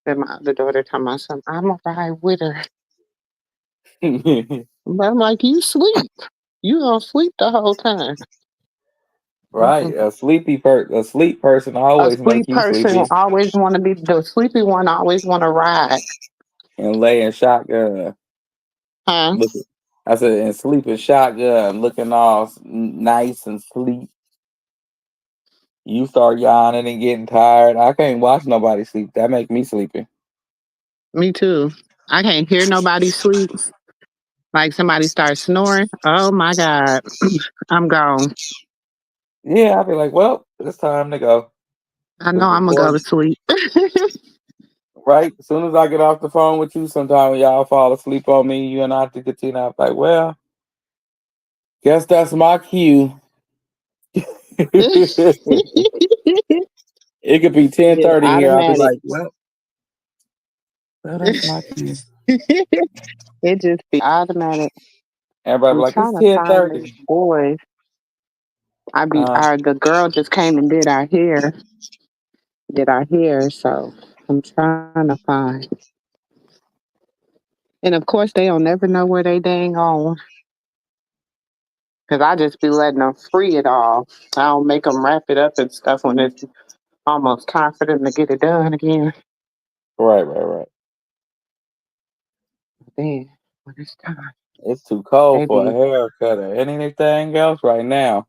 [SPEAKER 2] Then my other daughter talking about something. I'm gonna ride with her. But I'm like, you sleep. You gonna sleep the whole time.
[SPEAKER 3] Right, a sleep person
[SPEAKER 2] A
[SPEAKER 3] always make
[SPEAKER 2] sleep
[SPEAKER 3] you
[SPEAKER 2] person
[SPEAKER 3] sleepy
[SPEAKER 2] always want to be the sleepy one. Always want to ride,
[SPEAKER 3] and lay in shotgun.
[SPEAKER 2] huh?
[SPEAKER 3] Looking, I said, and sleeping shotgun, looking all nice and sleep. You start yawning and getting tired. I can't watch nobody sleep. That make me sleepy.
[SPEAKER 2] Me too. I can't hear nobody sleep. Like somebody starts snoring. Oh my God. I'm gone.
[SPEAKER 3] Yeah, I'll be like, well, it's time to go.
[SPEAKER 2] I know
[SPEAKER 3] But
[SPEAKER 2] I'm gonna
[SPEAKER 3] before
[SPEAKER 2] go to sleep.
[SPEAKER 3] right, as soon as I get off the phone with you, sometime when y'all fall asleep on me, you and Auntie Katina, I'm like, well, guess that's my cue. It could be ten
[SPEAKER 2] Just
[SPEAKER 3] thirty here. I'll be
[SPEAKER 2] automatic.
[SPEAKER 3] like, well, that's my cue.
[SPEAKER 2] It just be automatic.
[SPEAKER 3] Everybody be
[SPEAKER 2] I'm
[SPEAKER 3] like, it's
[SPEAKER 2] trying to find this
[SPEAKER 3] 10:30.
[SPEAKER 2] boy.
[SPEAKER 3] Uh,
[SPEAKER 2] The girl just came and did our hair, so I'm trying to find. And of course, they don't never know where they dang on, because I just be letting them free it all. I don't make them wrap it up and stuff when it's almost time for them to get it done again.
[SPEAKER 3] right.
[SPEAKER 2] Then when it's time,
[SPEAKER 3] It's too cold
[SPEAKER 2] they
[SPEAKER 3] for a
[SPEAKER 2] be
[SPEAKER 3] haircut or anything else right now.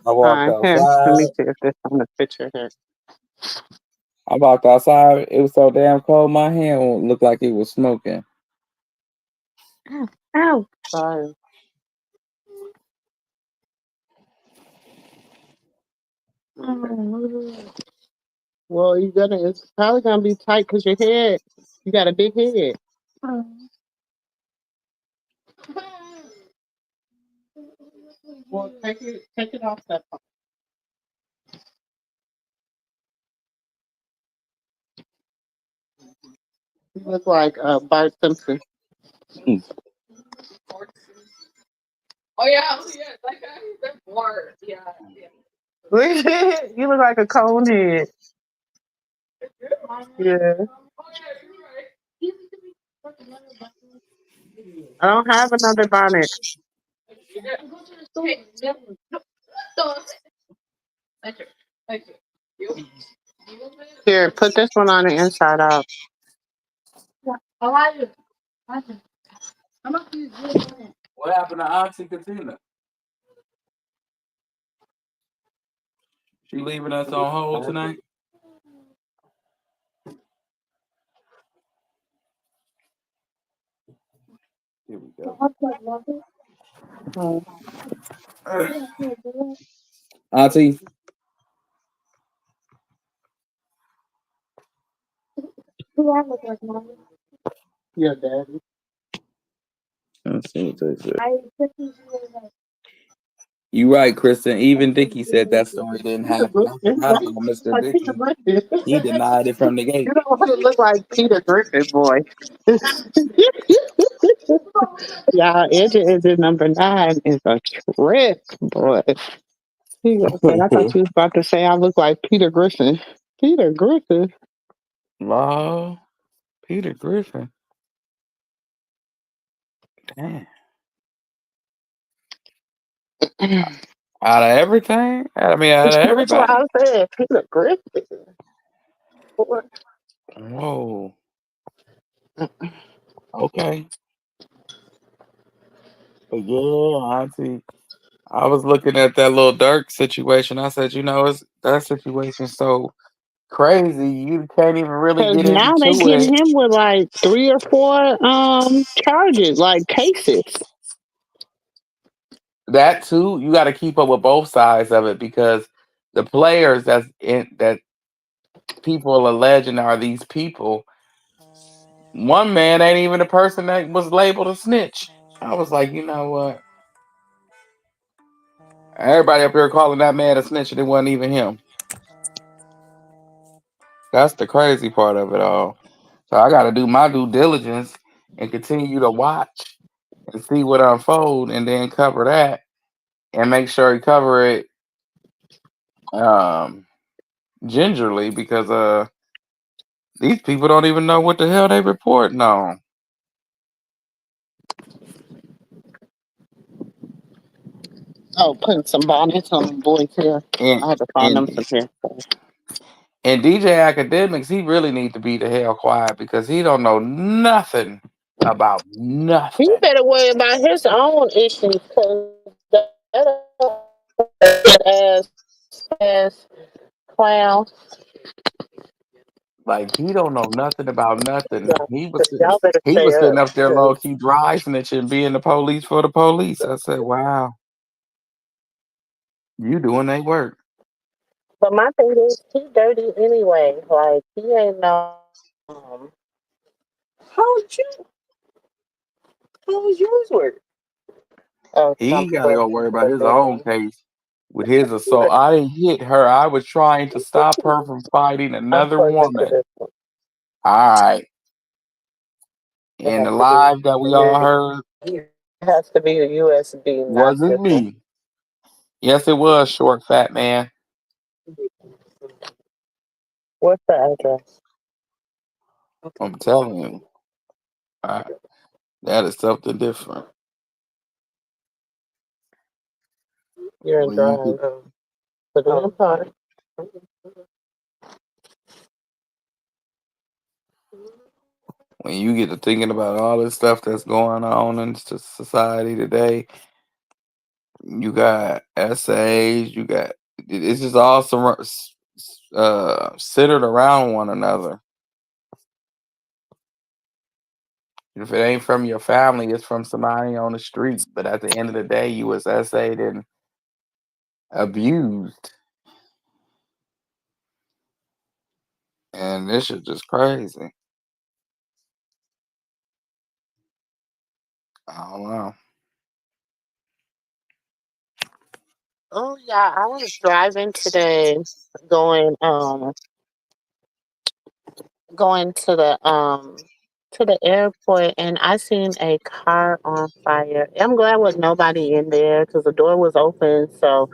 [SPEAKER 3] I walked
[SPEAKER 2] fine. Here, let me
[SPEAKER 3] outside.
[SPEAKER 2] see if this on the picture here.
[SPEAKER 3] I walked outside. It was so damn cold. My hand looked like it was smoking.
[SPEAKER 2] Ow, ow. Sorry. Oh, well, it's probably gonna be tight because your head, you got a big head. Well, take it off that. You look like Bart Simpson.
[SPEAKER 3] Hmm.
[SPEAKER 2] You look like a cone head. Yeah. I don't have another bonnet. Here, put this one on the inside out.
[SPEAKER 3] What happened to Auntie Katina? She leaving us on hold tonight? Here we go. Auntie,
[SPEAKER 2] Yeah, daddy.
[SPEAKER 3] let's see what they said. You right, Kristen. Even Dicky said that story didn't happen. I forgot about Mr.
[SPEAKER 2] Like Peter
[SPEAKER 3] Dicky.
[SPEAKER 2] Griffin.
[SPEAKER 3] He denied it from the
[SPEAKER 2] You
[SPEAKER 3] gate.
[SPEAKER 2] don't want to look like Peter Griffin, boy. Yeah, Edge number 9 is a trick, boy. He said, I thought you was about to say I look like Peter Griffin. Peter Griffin?
[SPEAKER 3] Law, Peter Griffin. Damn. Out of everything? Out of
[SPEAKER 2] That's what
[SPEAKER 3] everybody?
[SPEAKER 2] I said. Peter Griffin. Boy.
[SPEAKER 3] Whoa. Okay. But yeah, Auntie. I was looking at that little Dirk situation. I said, it's that situation so crazy. You can't even really
[SPEAKER 2] Because
[SPEAKER 3] get
[SPEAKER 2] now they
[SPEAKER 3] into
[SPEAKER 2] getting
[SPEAKER 3] it.
[SPEAKER 2] him with like 3 or 4 charges, like cases.
[SPEAKER 3] That too, you got to keep up with both sides of it because the players that people are alleging are these people. One man ain't even the person that was labeled a snitch. I was like, you know what? Everybody up here calling that man a snitch, and it wasn't even him. That's the crazy part of it all. So I got to do my due diligence and continue to watch and see what unfold, and then cover that and make sure you cover it um, gingerly because these people don't even know what the hell they reporting on.
[SPEAKER 2] Oh, putting some bonnets on the boys' hair.
[SPEAKER 3] And
[SPEAKER 2] I had to find
[SPEAKER 3] and
[SPEAKER 2] them some hair.
[SPEAKER 3] and DJ Academics, he really need to be the hell quiet because he don't know nothing about
[SPEAKER 2] He
[SPEAKER 3] nothing.
[SPEAKER 2] better worry about his own issues because that ass clown.
[SPEAKER 3] Like he don't know nothing about nothing.
[SPEAKER 2] Y'all better
[SPEAKER 3] He
[SPEAKER 2] stay
[SPEAKER 3] was sitting
[SPEAKER 2] up.
[SPEAKER 3] up there low
[SPEAKER 2] 'Cause-
[SPEAKER 3] key dry snitching, being the police for the police. I said, "Wow, you doing they work."
[SPEAKER 2] But my thing is, he dirty anyway. Like, he ain't no.
[SPEAKER 1] How did you? How was yours work?
[SPEAKER 3] He got to
[SPEAKER 2] Somewhere
[SPEAKER 3] go worry about his own
[SPEAKER 2] forbidden.
[SPEAKER 3] case with his assault. I didn't hit her. I was trying to stop her from fighting
[SPEAKER 2] I'm
[SPEAKER 3] another
[SPEAKER 2] closer to
[SPEAKER 3] woman.
[SPEAKER 2] this one.
[SPEAKER 3] All right,
[SPEAKER 2] It
[SPEAKER 3] and
[SPEAKER 2] has
[SPEAKER 3] the
[SPEAKER 2] to be
[SPEAKER 3] live that we all heard
[SPEAKER 1] Here.
[SPEAKER 2] It has to be a USB, not
[SPEAKER 3] wasn't
[SPEAKER 2] this one.
[SPEAKER 3] me. Yes, it was short, fat man.
[SPEAKER 2] What's the address?
[SPEAKER 1] Okay.
[SPEAKER 3] I'm telling you, uh, that is something different.
[SPEAKER 2] You're in
[SPEAKER 3] When you
[SPEAKER 2] drive.
[SPEAKER 3] get
[SPEAKER 2] Put it in park.
[SPEAKER 3] when you get to thinking about all this stuff that's going on in society today, you got essays, you got it's just all centered around one another. If it ain't from your family, it's from somebody on the street. But at the end of the day, you was essayed and abused, and this is just crazy. I don't know.
[SPEAKER 2] Oh yeah, I was driving today, going going to the airport, and I seen a car on fire. I'm glad was nobody in there because the door was open. So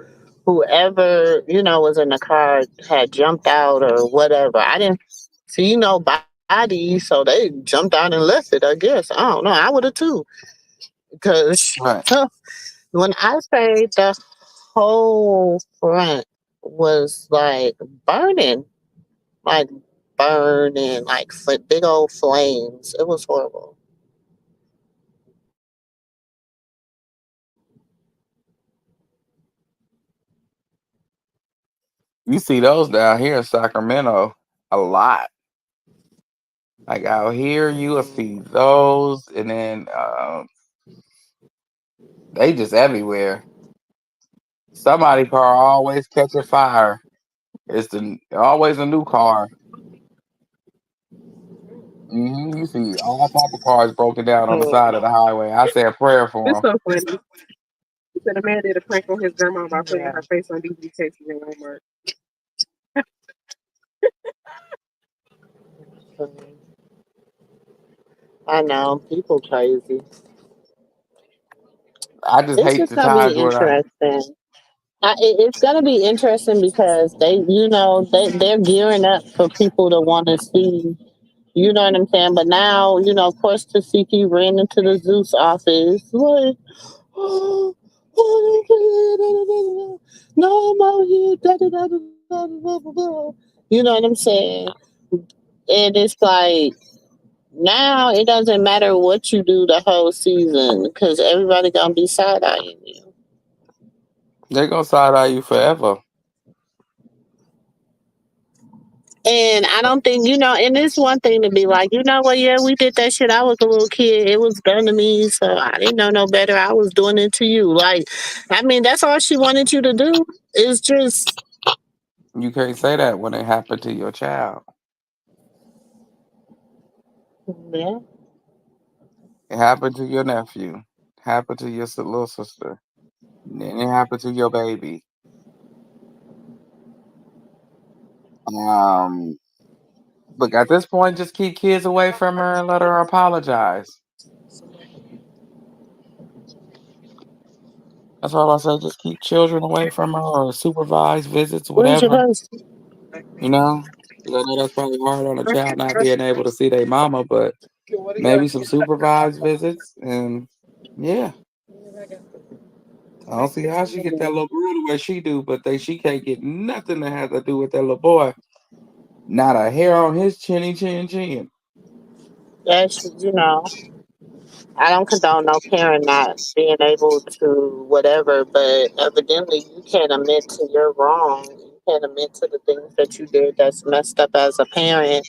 [SPEAKER 2] whoever was in the car had jumped out or whatever. I didn't see no body, so they jumped out and left it. I guess I don't know. I would have too, because
[SPEAKER 3] Right.
[SPEAKER 2] when I say the whole front was like burning, like burning, like big old flames. It was horrible.
[SPEAKER 3] You see those down here in Sacramento a lot. Like out here, you will see those, and then they just everywhere. Somebody car always catching fire. It's always a new car. You see all type of cars broken down on the side of the highway. I say a prayer
[SPEAKER 1] It's
[SPEAKER 3] for them.
[SPEAKER 1] so funny. He said a man did a prank on his grandma by putting
[SPEAKER 2] Yeah.
[SPEAKER 1] her face on DVD tapes in Walmart.
[SPEAKER 2] I know people crazy.
[SPEAKER 3] I just
[SPEAKER 2] It's
[SPEAKER 3] hate
[SPEAKER 2] just
[SPEAKER 3] the
[SPEAKER 2] gonna
[SPEAKER 3] times
[SPEAKER 2] be
[SPEAKER 3] where I,
[SPEAKER 2] interesting. It's gonna be interesting because they're gearing up for people to want to see. You know what I'm saying? But now, of course, Tasiki ran into the Zeus office like, oh, no, I'm out here. Da, da, da, da, da, da, da, da. You know what I'm saying? And it's like now it doesn't matter what you do the whole season because everybody gonna be side eyeing you.
[SPEAKER 3] they gonna side eye you forever.
[SPEAKER 2] And I don't think, and it's one thing to be like, what, yeah, we did that shit. I was a little kid. It was done to me. So I didn't know no better. I was doing it to you. Like, I mean, that's all she wanted you to do. Is just,
[SPEAKER 3] You can't say that when it happened to your child.
[SPEAKER 2] yeah.
[SPEAKER 3] It happened to your nephew. Happened to your little sister. Then it happened to your baby. Um, Look, at this point, just keep kids away from her and let her apologize. That's all I say. Just keep children away from her or supervise visits,
[SPEAKER 2] Where's your
[SPEAKER 3] whatever.
[SPEAKER 2] purse?
[SPEAKER 3] You know, 'Cause I know that's probably hard on a child not being able to see their mama, but maybe some supervised visits. And yeah, I don't see how she get that little girl the way she do, but she can't get nothing that has to do with that little boy. Not a hair on his chin.
[SPEAKER 2] That's, I don't condone no parent not being able to whatever, but evidently you can't admit to your wrong. can't admit to the things that you did that's messed up as a parent,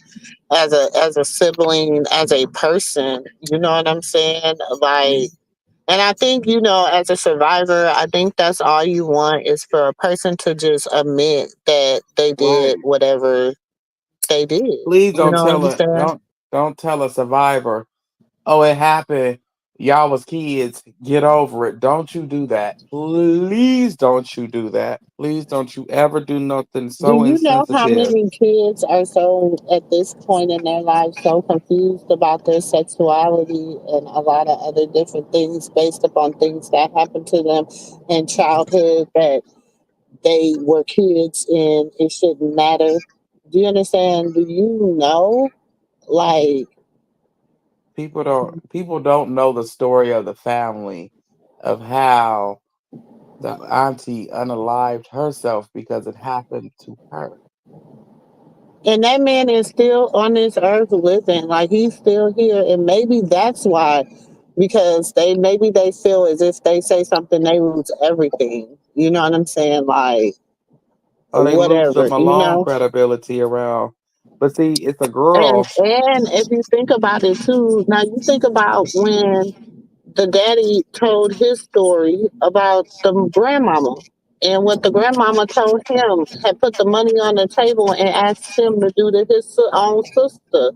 [SPEAKER 2] as a sibling, as a person. You know what I'm saying? Like, and I think, as a survivor, I think that's all you want is for a person to just admit that they did
[SPEAKER 3] Right.
[SPEAKER 2] whatever they did.
[SPEAKER 3] Please
[SPEAKER 2] You
[SPEAKER 3] don't
[SPEAKER 2] know what
[SPEAKER 3] tell
[SPEAKER 2] I'm
[SPEAKER 3] a
[SPEAKER 2] saying?
[SPEAKER 3] don't tell a survivor, oh, it happened. Y'all was kids. Get over it. Don't you do that. Please don't you do that. Please don't you ever do nothing
[SPEAKER 2] Do
[SPEAKER 3] so
[SPEAKER 2] you know how
[SPEAKER 3] insensitive.
[SPEAKER 2] many kids are so, at this point in their life, so confused about their sexuality and a lot of other different things based upon things that happened to them in childhood that they were kids and it shouldn't matter? Do you understand? Do you know? Like,
[SPEAKER 3] People don't know the story of the family of how the auntie unalived herself because it happened to her.
[SPEAKER 2] and that man is still on this earth living, like he's still here, and maybe that's why, because maybe they feel as if they say something they lose everything. You know what I'm saying? Like,
[SPEAKER 3] Or they lose the
[SPEAKER 2] whatever,
[SPEAKER 3] Malone credibility around. But see, it's a
[SPEAKER 2] And
[SPEAKER 3] girl.
[SPEAKER 2] and if you think about it too, now you think about when the daddy told his story about the grandmama. And what the grandmama told him had put the money on the table and asked him to do to his own sister.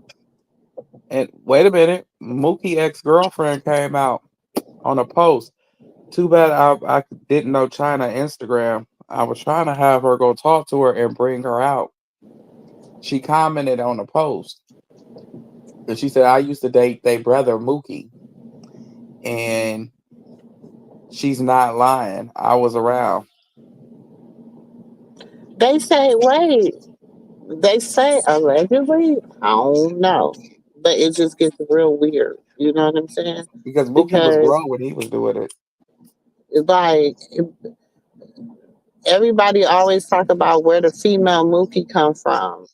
[SPEAKER 3] And wait a minute, Mookie ex girlfriend came out on a post. Too bad I didn't know China Instagram. I was trying to have her go talk to her and bring her out. She commented on the post and she said, I used to date their brother Mookie, and she's not lying. I was around.
[SPEAKER 2] They say, wait, they say allegedly, I don't know. But it just gets real weird. You know what I'm saying?
[SPEAKER 3] Because Mookie was
[SPEAKER 2] Because,
[SPEAKER 3] grown when he was doing it.
[SPEAKER 2] like, everybody always talk about where the female Mookie come from.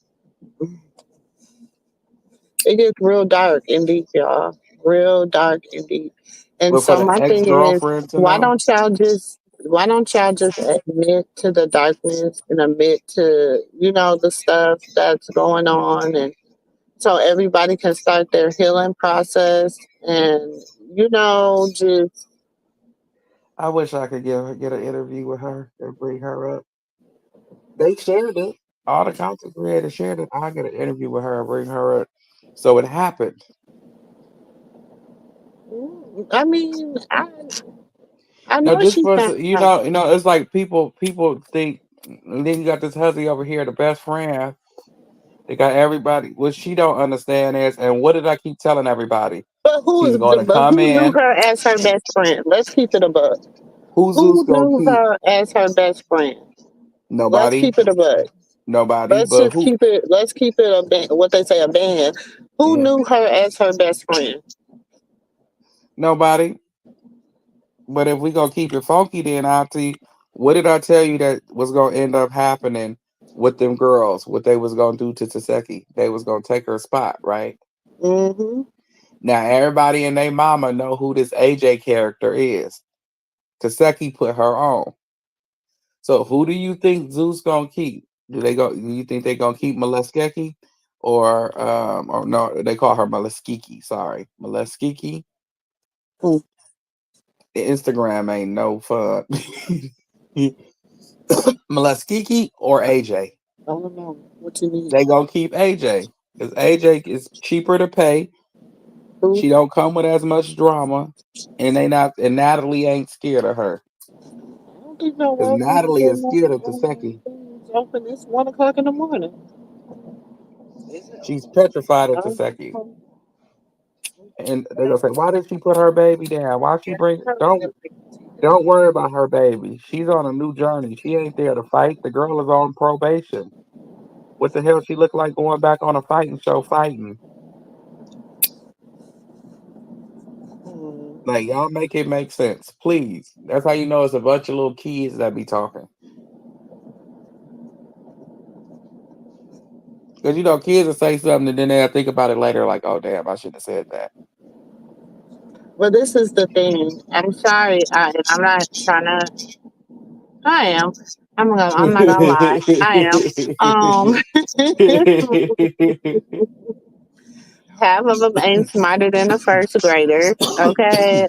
[SPEAKER 2] It gets real dark and deep, y'all. Real dark and deep. And
[SPEAKER 3] But for
[SPEAKER 2] so
[SPEAKER 3] the
[SPEAKER 2] my
[SPEAKER 3] ex
[SPEAKER 2] thing is,
[SPEAKER 3] girlfriend to
[SPEAKER 2] why
[SPEAKER 3] know,
[SPEAKER 2] don't y'all just why don't y'all just admit to the darkness and admit to, the stuff that's going on, and so everybody can start their healing process and, just
[SPEAKER 3] I wish I could get an interview with her and bring her up. They shared it. All the content creators shared it. I get an interview with her and bring her up. So it happened.
[SPEAKER 2] I mean, I
[SPEAKER 3] No,
[SPEAKER 2] know
[SPEAKER 3] just
[SPEAKER 2] she's
[SPEAKER 3] for
[SPEAKER 2] not like,
[SPEAKER 3] it's like people think. And then you got this hussy over here, the best friend. They got everybody. What she don't understand is, and what did I keep telling everybody? She's going to
[SPEAKER 2] but
[SPEAKER 3] come
[SPEAKER 2] who knew
[SPEAKER 3] in.
[SPEAKER 2] her as her best friend? Let's keep it a buck.
[SPEAKER 3] Who's Zeus
[SPEAKER 2] Who
[SPEAKER 3] gonna
[SPEAKER 2] knew
[SPEAKER 3] keep?
[SPEAKER 2] her as her best friend? Let's
[SPEAKER 3] Nobody.
[SPEAKER 2] keep it a buck.
[SPEAKER 3] Nobody.
[SPEAKER 2] Let's
[SPEAKER 3] But
[SPEAKER 2] just
[SPEAKER 3] who?
[SPEAKER 2] keep it. Let's keep it a what they say, a band. Who
[SPEAKER 3] Yeah.
[SPEAKER 2] knew her as her best friend?
[SPEAKER 3] Nobody. But if we gonna keep it funky, then Auntie, what did I tell you that was gonna end up happening with them girls? What they was gonna do to Taseki? They was gonna take her spot, right?
[SPEAKER 2] Mm-hmm.
[SPEAKER 3] Now everybody and their mama know who this AJ character is. Taseki put her on. So who do you think Zeus gonna keep? Do you think they gonna keep Moleskeki? Or no, they call her Moleskiki, sorry. Moleskiki.
[SPEAKER 2] Mm,
[SPEAKER 3] Instagram ain't no fun. Moleskiki or AJ?
[SPEAKER 2] I don't know what you mean.
[SPEAKER 3] They gonna keep AJ because AJ is cheaper to pay.
[SPEAKER 2] Who?
[SPEAKER 3] She don't come with as much drama, and they not and Natalie ain't scared of her
[SPEAKER 2] I don't think no
[SPEAKER 3] because
[SPEAKER 2] one really
[SPEAKER 3] Natalie is
[SPEAKER 2] getting
[SPEAKER 3] scared of
[SPEAKER 2] no
[SPEAKER 3] Taseki.
[SPEAKER 2] things open. It's 1 o'clock in the morning.
[SPEAKER 3] She's petrified of
[SPEAKER 2] I don't
[SPEAKER 3] Taseki,
[SPEAKER 2] know.
[SPEAKER 3] and they gonna say, "Why did she put her baby down? Why she bring? Don't worry about her baby. She's on a new journey. She ain't there to fight. The girl is on probation. What the hell she look like going back on a fighting show fighting?
[SPEAKER 2] Hmm.
[SPEAKER 3] Like y'all make it make sense, please. That's how you know it's a bunch of little kids that be talking. Because kids will say something and then they'll think about it later, like, oh damn, I shouldn't have said that.
[SPEAKER 2] Well, this is the thing. I'm sorry. I'm not trying to. I am. I'm not gonna lie. I am. Um, half of them ain't smarter than a first grader. Okay.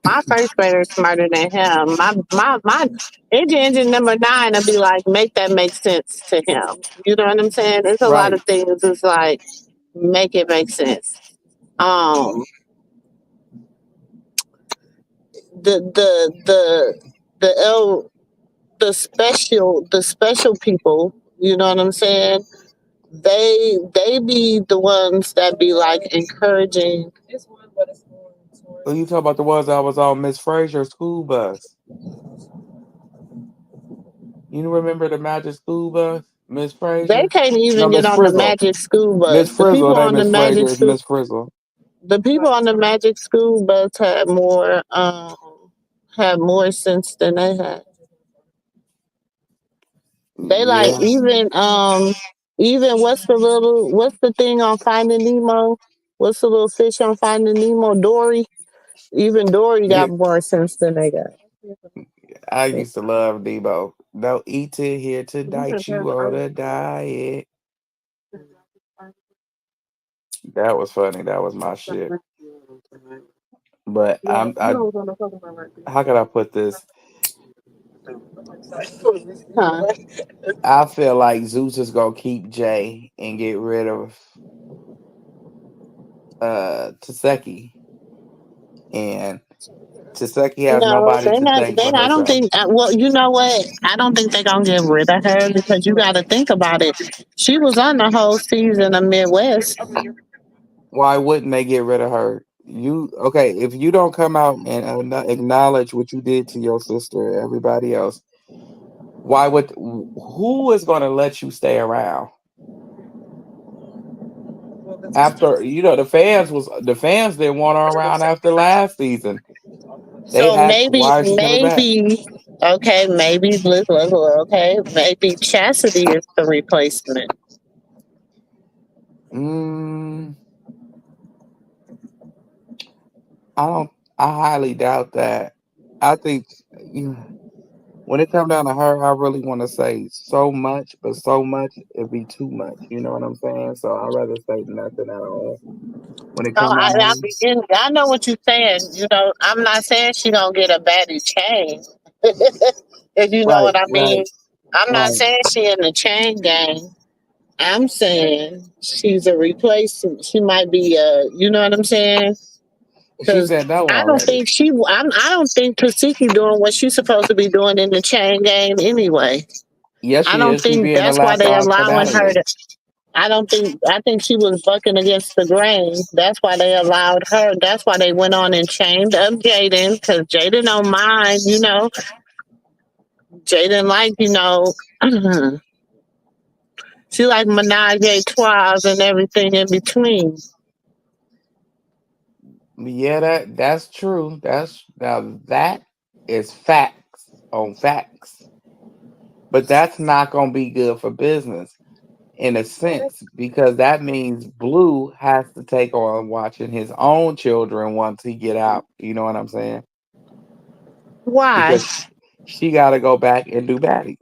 [SPEAKER 2] My first grader is smarter than him. My engine number nine will be like, make that make sense to him. You know what I'm saying? There's a lot
[SPEAKER 3] Right.
[SPEAKER 2] of things. It's like, make it make sense. Um, the the L the special people. You know what I'm saying? They be the ones that be like encouraging.
[SPEAKER 3] Oh, you talk about the ones that was on Miss Frazier's school bus. You remember the Magic School Bus? Miss
[SPEAKER 2] They
[SPEAKER 3] Frazier?
[SPEAKER 2] can't
[SPEAKER 3] No,
[SPEAKER 2] even get
[SPEAKER 3] Miss
[SPEAKER 2] on the
[SPEAKER 3] Frizzle.
[SPEAKER 2] magic school
[SPEAKER 3] Miss
[SPEAKER 2] bus.
[SPEAKER 3] Frizzle. It ain't Miss Frazier. It's Miss Frizzle.
[SPEAKER 2] The people on the magic school bus had more sense than they had. They like
[SPEAKER 3] Yeah.
[SPEAKER 2] even what's the thing on Finding Nemo? What's the little fish on Finding Nemo? Dory. Even Dory
[SPEAKER 3] Yeah.
[SPEAKER 2] got more sense than they got.
[SPEAKER 3] I used to love Debo. No, eat it here tonight. You on a diet. That was funny. That was my shit. But how can I put this?
[SPEAKER 2] Huh?
[SPEAKER 3] I feel like Zeus is gonna keep Jay and get rid of Taseki. And Taseki has
[SPEAKER 2] No,
[SPEAKER 3] nobody
[SPEAKER 2] they
[SPEAKER 3] to
[SPEAKER 2] not.
[SPEAKER 3] thank
[SPEAKER 2] They.
[SPEAKER 3] but
[SPEAKER 2] I don't
[SPEAKER 3] herself.
[SPEAKER 2] think. Well, you know what? I don't think they're gonna get rid of her because you got to think about it. She was on the whole season of Midwest.
[SPEAKER 3] Why wouldn't they get rid of her? You okay? If you don't come out and acknowledge what you did to your sister, everybody else, why would who is going to let you stay around after the fans didn't want her around after last season. They
[SPEAKER 2] So
[SPEAKER 3] asked why is she coming back?
[SPEAKER 2] okay, maybe okay, maybe Chastity is the replacement.
[SPEAKER 3] Mm, I don't. I highly doubt that. I think you when it comes down to her, I really want to say so much, but so much it'd be too much. You know what I'm saying? So I'd rather say nothing at all. When it
[SPEAKER 2] Oh,
[SPEAKER 3] comes down to her,
[SPEAKER 2] I know what you're saying. You know, I'm not saying she gonna get a baddie chain. If you know
[SPEAKER 3] right,
[SPEAKER 2] what I
[SPEAKER 3] right,
[SPEAKER 2] mean. I'm not
[SPEAKER 3] right.
[SPEAKER 2] saying she in the chain gang. I'm saying she's a replacement. She might be you know what I'm saying?
[SPEAKER 3] She
[SPEAKER 2] Because
[SPEAKER 3] said no
[SPEAKER 2] I don't
[SPEAKER 3] already.
[SPEAKER 2] think I don't think Tasiki doing what she's supposed to be doing in the chain game anyway.
[SPEAKER 3] Yes,
[SPEAKER 2] I
[SPEAKER 3] she
[SPEAKER 2] don't
[SPEAKER 3] is. She
[SPEAKER 2] think
[SPEAKER 3] being the
[SPEAKER 2] that's why
[SPEAKER 3] last
[SPEAKER 2] they
[SPEAKER 3] on
[SPEAKER 2] allowing her
[SPEAKER 3] finale.
[SPEAKER 2] to. I think she was bucking against the grain. That's why they allowed her. That's why they went on and chained up Jaden because Jaden don't mind. You know, Jaden like she like menage a trois and everything in between.
[SPEAKER 3] Yeah, that's true. That is facts on facts. But that's not gonna be good for business in a sense because that means Blue has to take on watching his own children once he get out. You know what I'm saying?
[SPEAKER 2] Why?
[SPEAKER 3] Because she got to go back and do baddies.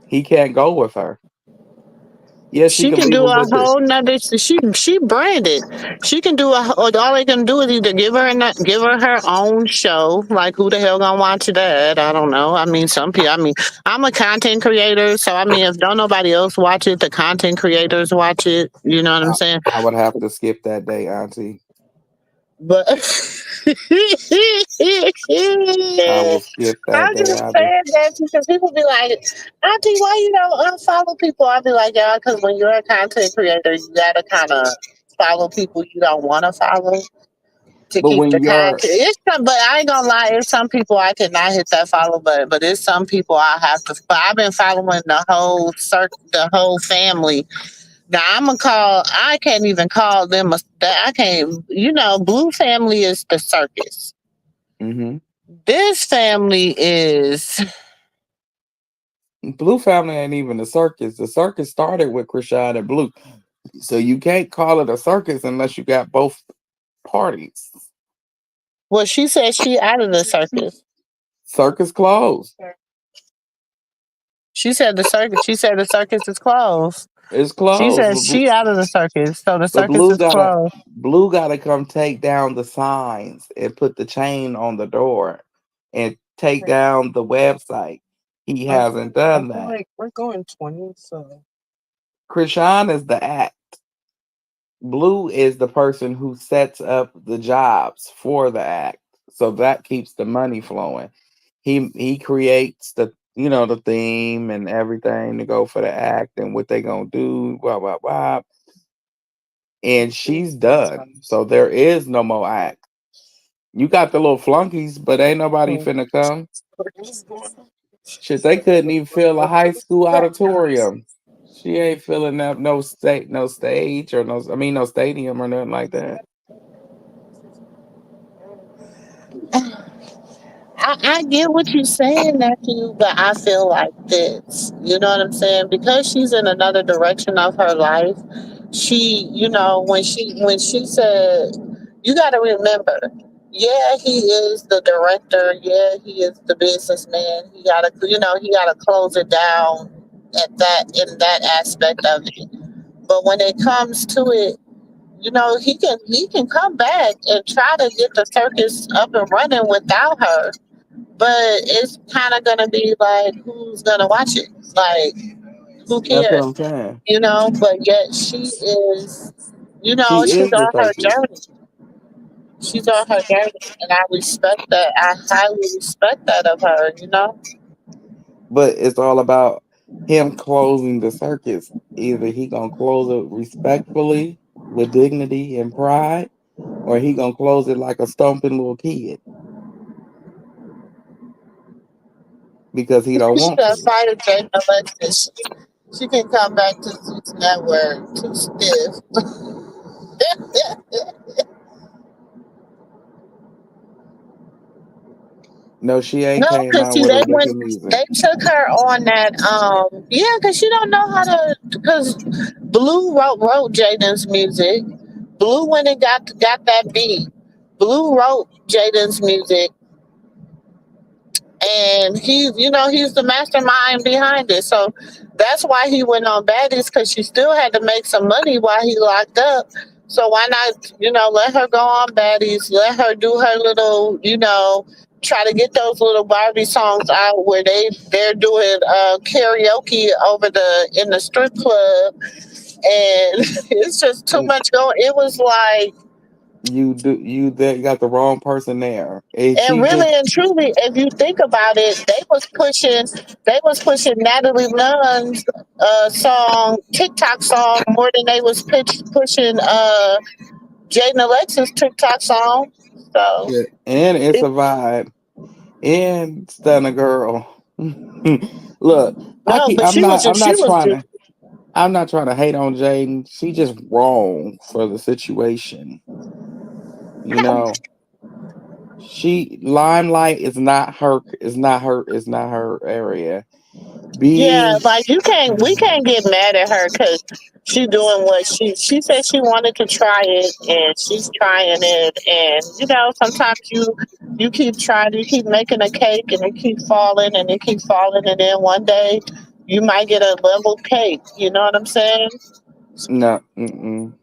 [SPEAKER 3] He can't go with her. Yes, she
[SPEAKER 2] She
[SPEAKER 3] can
[SPEAKER 2] can
[SPEAKER 3] leave
[SPEAKER 2] do
[SPEAKER 3] him
[SPEAKER 2] a
[SPEAKER 3] with the.
[SPEAKER 2] whole nother. She branded. She can do all they can do is either give her her own show. Like who the hell gonna watch that? I don't know. I mean, some people. I mean, I'm a content creator, so I mean, if don't nobody else watch it, the content creators watch it. You know what I'm
[SPEAKER 3] I,
[SPEAKER 2] saying?
[SPEAKER 3] I would have to skip that day, Auntie.
[SPEAKER 2] But I'm just
[SPEAKER 3] I will skip that day.
[SPEAKER 2] saying that because people be like, Auntie, why you don't unfollow people? I'll be like, yeah, because when you're a content creator, you gotta kind of follow people you don't want to follow to
[SPEAKER 3] But
[SPEAKER 2] keep
[SPEAKER 3] when
[SPEAKER 2] the content.
[SPEAKER 3] you're,
[SPEAKER 2] But I ain't gonna lie, it's some people I cannot hit that follow button, but it's some people I have to. But I've been following the whole family. Now I'm gonna call. I can't even call them. I can't. You know, Blue family is the circus.
[SPEAKER 3] hmm
[SPEAKER 2] This family is.
[SPEAKER 3] Blue family ain't even a circus. The circus started with Krishan and Blue. So you can't call it a circus unless you got both parties.
[SPEAKER 2] Well, she said she out of the circus.
[SPEAKER 3] Circus closed.
[SPEAKER 2] She said the circus is closed.
[SPEAKER 3] It's
[SPEAKER 2] She
[SPEAKER 3] closed,
[SPEAKER 2] said she out of the circus, so the
[SPEAKER 3] but
[SPEAKER 2] circus is closed.
[SPEAKER 3] Blue gotta come take down the signs and put the chain on the door and take down the website. He hasn't
[SPEAKER 2] I
[SPEAKER 3] done
[SPEAKER 2] feel
[SPEAKER 3] that.
[SPEAKER 2] like we're going 20, so
[SPEAKER 3] Krishan is the act. Blue is the person who sets up the jobs for the act. So that keeps the money flowing. He creates the theme and everything to go for the act and what they gonna do, blah blah blah. And she's done. So there is no more act. You got the little flunkies, but ain't nobody finna come. Shit, they couldn't even fill a high school auditorium. She ain't filling up no stage or no stadium or nothing like that.
[SPEAKER 2] I get what you're saying, nephew, but I feel like this. You know what I'm saying? Because she's in another direction of her life. When she said, you got to remember, yeah, he is the director. Yeah, he is the businessman. He got to close it down in that aspect of it. But when it comes to it, he can come back and try to get the circus up and running without her, but it's kind of gonna be like, who's gonna watch it? Like, who
[SPEAKER 3] That's what
[SPEAKER 2] cares?
[SPEAKER 3] I'm saying.
[SPEAKER 2] But yet she is,
[SPEAKER 3] She
[SPEAKER 2] she's
[SPEAKER 3] is the
[SPEAKER 2] on her
[SPEAKER 3] circus.
[SPEAKER 2] journey. She's on her journey, and I respect that. I highly respect that of her.
[SPEAKER 3] But it's all about him closing the circus. Either he gonna close it respectfully with dignity and pride, or he gonna close it like a stomping little kid because he don't
[SPEAKER 2] She
[SPEAKER 3] want
[SPEAKER 2] got
[SPEAKER 3] to.
[SPEAKER 2] fired, Jane Alexis. She can come back to Zeus Network too stiff.
[SPEAKER 3] No, she ain't
[SPEAKER 2] No,
[SPEAKER 3] came
[SPEAKER 2] because
[SPEAKER 3] out
[SPEAKER 2] see,
[SPEAKER 3] with a
[SPEAKER 2] they
[SPEAKER 3] lick
[SPEAKER 2] went,
[SPEAKER 3] of music.
[SPEAKER 2] they took her on that. Yeah, because she don't know how to. Because Blue wrote Jaden's music. Blue went and got that beat. Blue wrote Jaden's music, and he's the mastermind behind it. So that's why he went on Baddies, because she still had to make some money while he locked up. So why not, let her go on Baddies, let her do her little, try to get those little Barbie songs out where they're doing karaoke in the strip club, and it's just too
[SPEAKER 3] Mm,
[SPEAKER 2] much going. It was like,
[SPEAKER 3] you there got the wrong person there. And
[SPEAKER 2] and
[SPEAKER 3] she just
[SPEAKER 2] really and truly, if you think about it, they was pushing Natalie Nunn's TikTok song, more than they was pushing Jaden Alexis TikTok song. So
[SPEAKER 3] yeah, and it's a
[SPEAKER 2] it,
[SPEAKER 3] vibe. And Stunner Girl. Look,
[SPEAKER 2] no, but
[SPEAKER 3] I'm
[SPEAKER 2] she was
[SPEAKER 3] not
[SPEAKER 2] just she was just
[SPEAKER 3] I'm not trying to hate on Jaden. She just wrong for the situation. You know, she limelight is not her area.
[SPEAKER 2] yeah,
[SPEAKER 3] Be
[SPEAKER 2] like we can't get mad at her because she doing what she said she wanted to try it, and she's trying it. And sometimes you keep trying, you keep making a cake, and it keeps falling, and it keeps falling, and then one day you might get a level cake. You know what I'm saying?
[SPEAKER 3] no, mm-mm.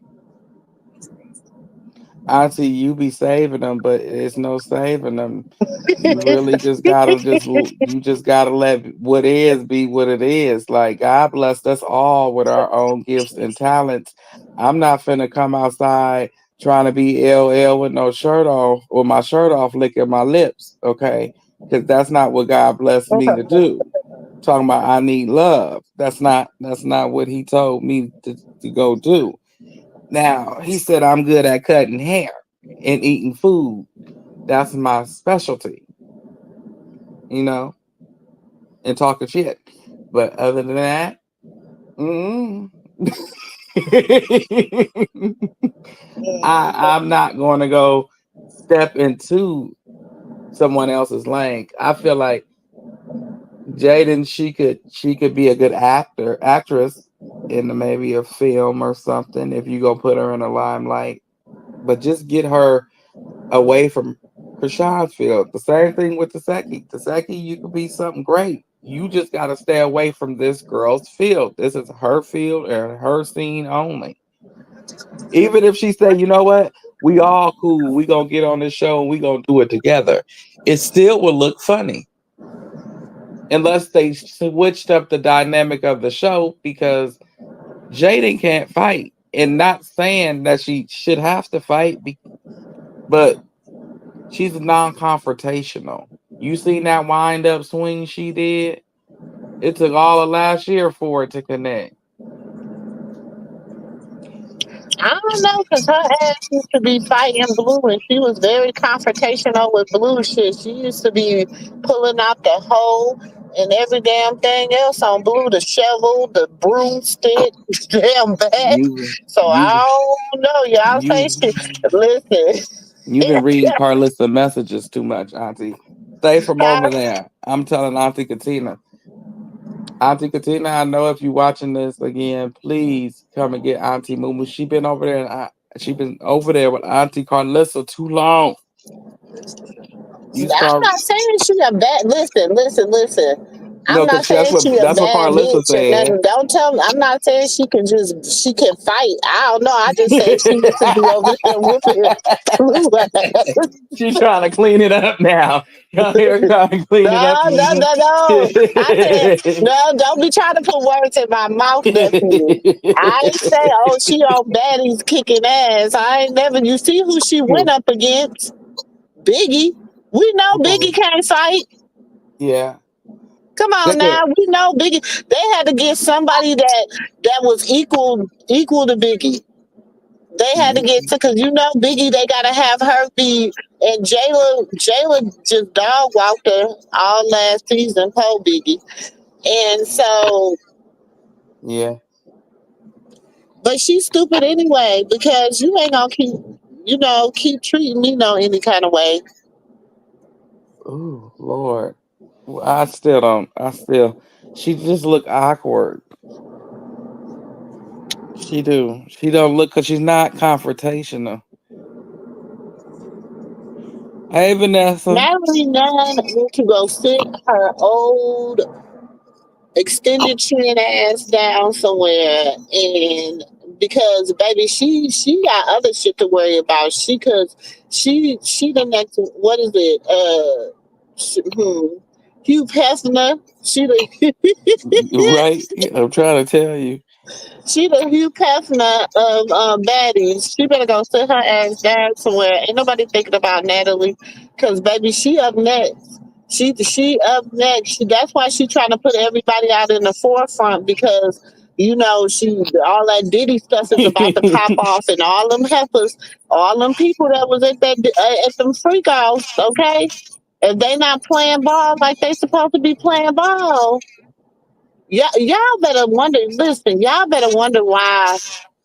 [SPEAKER 3] I see you be saving them, but it's no saving them. You really you just gotta let what is be what it is. Like God blessed us all with our own gifts and talents. I'm not finna come outside trying to be LL with no shirt off or my shirt off licking my lips, okay? Because that's not what God blessed me to do. Talking about I need love. That's not what he told me to go do. Now he said I'm good at cutting hair and eating food. That's my specialty, you know, and talking shit. But other than that, mm, I'm not going to go step into someone else's lane. I feel like Jaden, she could be a good actress in maybe a film or something if you go put her in a limelight. But just get her away from Krishan's field. The same thing with Taseki. Taseki, you could be something great, You just got to stay away from this girl's field. This is her field and her scene only. Even if she say, you know what, we all cool, we gonna get on this show and we gonna do it together, it still will look funny unless they switched up the dynamic of the show because Jaden can't fight. And not saying that she should have to fight, but she's non-confrontational. You seen that wind up swing she did? It took all of last year for it to connect.
[SPEAKER 2] I don't know, because her ass used to be fighting Blue, and she was very confrontational with Blue shit. She used to be pulling out the hoe and every damn thing else on Blue, the shovel, the broomstick, damn bat.
[SPEAKER 3] You
[SPEAKER 2] So
[SPEAKER 3] you
[SPEAKER 2] I don't know. Y'all say
[SPEAKER 3] you
[SPEAKER 2] shit. Listen.
[SPEAKER 3] you've been reading Carlissa messages too much, Auntie. Stay from over there. I'm telling Auntie Katina. Auntie Katina, I know if you're watching this again, please come and get Auntie Mumu. She been over there with Auntie Carlissa too long. You
[SPEAKER 2] I'm
[SPEAKER 3] start
[SPEAKER 2] not saying she a bad. Listen. I'm
[SPEAKER 3] no,
[SPEAKER 2] not
[SPEAKER 3] because
[SPEAKER 2] saying she a
[SPEAKER 3] that's what
[SPEAKER 2] bad
[SPEAKER 3] Carlissa
[SPEAKER 2] bitch or
[SPEAKER 3] said.
[SPEAKER 2] nothing. Don't tell me. I'm not saying she can fight. I don't know. I just said she used to be over there whooping Blue ass.
[SPEAKER 3] She's trying to clean it up now. Y'all hear trying to clean it up.
[SPEAKER 2] No. I said no. Don't be trying to put words in my mouth, nephew. I ain't say oh she on baddies kicking ass. I ain't never. You see who she went up against? Biggie. We know Biggie can't fight.
[SPEAKER 3] Yeah.
[SPEAKER 2] Come on now, we know Biggie. They had to get somebody that was equal to Biggie. They had to get to because you know Biggie. They gotta have her be and Jayla just dog walked her all last season. Poor Biggie, and so
[SPEAKER 3] Yeah.
[SPEAKER 2] but she's stupid anyway because you ain't gonna keep treating me no any kind of way.
[SPEAKER 3] Oh Lord. Well, I still don't. I still. She just look awkward. She do. She don't look because she's not confrontational. Hey Vanessa.
[SPEAKER 2] Natalie Nunn need to go sit her old extended chin ass down somewhere and because baby she got other shit to worry about she the next what is it Hugh Hefner she the
[SPEAKER 3] Right? I'm trying to tell you.
[SPEAKER 2] she the Hugh Hefner of baddies. She better go sit her ass down somewhere. Ain't nobody thinking about Natalie, cause baby, she up next. She up next. That's why she trying to put everybody out in the forefront because she all that Diddy stuff is about to pop off, and all them heifers, all them people that was at them freak offs. Okay, if they not playing ball like they supposed to be playing ball, yeah, y'all better wonder. Listen, y'all better wonder why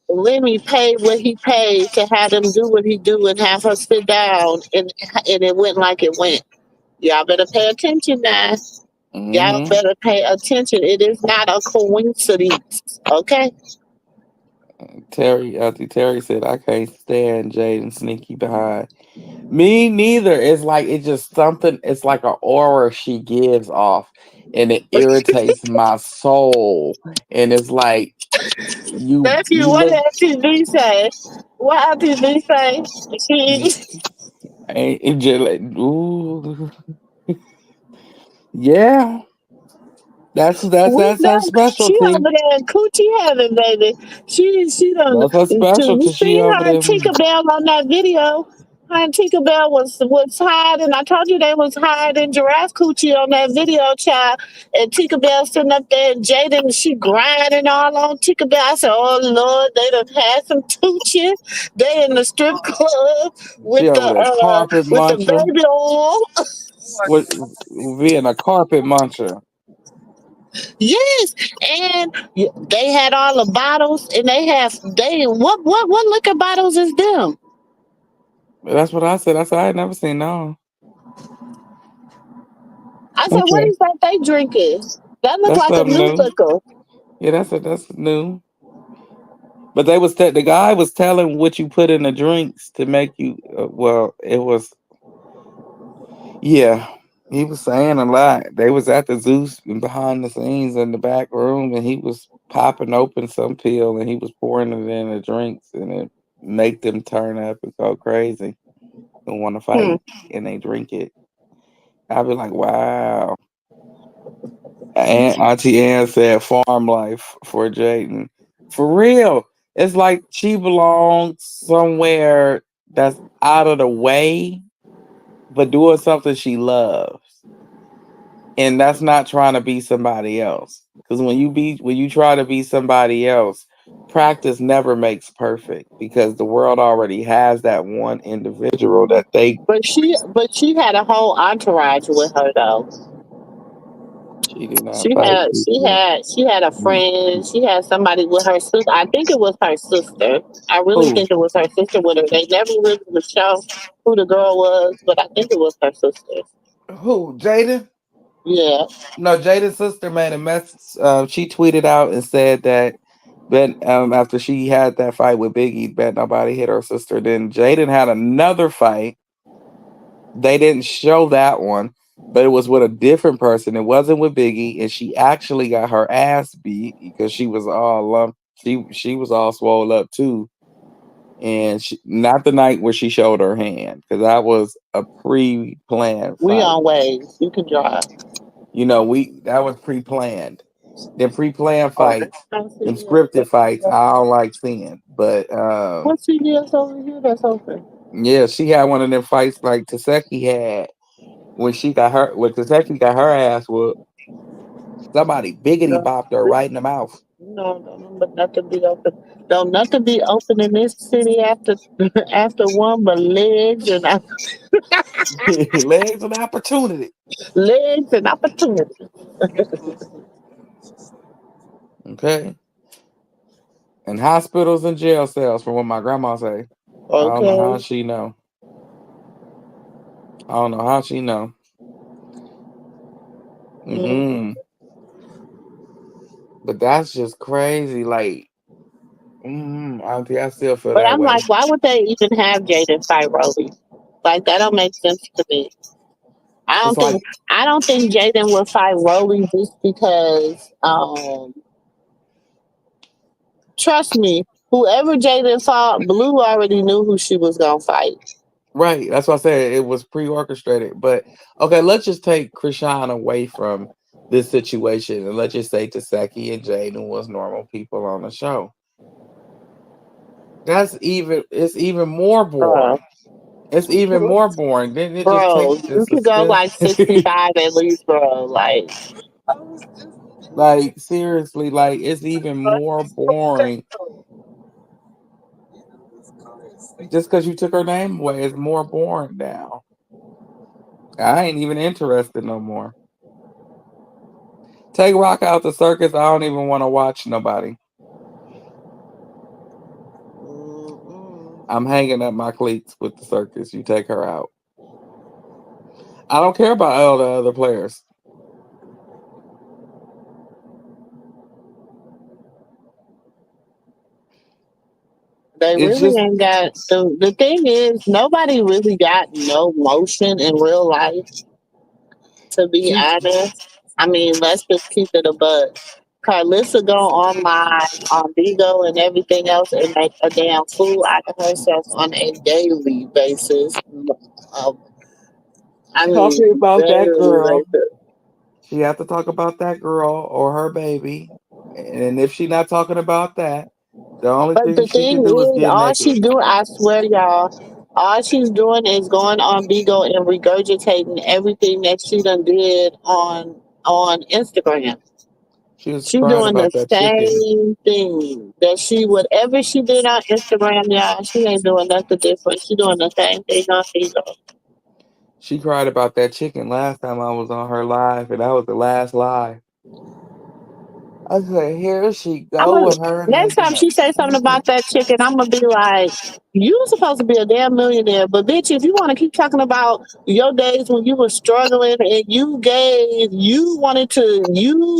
[SPEAKER 2] Lemmy paid what he paid to have him do what he do and have her sit down, and it went like it went. Y'all better pay attention now. Y'all
[SPEAKER 3] Hmm.
[SPEAKER 2] better pay attention. It is not a coincidence. Okay.
[SPEAKER 3] Auntie Terry said, I can't stand Jaden sneaky behind. Me neither. It's like it's just something. It's like an aura she gives off, and it irritates my soul. And it's like
[SPEAKER 2] Nephew,
[SPEAKER 3] you
[SPEAKER 2] what
[SPEAKER 3] look.
[SPEAKER 2] did Auntie B say? What Auntie B say?
[SPEAKER 3] You,
[SPEAKER 2] She
[SPEAKER 3] ain't it just like ooh yeah.
[SPEAKER 2] we
[SPEAKER 3] That's her
[SPEAKER 2] know she
[SPEAKER 3] specialty.
[SPEAKER 2] over there in coochie heaven, baby. She done.
[SPEAKER 3] That's her
[SPEAKER 2] You
[SPEAKER 3] specialty. She
[SPEAKER 2] seen
[SPEAKER 3] over
[SPEAKER 2] her and
[SPEAKER 3] there.
[SPEAKER 2] Tinkerbell on that video? Her and Tinkerbell was hiding. I told you they was hiding giraffe coochie on that video, child. And Tinkerbell sitting up there, and Jaden she grinding all on Tinkerbell. I said, "Oh Lord, they done had some coochie. They in the strip club
[SPEAKER 3] She over there carpet
[SPEAKER 2] with the
[SPEAKER 3] muncher.
[SPEAKER 2] baby oil."
[SPEAKER 3] What being a carpet muncher.
[SPEAKER 2] Yes, and they had all the bottles, and they what liquor bottles is them?
[SPEAKER 3] That's what I said. I said I ain't never seen no.
[SPEAKER 2] I said, what
[SPEAKER 3] Okay.
[SPEAKER 2] is that they drinking? That look
[SPEAKER 3] That's
[SPEAKER 2] like a
[SPEAKER 3] something
[SPEAKER 2] new
[SPEAKER 3] new.
[SPEAKER 2] liquor.
[SPEAKER 3] Yeah, that's new. But the guy was telling what you put in the drinks to make you. Well, it was yeah. He was saying a lot. They was at the Zeus and behind the scenes in the back room, and he was popping open some pill, and he was pouring it in the drinks, and it make them turn up and go crazy and want to
[SPEAKER 2] Hmm.
[SPEAKER 3] fight, and they drink it. I'd be like, wow. And Auntie Ann said farm life for Jaden. For real. It's like she belongs somewhere that's out of the way, but doing something she loves. And that's not trying to be somebody else. Because when you try to be somebody else, practice never makes perfect because the world already has that one individual that they
[SPEAKER 2] But she had a whole entourage with her though.
[SPEAKER 3] she did not
[SPEAKER 2] She
[SPEAKER 3] fight
[SPEAKER 2] had she
[SPEAKER 3] people.
[SPEAKER 2] had she had a friend. She had somebody with her sister. I think it was her sister. I really
[SPEAKER 3] Who?
[SPEAKER 2] think it was her sister with her. They never really would show who the girl was, but I think it was her sister.
[SPEAKER 3] Who? Jada?
[SPEAKER 2] Yeah.
[SPEAKER 3] No, Jada's sister made a mess. She tweeted out and said that after she had that fight with Biggie, bet nobody hit her sister. Then Jaden had another fight. They didn't show that one, but it was with a different person. It wasn't with Biggie, and she actually got her ass beat because she was all lumped. She was all swole up too, and not the night where she showed her hand because that was a pre-planned
[SPEAKER 2] We
[SPEAKER 3] fight.
[SPEAKER 2] on waves. You can drive.
[SPEAKER 3] You know, we that was pre-planned. Them pre-planned
[SPEAKER 2] Oh,
[SPEAKER 3] fights,
[SPEAKER 2] that's
[SPEAKER 3] them scripted fights, I don't like seeing. But
[SPEAKER 2] what CVS over here that's open?
[SPEAKER 3] yeah, she had one of them fights like Taseki had when Taseki got her ass whooped. Somebody biggity
[SPEAKER 2] No,
[SPEAKER 3] bopped her right in the mouth.
[SPEAKER 2] no, but nothing be open. Don't nothing be open in this city after after one but legs and
[SPEAKER 3] Legs and opportunity.
[SPEAKER 2] legs and opportunity.
[SPEAKER 3] Okay. And hospitals and jail cells, from what my grandma say. I don't know how
[SPEAKER 2] Okay.
[SPEAKER 3] she know. I don't know how she know.
[SPEAKER 2] Mm.
[SPEAKER 3] Mm-mm. But that's just crazy. Like, I still feel
[SPEAKER 2] But
[SPEAKER 3] that
[SPEAKER 2] I'm
[SPEAKER 3] way.
[SPEAKER 2] like, why would they even have Jaden fight Roly? Like that don't make sense to me. I
[SPEAKER 3] It's
[SPEAKER 2] don't
[SPEAKER 3] like,
[SPEAKER 2] think I don't think Jaden would fight Roly just because trust me, whoever Jaden fought, Blue already knew who she was gonna fight.
[SPEAKER 3] right. That's why I said it was pre-orchestrated. But okay, let's just take Krishan away from this situation, and let's just say Taseki and Jaden was normal people on the show. It's even more
[SPEAKER 2] Uh,
[SPEAKER 3] boring. It's even more boring. Didn't it just take
[SPEAKER 2] bro,
[SPEAKER 3] the
[SPEAKER 2] you could go
[SPEAKER 3] suspense?
[SPEAKER 2] like 65 at least, bro. Like
[SPEAKER 3] Like seriously, like it's even more boring. Just because you took her name away, it's more boring now. I ain't even interested no more. Take Rock out the circus. I don't even want to watch nobody. I'm hanging up my cleats with the circus. You take her out. I don't care about all the other players.
[SPEAKER 2] they
[SPEAKER 3] It's
[SPEAKER 2] really
[SPEAKER 3] just
[SPEAKER 2] ain't got the thing is nobody really got no motion in real life, to be
[SPEAKER 3] she
[SPEAKER 2] honest. I mean, let's just keep it a buck. Carlissa go online on Vigo and everything else and make a damn fool out of herself on a daily basis. Um, I
[SPEAKER 3] talking
[SPEAKER 2] mean,
[SPEAKER 3] about that
[SPEAKER 2] daily
[SPEAKER 3] girl.
[SPEAKER 2] basis.
[SPEAKER 3] She have to talk about that girl or her baby. And if she not talking about that, the only
[SPEAKER 2] But
[SPEAKER 3] thing
[SPEAKER 2] the
[SPEAKER 3] she
[SPEAKER 2] thing
[SPEAKER 3] can do is
[SPEAKER 2] is,
[SPEAKER 3] get
[SPEAKER 2] all
[SPEAKER 3] naked.
[SPEAKER 2] she do, I swear, y'all, all she's doing is going on Bigo and regurgitating everything that she done did on Instagram.
[SPEAKER 3] She was
[SPEAKER 2] She
[SPEAKER 3] crying
[SPEAKER 2] doing the
[SPEAKER 3] about that chicken.
[SPEAKER 2] same thing that she whatever she did on Instagram, y'all. She ain't doing nothing different. She doing the same thing on Bigo.
[SPEAKER 3] She cried about that chicken last time I was on her live, and that was the last live. I said, here she
[SPEAKER 2] I'm
[SPEAKER 3] go
[SPEAKER 2] gonna
[SPEAKER 3] with her
[SPEAKER 2] next
[SPEAKER 3] making
[SPEAKER 2] time
[SPEAKER 3] up
[SPEAKER 2] she say something
[SPEAKER 3] chicken.
[SPEAKER 2] about that chicken, I'm gonna be like. You were supposed to be a damn millionaire, but bitch, if you want to keep talking about your days when you were struggling and you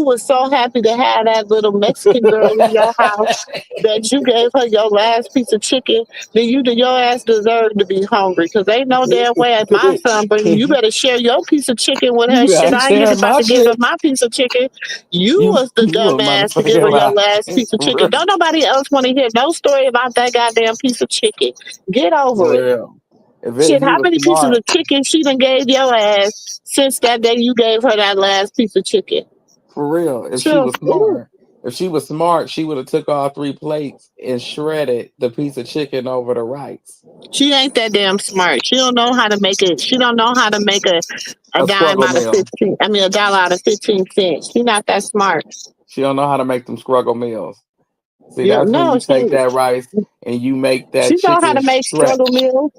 [SPEAKER 2] were so happy to have that little Mexican girl in your house that you gave her your last piece of chicken, then your ass deserved to be hungry. Cause ain't no damn way at my son bringing you better share your piece of chicken with her.
[SPEAKER 3] You
[SPEAKER 2] Shit,
[SPEAKER 3] gotta
[SPEAKER 2] I ain't
[SPEAKER 3] share
[SPEAKER 2] even about
[SPEAKER 3] my
[SPEAKER 2] to give her
[SPEAKER 3] shit.
[SPEAKER 2] my piece of chicken. You
[SPEAKER 3] You
[SPEAKER 2] was the
[SPEAKER 3] you a
[SPEAKER 2] dumbass to give her
[SPEAKER 3] motherfucking
[SPEAKER 2] your
[SPEAKER 3] lie.
[SPEAKER 2] last piece of
[SPEAKER 3] For
[SPEAKER 2] chicken.
[SPEAKER 3] real.
[SPEAKER 2] Don't nobody else want to hear no story about that goddamn piece of chicken. Get over
[SPEAKER 3] For
[SPEAKER 2] it.
[SPEAKER 3] real. If
[SPEAKER 2] Shit,
[SPEAKER 3] he
[SPEAKER 2] how
[SPEAKER 3] was
[SPEAKER 2] many pieces
[SPEAKER 3] smart,
[SPEAKER 2] of chicken she done gave your ass since that day you gave her that last piece of chicken?
[SPEAKER 3] for real,
[SPEAKER 2] Sure. Ooh.
[SPEAKER 3] if she was smart, she would have took all three plates and shredded the piece of chicken over the rice.
[SPEAKER 2] She ain't that damn smart. She don't know how to make it. She don't know how to make a
[SPEAKER 3] A
[SPEAKER 2] dime
[SPEAKER 3] squirgle
[SPEAKER 2] out of
[SPEAKER 3] meal.
[SPEAKER 2] 15. I mean, a dollar out of 15 cents. She not that smart.
[SPEAKER 3] She don't know how to make them squirgle meals. See,
[SPEAKER 2] You
[SPEAKER 3] that's when
[SPEAKER 2] know,
[SPEAKER 3] you take that rice and you make that
[SPEAKER 2] she know how
[SPEAKER 3] chicken
[SPEAKER 2] to make struggle
[SPEAKER 3] stretch.
[SPEAKER 2] meals.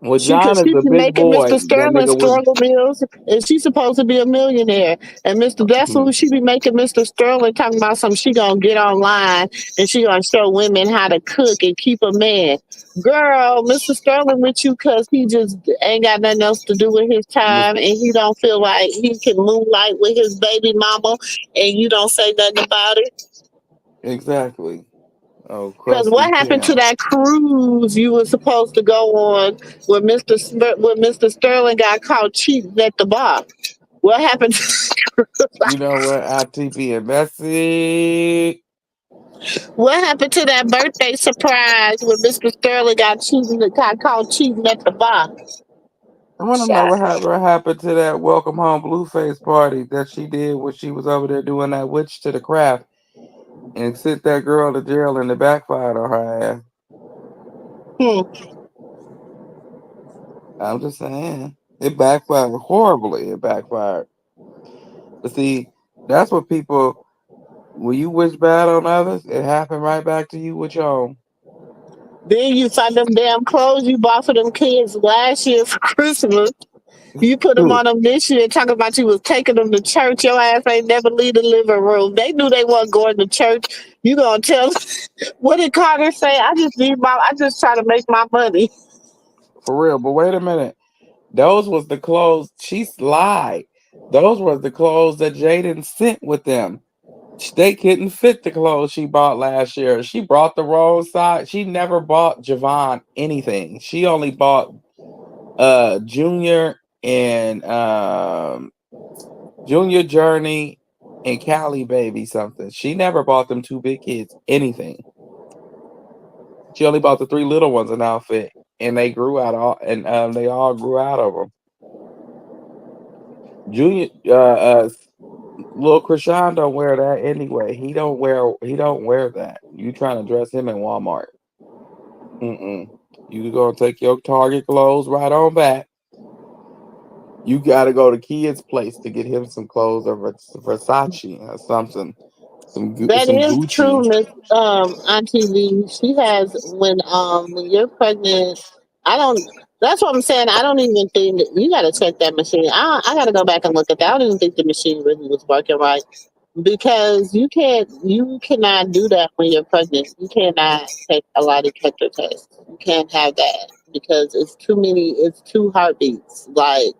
[SPEAKER 3] Well, John is
[SPEAKER 2] She
[SPEAKER 3] a
[SPEAKER 2] be
[SPEAKER 3] big
[SPEAKER 2] making
[SPEAKER 3] boy.
[SPEAKER 2] Mr.
[SPEAKER 3] That
[SPEAKER 2] Sterling
[SPEAKER 3] nigga was.
[SPEAKER 2] struggle meals, and she's supposed to be a millionaire. And Mr. That's who she be making Mr. Sterling talking about some. She gonna get online and she gonna show women how to cook and keep a man. Girl, Mr. Sterling with you because he just ain't got nothing else to do with his
[SPEAKER 3] Mis-
[SPEAKER 2] time, and he don't feel like he can moonlight with his baby mama, and you don't say nothing about it.
[SPEAKER 3] exactly. Oh,
[SPEAKER 2] Because
[SPEAKER 3] crusty
[SPEAKER 2] what happened to
[SPEAKER 3] Tim.
[SPEAKER 2] that cruise you were supposed to go on where Mr. Sterling got caught cheating at the bar? What happened?
[SPEAKER 3] You know what? ITP and messy.
[SPEAKER 2] What happened to that birthday surprise when Mr. Sterling got caught cheating at the bar?
[SPEAKER 3] I want to know
[SPEAKER 2] Shot.
[SPEAKER 3] what happened to that welcome home Blueface party that she did when she was over there doing that witch to the craft and sent that girl to jail and it backfired on her ass.
[SPEAKER 2] Hmm.
[SPEAKER 3] I'm just saying. It backfired horribly. It backfired. But see, that's what people, when you wish bad on others, it happened right back to you with your own.
[SPEAKER 2] Then you find them damn clothes you bought for them kids last year for Christmas. You put them on them this year, talking about you was taking them to church. Your ass ain't never leave the living room. They knew they wasn't going to church. You gonna tell what did Carter say? I just try to make my money.
[SPEAKER 3] For real. But wait a minute. Those was the clothes. She lied. Those was the clothes that Jaden sent with them. They couldn't fit the clothes she bought last year. She brought the wrong size. She never bought Javon anything. She only bought Junior and Junior Journey and Cali Baby something. She never bought them two big kids anything. She only bought the three little ones an outfit, and they grew out all and they all grew out of them. Junior little Krishan don't wear that anyway. He don't wear that. You trying to dress him in Walmart. Mm-mm. You gonna take your Target clothes right on back. You gotta go to Kid's place to get him some clothes or Versace or something.
[SPEAKER 2] That
[SPEAKER 3] Some
[SPEAKER 2] is
[SPEAKER 3] Gucci.
[SPEAKER 2] true, Miss Auntie Lee. She has when you're pregnant. I don't. That's what I'm saying. I don't even think that you got to check that machine. I got to go back and look at that. I don't even think the machine really was working right because you cannot do that when you're pregnant. You cannot take a lie detector test. You can't have that because it's too many. It's two heartbeats. Like,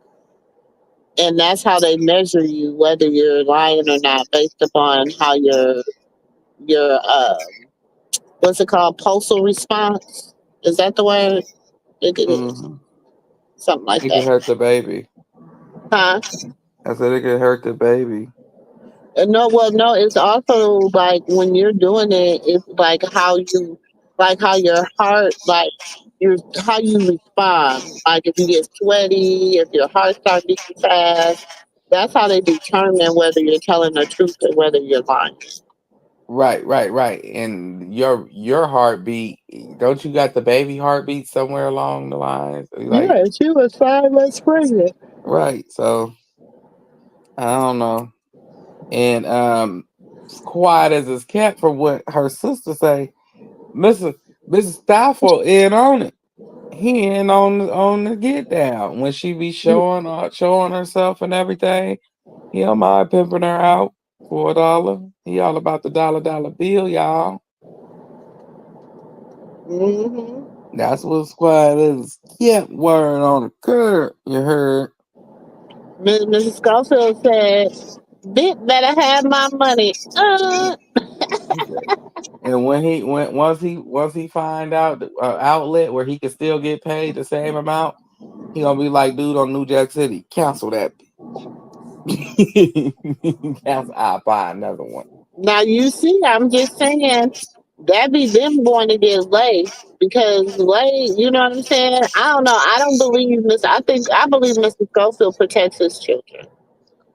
[SPEAKER 2] and that's how they measure you whether you're lying or not based upon how your what's it called, pulsal response, is that the word? It is
[SPEAKER 3] Mm-hmm.
[SPEAKER 2] something like
[SPEAKER 3] It could
[SPEAKER 2] that,
[SPEAKER 3] hurt the baby.
[SPEAKER 2] huh?
[SPEAKER 3] I said it could hurt the baby.
[SPEAKER 2] No, well, no, it's also like when you're doing it, it's like how your heart, like your how you respond, like if you get sweaty, if your heart starts beating fast, that's how they determine whether you're telling the truth or whether you're lying.
[SPEAKER 3] Right, right, right. And your heartbeat, don't you got the baby heartbeat somewhere along the lines? Like,
[SPEAKER 2] Yeah, she was 5 months pregnant.
[SPEAKER 3] right. So I don't know. And quiet as it's kept from what her sister say, Mrs. Stoffel in on it. He in on the get down when she be showing herself and everything. He don't mind pimping her out for $1. He all about the dollar bill, y'all.
[SPEAKER 2] Hmm.
[SPEAKER 3] That's what squad is. Kept word on the curb. You heard?
[SPEAKER 2] Mrs. Schofield said, "Bit better have my money."
[SPEAKER 3] He said. And when he went once he find out the outlet where he can still get paid the same amount, he gonna be like dude on New Jack City. Cancel that. Cancel. I'll buy another one.
[SPEAKER 2] Now you see, I'm just saying that be them going to get laid because lay, you know what I'm saying? I don't know. I don't believe Miss. I believe Mr. Schofield protects his children.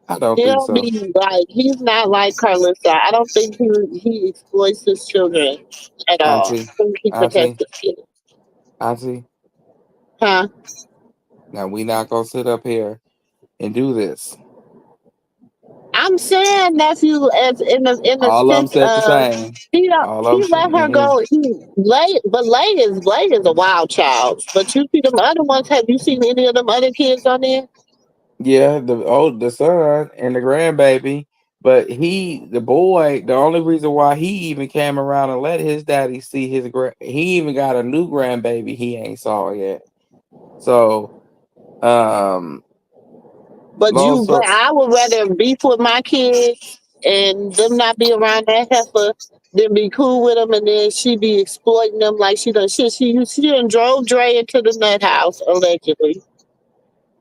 [SPEAKER 3] I don't
[SPEAKER 2] He
[SPEAKER 3] think
[SPEAKER 2] don't
[SPEAKER 3] so.
[SPEAKER 2] be like he's not like Carlissa. I don't think he exploits his children at all.
[SPEAKER 3] Auntie,
[SPEAKER 2] I think he protects
[SPEAKER 3] auntie,
[SPEAKER 2] his kids.
[SPEAKER 3] auntie.
[SPEAKER 2] Huh?
[SPEAKER 3] Now we not gonna sit up here and do this.
[SPEAKER 2] I'm saying nephew as in the
[SPEAKER 3] All of them
[SPEAKER 2] sense
[SPEAKER 3] said the
[SPEAKER 2] of
[SPEAKER 3] same.
[SPEAKER 2] he don't
[SPEAKER 3] All of
[SPEAKER 2] he let her
[SPEAKER 3] them.
[SPEAKER 2] go. He Lay is a wild child. But you see them other ones. Have you seen any of them other kids on there?
[SPEAKER 3] Yeah, the son and the grandbaby, but the boy, the only reason why he even came around and let his daddy see he even got a new grandbaby he ain't saw yet. So, um, long
[SPEAKER 2] But
[SPEAKER 3] story,
[SPEAKER 2] I would rather beef with my kids and them not be around that heifer than be cool with them and then she be exploiting them like she done shit. She done drove Dre into the nut house allegedly.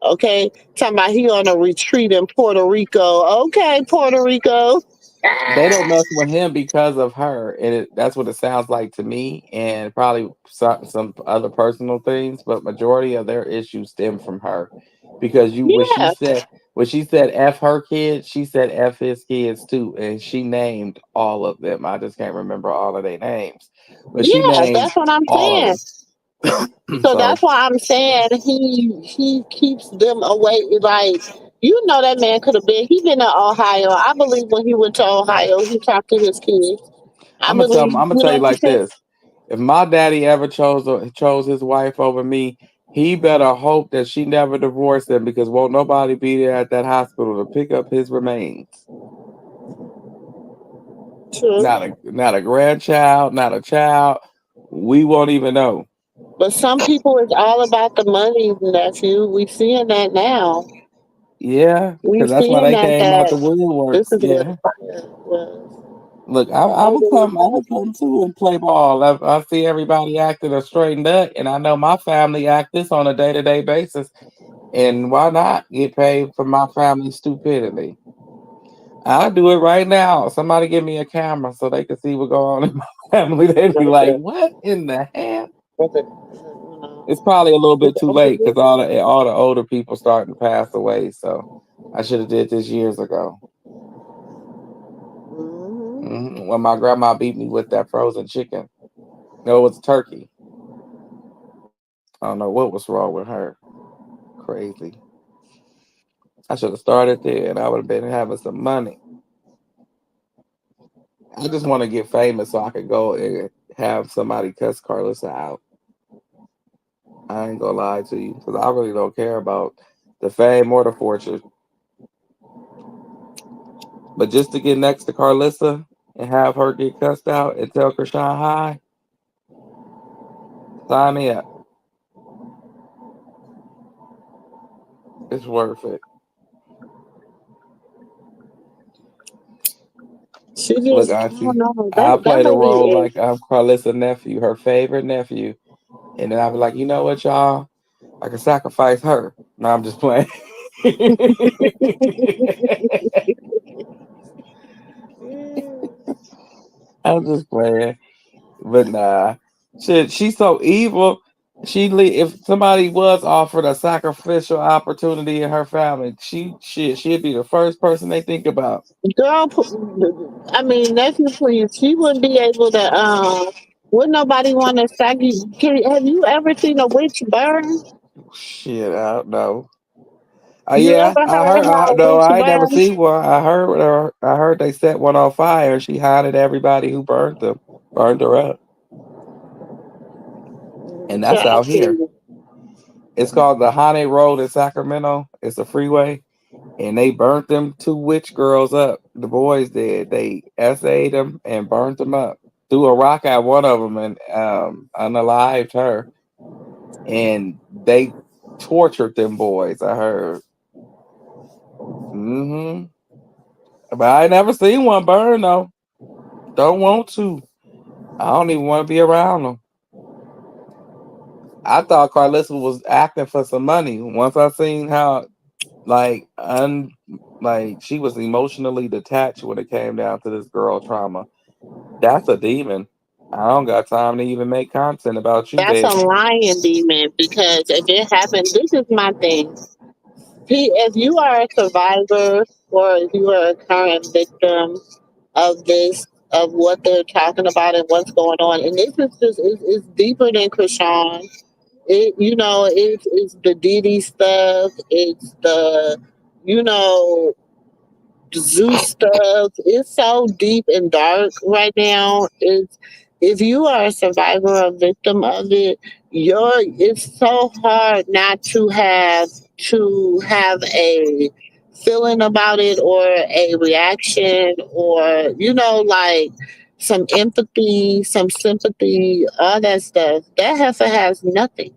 [SPEAKER 2] Okay, talking about he on a retreat in Puerto Rico. Okay, Puerto Rico.
[SPEAKER 3] they don't mess with him because of her, and that's what it sounds like to me, and probably some other personal things, but majority of their issues stem from her, because you
[SPEAKER 2] Yeah,
[SPEAKER 3] when she said f her kids, she said f his kids too, and she named all of them. I just can't remember all of their names, but she
[SPEAKER 2] yeah,
[SPEAKER 3] named
[SPEAKER 2] that's what I'm
[SPEAKER 3] all of
[SPEAKER 2] saying.
[SPEAKER 3] them.
[SPEAKER 2] So
[SPEAKER 3] So
[SPEAKER 2] that's why I'm saying he keeps them away. Like you know, that man could have been. He been in Ohio. I believe when he went to Ohio, he talked to his kids. I believe.
[SPEAKER 3] I'm gonna
[SPEAKER 2] You
[SPEAKER 3] tell
[SPEAKER 2] know
[SPEAKER 3] you
[SPEAKER 2] what I'm
[SPEAKER 3] like
[SPEAKER 2] saying?
[SPEAKER 3] this. If my daddy ever chose his wife over me, he better hope that she never divorced him, because won't nobody be there at that hospital to pick up his remains.
[SPEAKER 2] True.
[SPEAKER 3] Not a grandchild, not a child. We won't even know.
[SPEAKER 2] But some people, it's all about the money, nephew. We seeing that now.
[SPEAKER 3] Yeah,
[SPEAKER 2] We
[SPEAKER 3] because that's why
[SPEAKER 2] seeing
[SPEAKER 3] they
[SPEAKER 2] that
[SPEAKER 3] came out the
[SPEAKER 2] this
[SPEAKER 3] woodworks.
[SPEAKER 2] is where the
[SPEAKER 3] Yeah.
[SPEAKER 2] fire was.
[SPEAKER 3] Look, I would come
[SPEAKER 2] Maybe
[SPEAKER 3] too and play ball. I see everybody acting a straight nut, and I know my family act this on a day-to-day basis. And why not get paid for my family's stupidity? I'll do it right now. Somebody give me a camera so they can see what going on in my family. They'd be like, "What in the hell?" It's probably a little bit too late because all the older people starting to pass away. So I should have did this years ago. When my grandma beat me with that frozen chicken. No, it was a turkey. I don't know what was wrong with her. Crazy. I should have started there and I would have been having some money. I just want to get famous so I could go and have somebody cuss Carlissa out. I ain't gonna lie to you because I really don't care about the fame or the fortune. But just to get next to Carlissa and have her get cussed out and tell Krishan hi, sign me up. It's worth it.
[SPEAKER 2] she
[SPEAKER 3] Look,
[SPEAKER 2] just, I don't
[SPEAKER 3] Auntie,
[SPEAKER 2] know.
[SPEAKER 3] I'll
[SPEAKER 2] That
[SPEAKER 3] play the
[SPEAKER 2] lady
[SPEAKER 3] role
[SPEAKER 2] is.
[SPEAKER 3] like I'm Carlissa's nephew, her favorite nephew. And then I'll be like, you know what, y'all? I can sacrifice her. No, I'm just playing. I'm just playing. But nah, shit, she's so evil. If somebody was offered a sacrificial opportunity in her family, she'd be the first person they think about.
[SPEAKER 2] Girl, I mean, nephew, please. She wouldn't be able to. Would nobody want to sack you? Have you ever seen a witch burn?
[SPEAKER 3] Shit, I don't know.
[SPEAKER 2] You
[SPEAKER 3] Yeah,
[SPEAKER 2] ever
[SPEAKER 3] I
[SPEAKER 2] heard
[SPEAKER 3] heard.
[SPEAKER 2] how a
[SPEAKER 3] No,
[SPEAKER 2] witch
[SPEAKER 3] I ain't never
[SPEAKER 2] burn?
[SPEAKER 3] seen one. I heard they set one on fire, and she haunted everybody who burned her up, and that's
[SPEAKER 2] Child,
[SPEAKER 3] out here.
[SPEAKER 2] please.
[SPEAKER 3] It's called the Haunted Road in Sacramento. It's a freeway, and they burnt them two witch girls up. The boys did. They essayed them and burnt them up. Threw a rock at one of them and unalived her. and they tortured them boys. I heard. But I never seen one burn though. Don't want to. I don't even want to be around them. I thought Carlissa was acting for some money. Once I seen how like like she was emotionally detached when it came down to this girl trauma. That's a demon. I don't got time to even make content about you,
[SPEAKER 2] That's a
[SPEAKER 3] baby.
[SPEAKER 2] lying demon because if it happened, this is my thing. If you are a survivor or if you are a current victim of this, of what they're talking about and what's going on, and this is just it's deeper than Krishan. It's the Diddy stuff. It's the you know Zeus stuff. It's so deep and dark right now. It's if you are a survivor or victim of it, it's so hard not to have a feeling about it or a reaction or like some empathy, some sympathy, all that stuff. That heifer has nothing.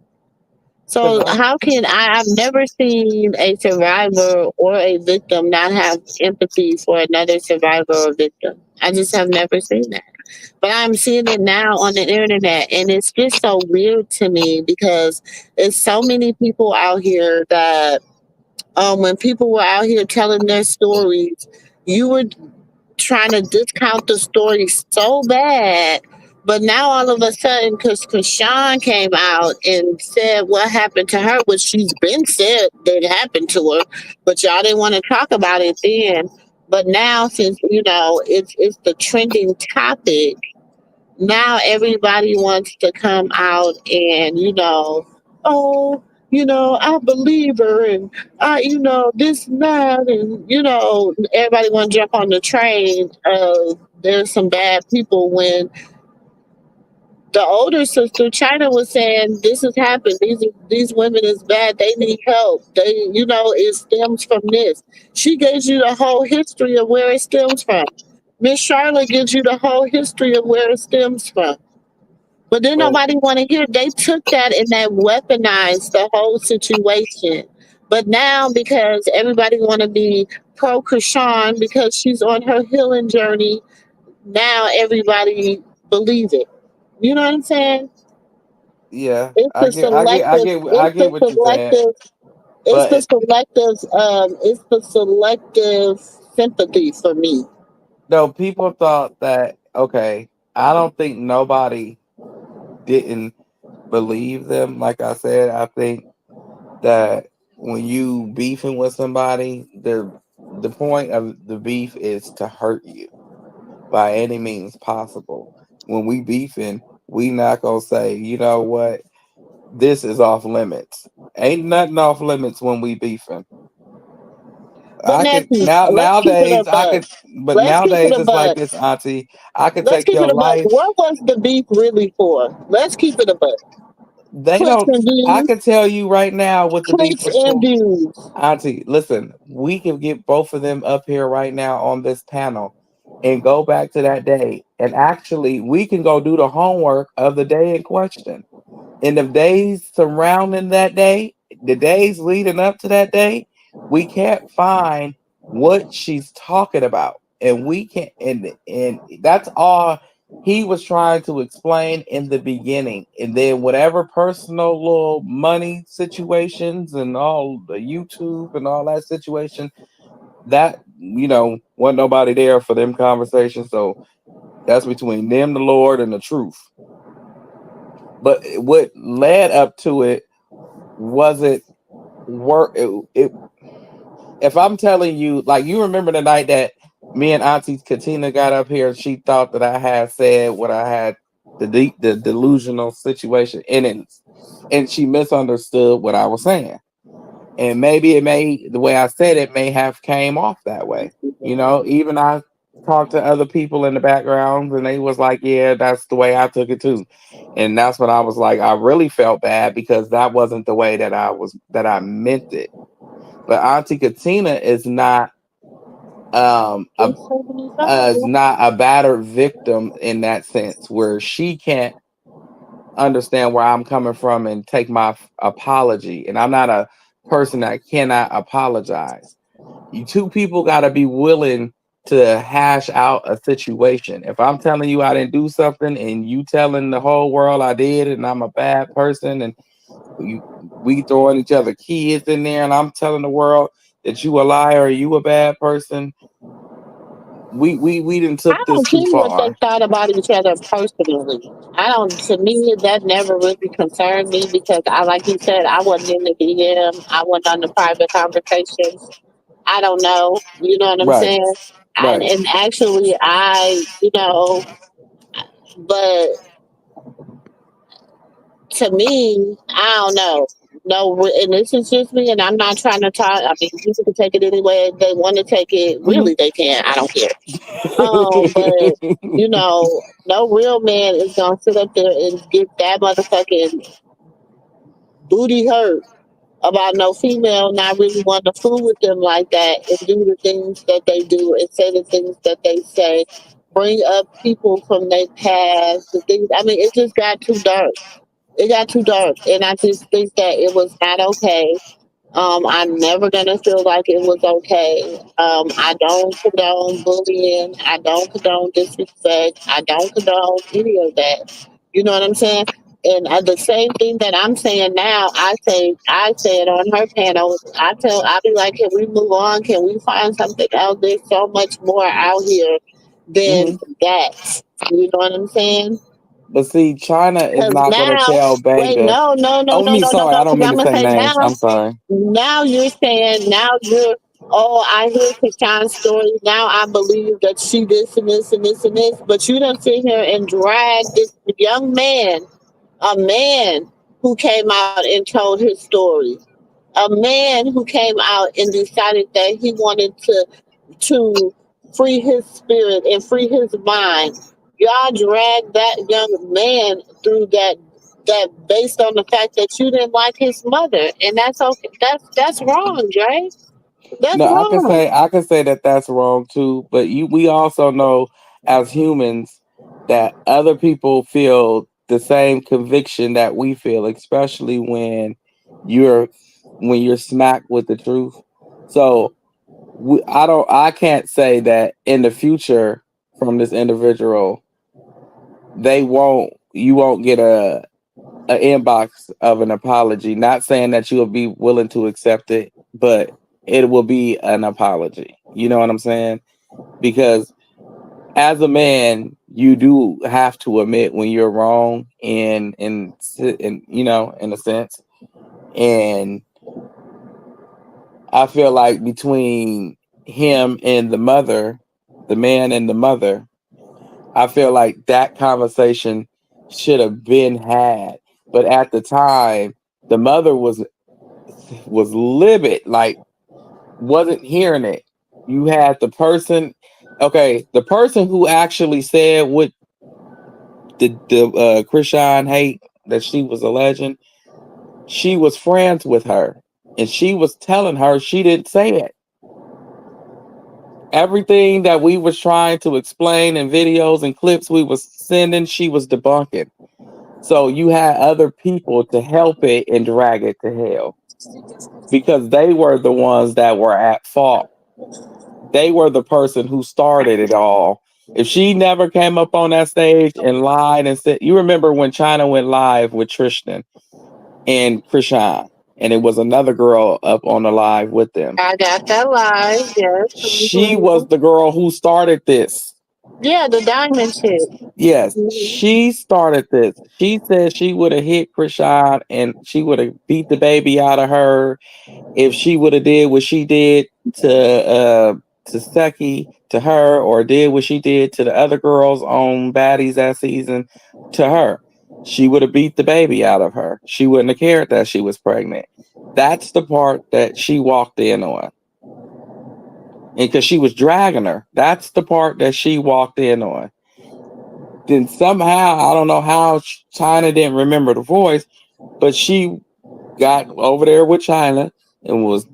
[SPEAKER 3] Cause
[SPEAKER 2] So how can I've never seen a survivor or a victim not have empathy for another survivor or victim. I just have never seen that. But I'm seeing it now on the internet and it's just so weird to me because there's so many people out here that when people were out here telling their stories, you were trying to discount the story so bad. But now all of a sudden, because Krishan came out and said what happened to her, which she's been said that happened to her, but y'all didn't want to talk about it then. But now, since it's the trending topic, now everybody wants to come out and oh, I believe her and this and that and everybody want to jump on the train of there's some bad people when the older sister China was saying this has happened, these women is bad, they need help, it stems from this. She gives you the whole history of where it stems from. Miss Charlotte gives you the whole history of where it stems from. But then
[SPEAKER 3] well,
[SPEAKER 2] nobody want to hear. They took that and they weaponized the whole situation. But now, because everybody want to be pro Krishan because she's on her healing journey, now everybody believes it. You know what I'm saying?
[SPEAKER 3] yeah,
[SPEAKER 2] It's the selective.
[SPEAKER 3] I
[SPEAKER 2] It's
[SPEAKER 3] get
[SPEAKER 2] the
[SPEAKER 3] what you're saying.
[SPEAKER 2] selective. It's the
[SPEAKER 3] But
[SPEAKER 2] selective. It's the selective sympathy for me.
[SPEAKER 3] no, people thought that okay. I don't think nobody didn't believe them. Like I said, I think that when you beefing with somebody, the point of the beef is to hurt you by any means possible. When we beefing, we not gonna say, you know what, this is off limits. Ain't nothing off limits when we beefing.
[SPEAKER 2] But
[SPEAKER 3] I could
[SPEAKER 2] Nancy, let's keep it a
[SPEAKER 3] nowadays I
[SPEAKER 2] bud.
[SPEAKER 3] could, but
[SPEAKER 2] Let's keep it
[SPEAKER 3] nowadays
[SPEAKER 2] a
[SPEAKER 3] it's like
[SPEAKER 2] bud.
[SPEAKER 3] this, Auntie. I could
[SPEAKER 2] Let's
[SPEAKER 3] take
[SPEAKER 2] keep
[SPEAKER 3] your
[SPEAKER 2] it a buck.
[SPEAKER 3] life.
[SPEAKER 2] What was the beef really for? Let's keep it a buck.
[SPEAKER 3] They
[SPEAKER 2] Clicks
[SPEAKER 3] don't.
[SPEAKER 2] and
[SPEAKER 3] I
[SPEAKER 2] views.
[SPEAKER 3] can tell you right now what the beef
[SPEAKER 2] Clicks
[SPEAKER 3] was
[SPEAKER 2] and
[SPEAKER 3] for.
[SPEAKER 2] views.
[SPEAKER 3] Auntie, listen, we can get both of them up here right now on this panel and go back to that day. And actually, we can go do the homework of the day in question. In the days surrounding that day, the days leading up to that day, we can't find what she's talking about. And we can't and that's all he was trying to explain in the beginning. And then whatever personal little money situations and all the YouTube and all that situation, that wasn't nobody there for them conversations. So that's between them, the Lord, and the truth. But what led up to it wasn't work. If I'm telling you, like, you remember the night that me and Auntie Katina got up here, she thought that I had said what I had, the delusional situation in it, and she misunderstood what I was saying. And maybe it may, the way I said it may have came off that way. Even I talked to other people in the background and they was like, yeah, that's the way I took it too. And that's when I was like, I really felt bad because that wasn't the way that I meant it. But Auntie Katina
[SPEAKER 2] There's so many
[SPEAKER 3] is
[SPEAKER 2] songs.
[SPEAKER 3] not a battered victim in that sense where she can't understand where I'm coming from and take my apology. And I'm not a person that cannot apologize. You two people got to be willing to hash out a situation. If I'm telling you I didn't do something and you telling the whole world I did and I'm a bad person and we, we throwing each other kids in there and I'm telling the world that you a liar or you a bad person, we didn't
[SPEAKER 2] I
[SPEAKER 3] took this
[SPEAKER 2] don't
[SPEAKER 3] too
[SPEAKER 2] care what they
[SPEAKER 3] far.
[SPEAKER 2] thought about each other personally. I don't. To me, that never really concerned me because I, like you said, I wasn't in the DM. I wasn't on the private conversations. I don't know. You know what I'm
[SPEAKER 3] Right,
[SPEAKER 2] saying? And
[SPEAKER 3] right.
[SPEAKER 2] and actually, but to me, I don't know. No, and this is just me, and I'm not trying to talk. I mean, people can take it any way they want to take it.
[SPEAKER 3] Mhm.
[SPEAKER 2] Really, they can. I don't care. But no real man is gonna sit up there and get that motherfucking booty hurt about no female not really wanting to fool with them like that and do the things that they do and say the things that they say. Bring up people from their past, the things. I mean, it just got too dark. It got too dark, and I just think that it was not okay. I'm never gonna feel like it was okay. I don't condone bullying. I don't condone disrespect. I don't condone any of that. You know what I'm saying? And the same thing that I'm saying now, I say it on her panel. I be like, can we move on? Can we find something else? There's so much more out here than
[SPEAKER 3] Hmm.
[SPEAKER 2] that. You know what I'm saying?
[SPEAKER 3] But see, China is
[SPEAKER 2] Because
[SPEAKER 3] not gonna
[SPEAKER 2] now,
[SPEAKER 3] tell
[SPEAKER 2] wait,
[SPEAKER 3] Banga.
[SPEAKER 2] no, no, no,
[SPEAKER 3] Oh,
[SPEAKER 2] no,
[SPEAKER 3] me,
[SPEAKER 2] no, no,
[SPEAKER 3] sorry, I
[SPEAKER 2] no.
[SPEAKER 3] don't
[SPEAKER 2] Because
[SPEAKER 3] mean
[SPEAKER 2] I'm
[SPEAKER 3] to
[SPEAKER 2] gonna
[SPEAKER 3] say
[SPEAKER 2] say
[SPEAKER 3] names. I'm sorry.
[SPEAKER 2] now you're saying, now you're, oh, I hear Kashan's story. Now I believe that she this and this and this and this. But you don't sit here and drag this young man, a man who came out and told his story, a man who came out and decided that he wanted to free his spirit and free his mind. Y'all dragged that young man through that based on the fact that you didn't like his mother, and that's okay. That's wrong, Dre. That's
[SPEAKER 3] No,
[SPEAKER 2] wrong.
[SPEAKER 3] I can say that that's wrong too. But we also know as humans that other people feel the same conviction that we feel, especially you're when you're smacked with the truth. So I can't say that in the future from this individual you won't get a inbox of an apology. Not saying that you'll be willing to accept it, but it will be an apology. You know what I'm saying? Because as a man, you do have to admit when you're wrong in in a sense. And I feel like between him and the mother, the man and the mother, I feel like that conversation should have been had. But at the time, the mother was livid, like wasn't hearing it. You had the person who actually said what the Krishan hate that she was a legend. She was friends with her, and she was telling her she didn't say it. Everything that we was trying to explain in videos and clips we was sending, she was debunking. So you had other people to help it and drag it to hell because they were the ones that were at fault. They were the person who started it all. If she never came up on that stage and lied and said, you remember when China went live with Tristan and Krishan, and it was another girl up on the live with them.
[SPEAKER 2] I got that live. Yes.
[SPEAKER 3] She was
[SPEAKER 2] Mhm.
[SPEAKER 3] the girl who started this.
[SPEAKER 2] Yeah, the diamond chick.
[SPEAKER 3] Yes,
[SPEAKER 2] Mhm.
[SPEAKER 3] she started this. She said she would have hit Krishan and she would have beat the baby out of her if she would have did what she did to Seki to her, or did what she did to the other girls on Baddies that season to her. She would have beat the baby out of her. She wouldn't have cared that she was pregnant. That's the part that she walked in on. And because she was dragging her, that's the part that she walked in on. Then somehow, I don't know how China didn't remember the voice, but she got over there with China and was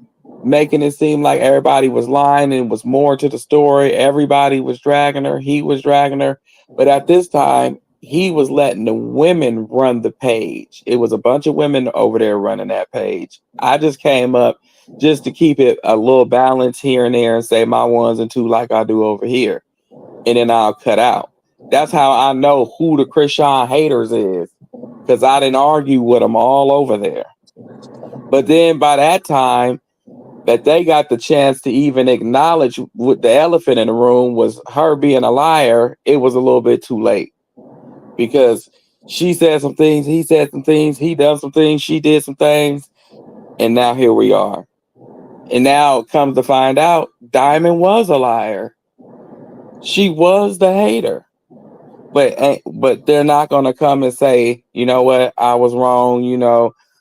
[SPEAKER 3] making it seem like everybody was lying and was more to the story. Everybody was dragging her. He was dragging her. But at this time, he was letting the women run the page. It was a bunch of women over there running that page. I just came up just to keep it a little balance here and there and say my ones and two like I do over here. And then I'll cut out. That's how I know who the Krishan haters is. Because I didn't argue with them all over there. But then by that time, that they got the chance to even acknowledge what the elephant in the room was her being a liar, it was a little bit too late. Because she said some things, he said some things, he done some things, she did some things, and now here we are. And now it comes to find out, Diamond was a liar. She was the hater. But they're not gonna come and say, you know what, I was wrong,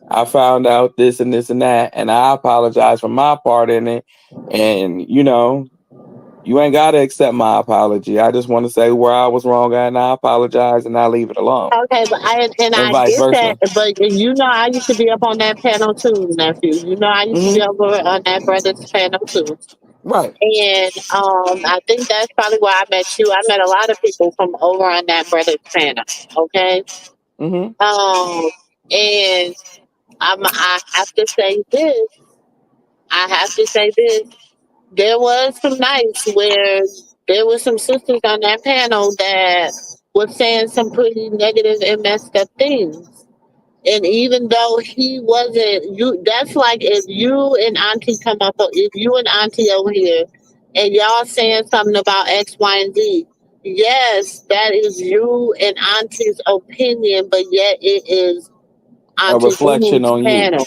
[SPEAKER 3] I found out this and this and that, and I apologize for my part in it. And you ain't gotta accept my apology. I just want to say where I was wrong at, and I apologize, and I leave it alone.
[SPEAKER 2] Okay, but
[SPEAKER 3] And
[SPEAKER 2] I
[SPEAKER 3] vice
[SPEAKER 2] get that,
[SPEAKER 3] versa.
[SPEAKER 2] but I used to be up on that panel too, nephew. I used to be
[SPEAKER 3] Hmm.
[SPEAKER 2] over on that brother's panel too.
[SPEAKER 3] Right.
[SPEAKER 2] And I think that's probably where I met you. I met a lot of people from over on that brother's panel. Okay.
[SPEAKER 3] Hmm.
[SPEAKER 2] Um, and I have to say this. I have to say this. There was some nights where there were some sisters on that panel that were saying some pretty negative and messed up things. And even though he wasn't you, that's like if you and Auntie come up, if you and Auntie over here, and y'all saying something about X, Y, and Z. Yes, that is you and Auntie's opinion, but yet it is
[SPEAKER 3] A
[SPEAKER 2] Auntie
[SPEAKER 3] reflection
[SPEAKER 2] Lulu's
[SPEAKER 3] on you.
[SPEAKER 2] panel.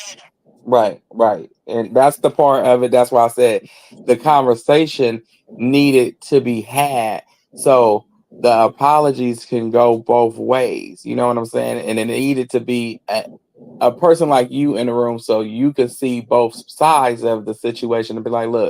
[SPEAKER 3] Right, right. And that's the part of it. That's why I said the conversation needed to be had. So the apologies can go both ways. You know what I'm saying? And it needed to be a person like you in the room so you could see both sides of the situation and be like, look,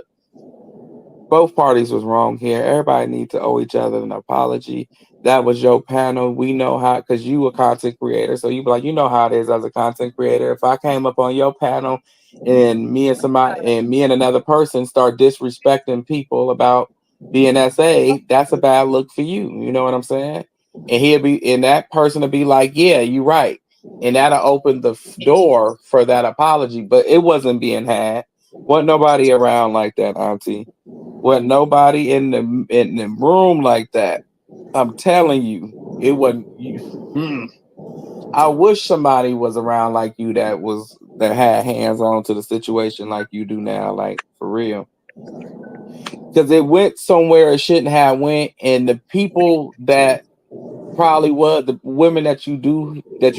[SPEAKER 3] both parties was wrong here. Everybody needs to owe each other an apology. That was your panel. We know how, because you a content creator. So you be like, you know how it is as a content creator. If I came up on your panel and me and another person start disrespecting people about being SA, that's a bad look for you. You know what I'm saying? And that person will be like, yeah, you're right. And that'll open the door for that apology. But it wasn't being had. Wasn't nobody around like that, Auntie. Wasn't nobody in the room like that. I'm telling you, it wasn't you. I wish somebody was around like you that had hands on to the situation like you do now, like for real. Because it went somewhere it shouldn't have went, and the people that probably was the women that you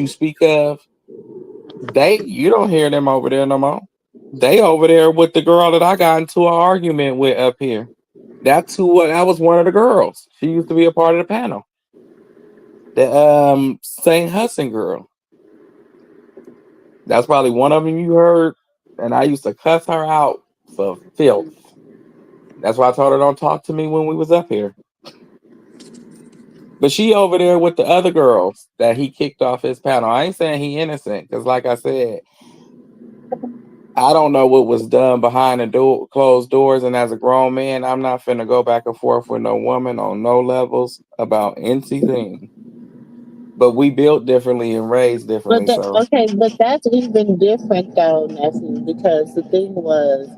[SPEAKER 3] speak of, you don't hear them over there no more. They over there with the girl that I got into an argument with up here. That was one of the girls. She used to be a part of the panel. The Saint Hudson girl. That's probably one of them you heard. And I used to cuss her out for filth. That's why I told her don't talk to me when we was up here. But she over there with the other girls that he kicked off his panel. I ain't saying he innocent, because like I said, I don't know what was done behind the closed doors. And as a grown man, I'm not finna go back and forth with no woman on no levels about anything. But we built differently and raised
[SPEAKER 2] But
[SPEAKER 3] differently.
[SPEAKER 2] that,
[SPEAKER 3] So
[SPEAKER 2] okay, but that's even different though, nephew, because the thing was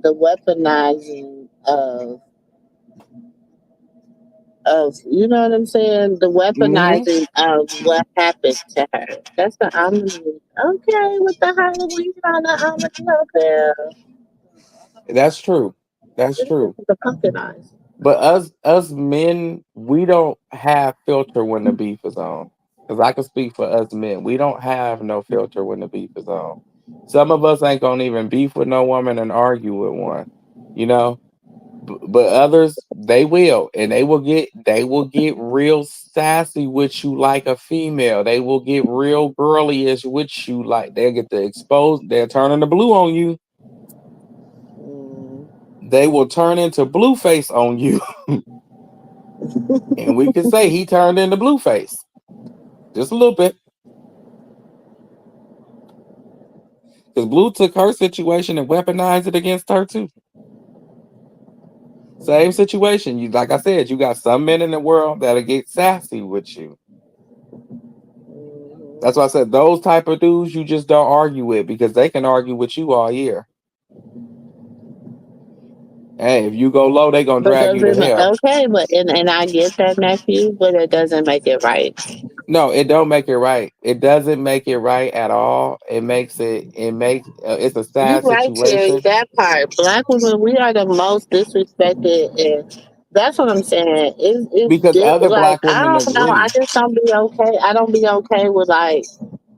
[SPEAKER 2] the weaponizing of you know what I'm saying? The
[SPEAKER 3] hmm
[SPEAKER 2] weaponizing of what happened to her. That's the Omni. Okay, with the Halloween on the Omni Hotel.
[SPEAKER 3] that's true. That's true.
[SPEAKER 2] The pumpkin eyes.
[SPEAKER 3] But us men, we don't have filter when the beef is on. Because I can speak for us men. We don't have no filter when the beef is on. Some of us ain't gonna even beef with no woman and argue with one. You know? But others, they will. And they will get real sassy with you like a female. They will get real girlyish with you like they'll get the exposed, they're turning the blue on you.
[SPEAKER 2] Mm.
[SPEAKER 3] They will turn into blueface on you. And we can say he turned into blueface. Just a little bit. Because Blue took her situation and weaponized it against her too. Same situation. You like I said, you got some men in the world that'll get sassy with you.
[SPEAKER 2] Mhm.
[SPEAKER 3] That's why I said those type of dudes you just don't argue with because they can argue with you all year. Hey, if you go low, they gonna
[SPEAKER 2] But
[SPEAKER 3] drag
[SPEAKER 2] does
[SPEAKER 3] you to
[SPEAKER 2] it
[SPEAKER 3] hell.
[SPEAKER 2] okay? But and I get that, nephew, but it doesn't make it right.
[SPEAKER 3] No, it don't make it right. It doesn't make it right at all. It makes it. It makes. It's a
[SPEAKER 2] You
[SPEAKER 3] sad
[SPEAKER 2] right, Terry.
[SPEAKER 3] situation
[SPEAKER 2] That part. Black women, we are the most disrespected, and that's what I'm saying.
[SPEAKER 3] because other
[SPEAKER 2] Like
[SPEAKER 3] black
[SPEAKER 2] I
[SPEAKER 3] women
[SPEAKER 2] don't know. I
[SPEAKER 3] agree.
[SPEAKER 2] just don't be okay. I don't be okay with like.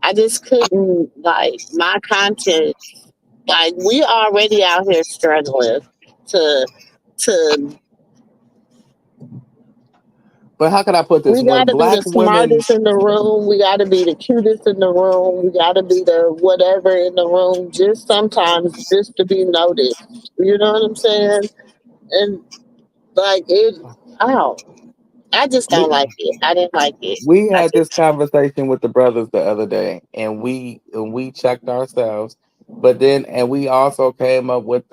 [SPEAKER 2] I just couldn't like my content. Like we already out here struggling to to.
[SPEAKER 3] But how can I put this?
[SPEAKER 2] We
[SPEAKER 3] When
[SPEAKER 2] got to be
[SPEAKER 3] black
[SPEAKER 2] the
[SPEAKER 3] women,
[SPEAKER 2] smartest in the room. We got to be the cutest in the room. We got to be the whatever in the room. Just sometimes, just to be noticed. You know what I'm saying? And like it, oh, I just don't
[SPEAKER 3] we
[SPEAKER 2] like it. I didn't like it.
[SPEAKER 3] we
[SPEAKER 2] I
[SPEAKER 3] had
[SPEAKER 2] just
[SPEAKER 3] this conversation with the brothers the other day, and we checked ourselves, but then and we also came up with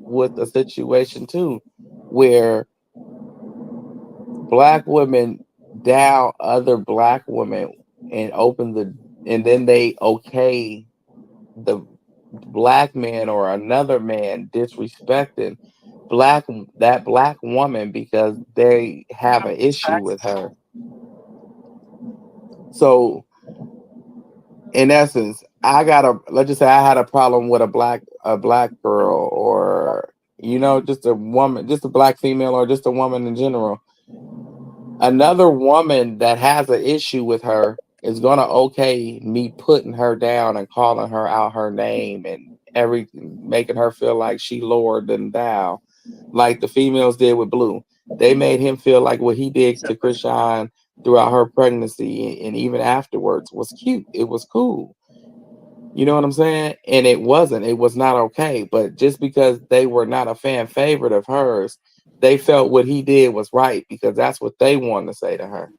[SPEAKER 3] with the situation too, where black women down other black women and open the and then they okay the black man or another man disrespecting black that black woman because they have an issue with her. So in essence, I got a let's just say I had a problem with a black girl or just a woman, just a black female or just a woman in general. Another woman that has an issue with her is gonna okay me putting her down and calling her out her name and everything, making her feel like she lower than thou, like the females did with Blue. They made him feel like what he did to Krishan throughout her pregnancy and even afterwards was cute. It was cool. You know what I'm saying? And it wasn't. It was not okay. But just because they were not a fan favorite of hers, they felt what he did was right because that's what they wanted to say to her.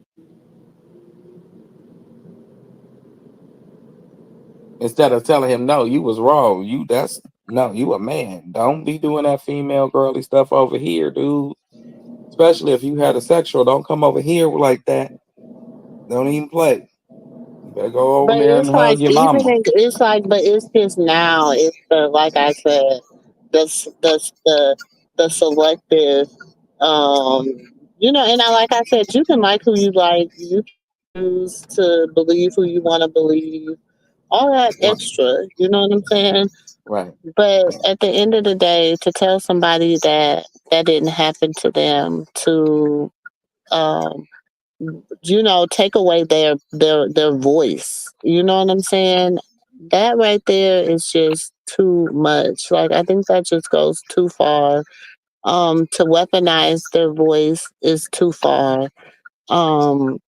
[SPEAKER 3] Instead of telling him, no, you was wrong. You a man. Don't be doing that female girly stuff over here, dude. Especially if you had a sexual. Don't come over here like that. Don't even play. You better go over
[SPEAKER 2] but
[SPEAKER 3] there and
[SPEAKER 2] it's like
[SPEAKER 3] hug your
[SPEAKER 2] even
[SPEAKER 3] mama.
[SPEAKER 2] in, it's like, but it's just now. It's the like I said, the s- the s- the selective. And I like I said, you can like who you like. You can choose to believe who you want to believe. All that
[SPEAKER 3] Right.
[SPEAKER 2] extra. You know what I'm saying?
[SPEAKER 3] Right.
[SPEAKER 2] But at the end of the day, to tell somebody that that didn't happen to them, to um, take away their voice. You know what I'm saying? That right there is just too much. Like I think that just goes too far. To weaponize their voice is too far. Um,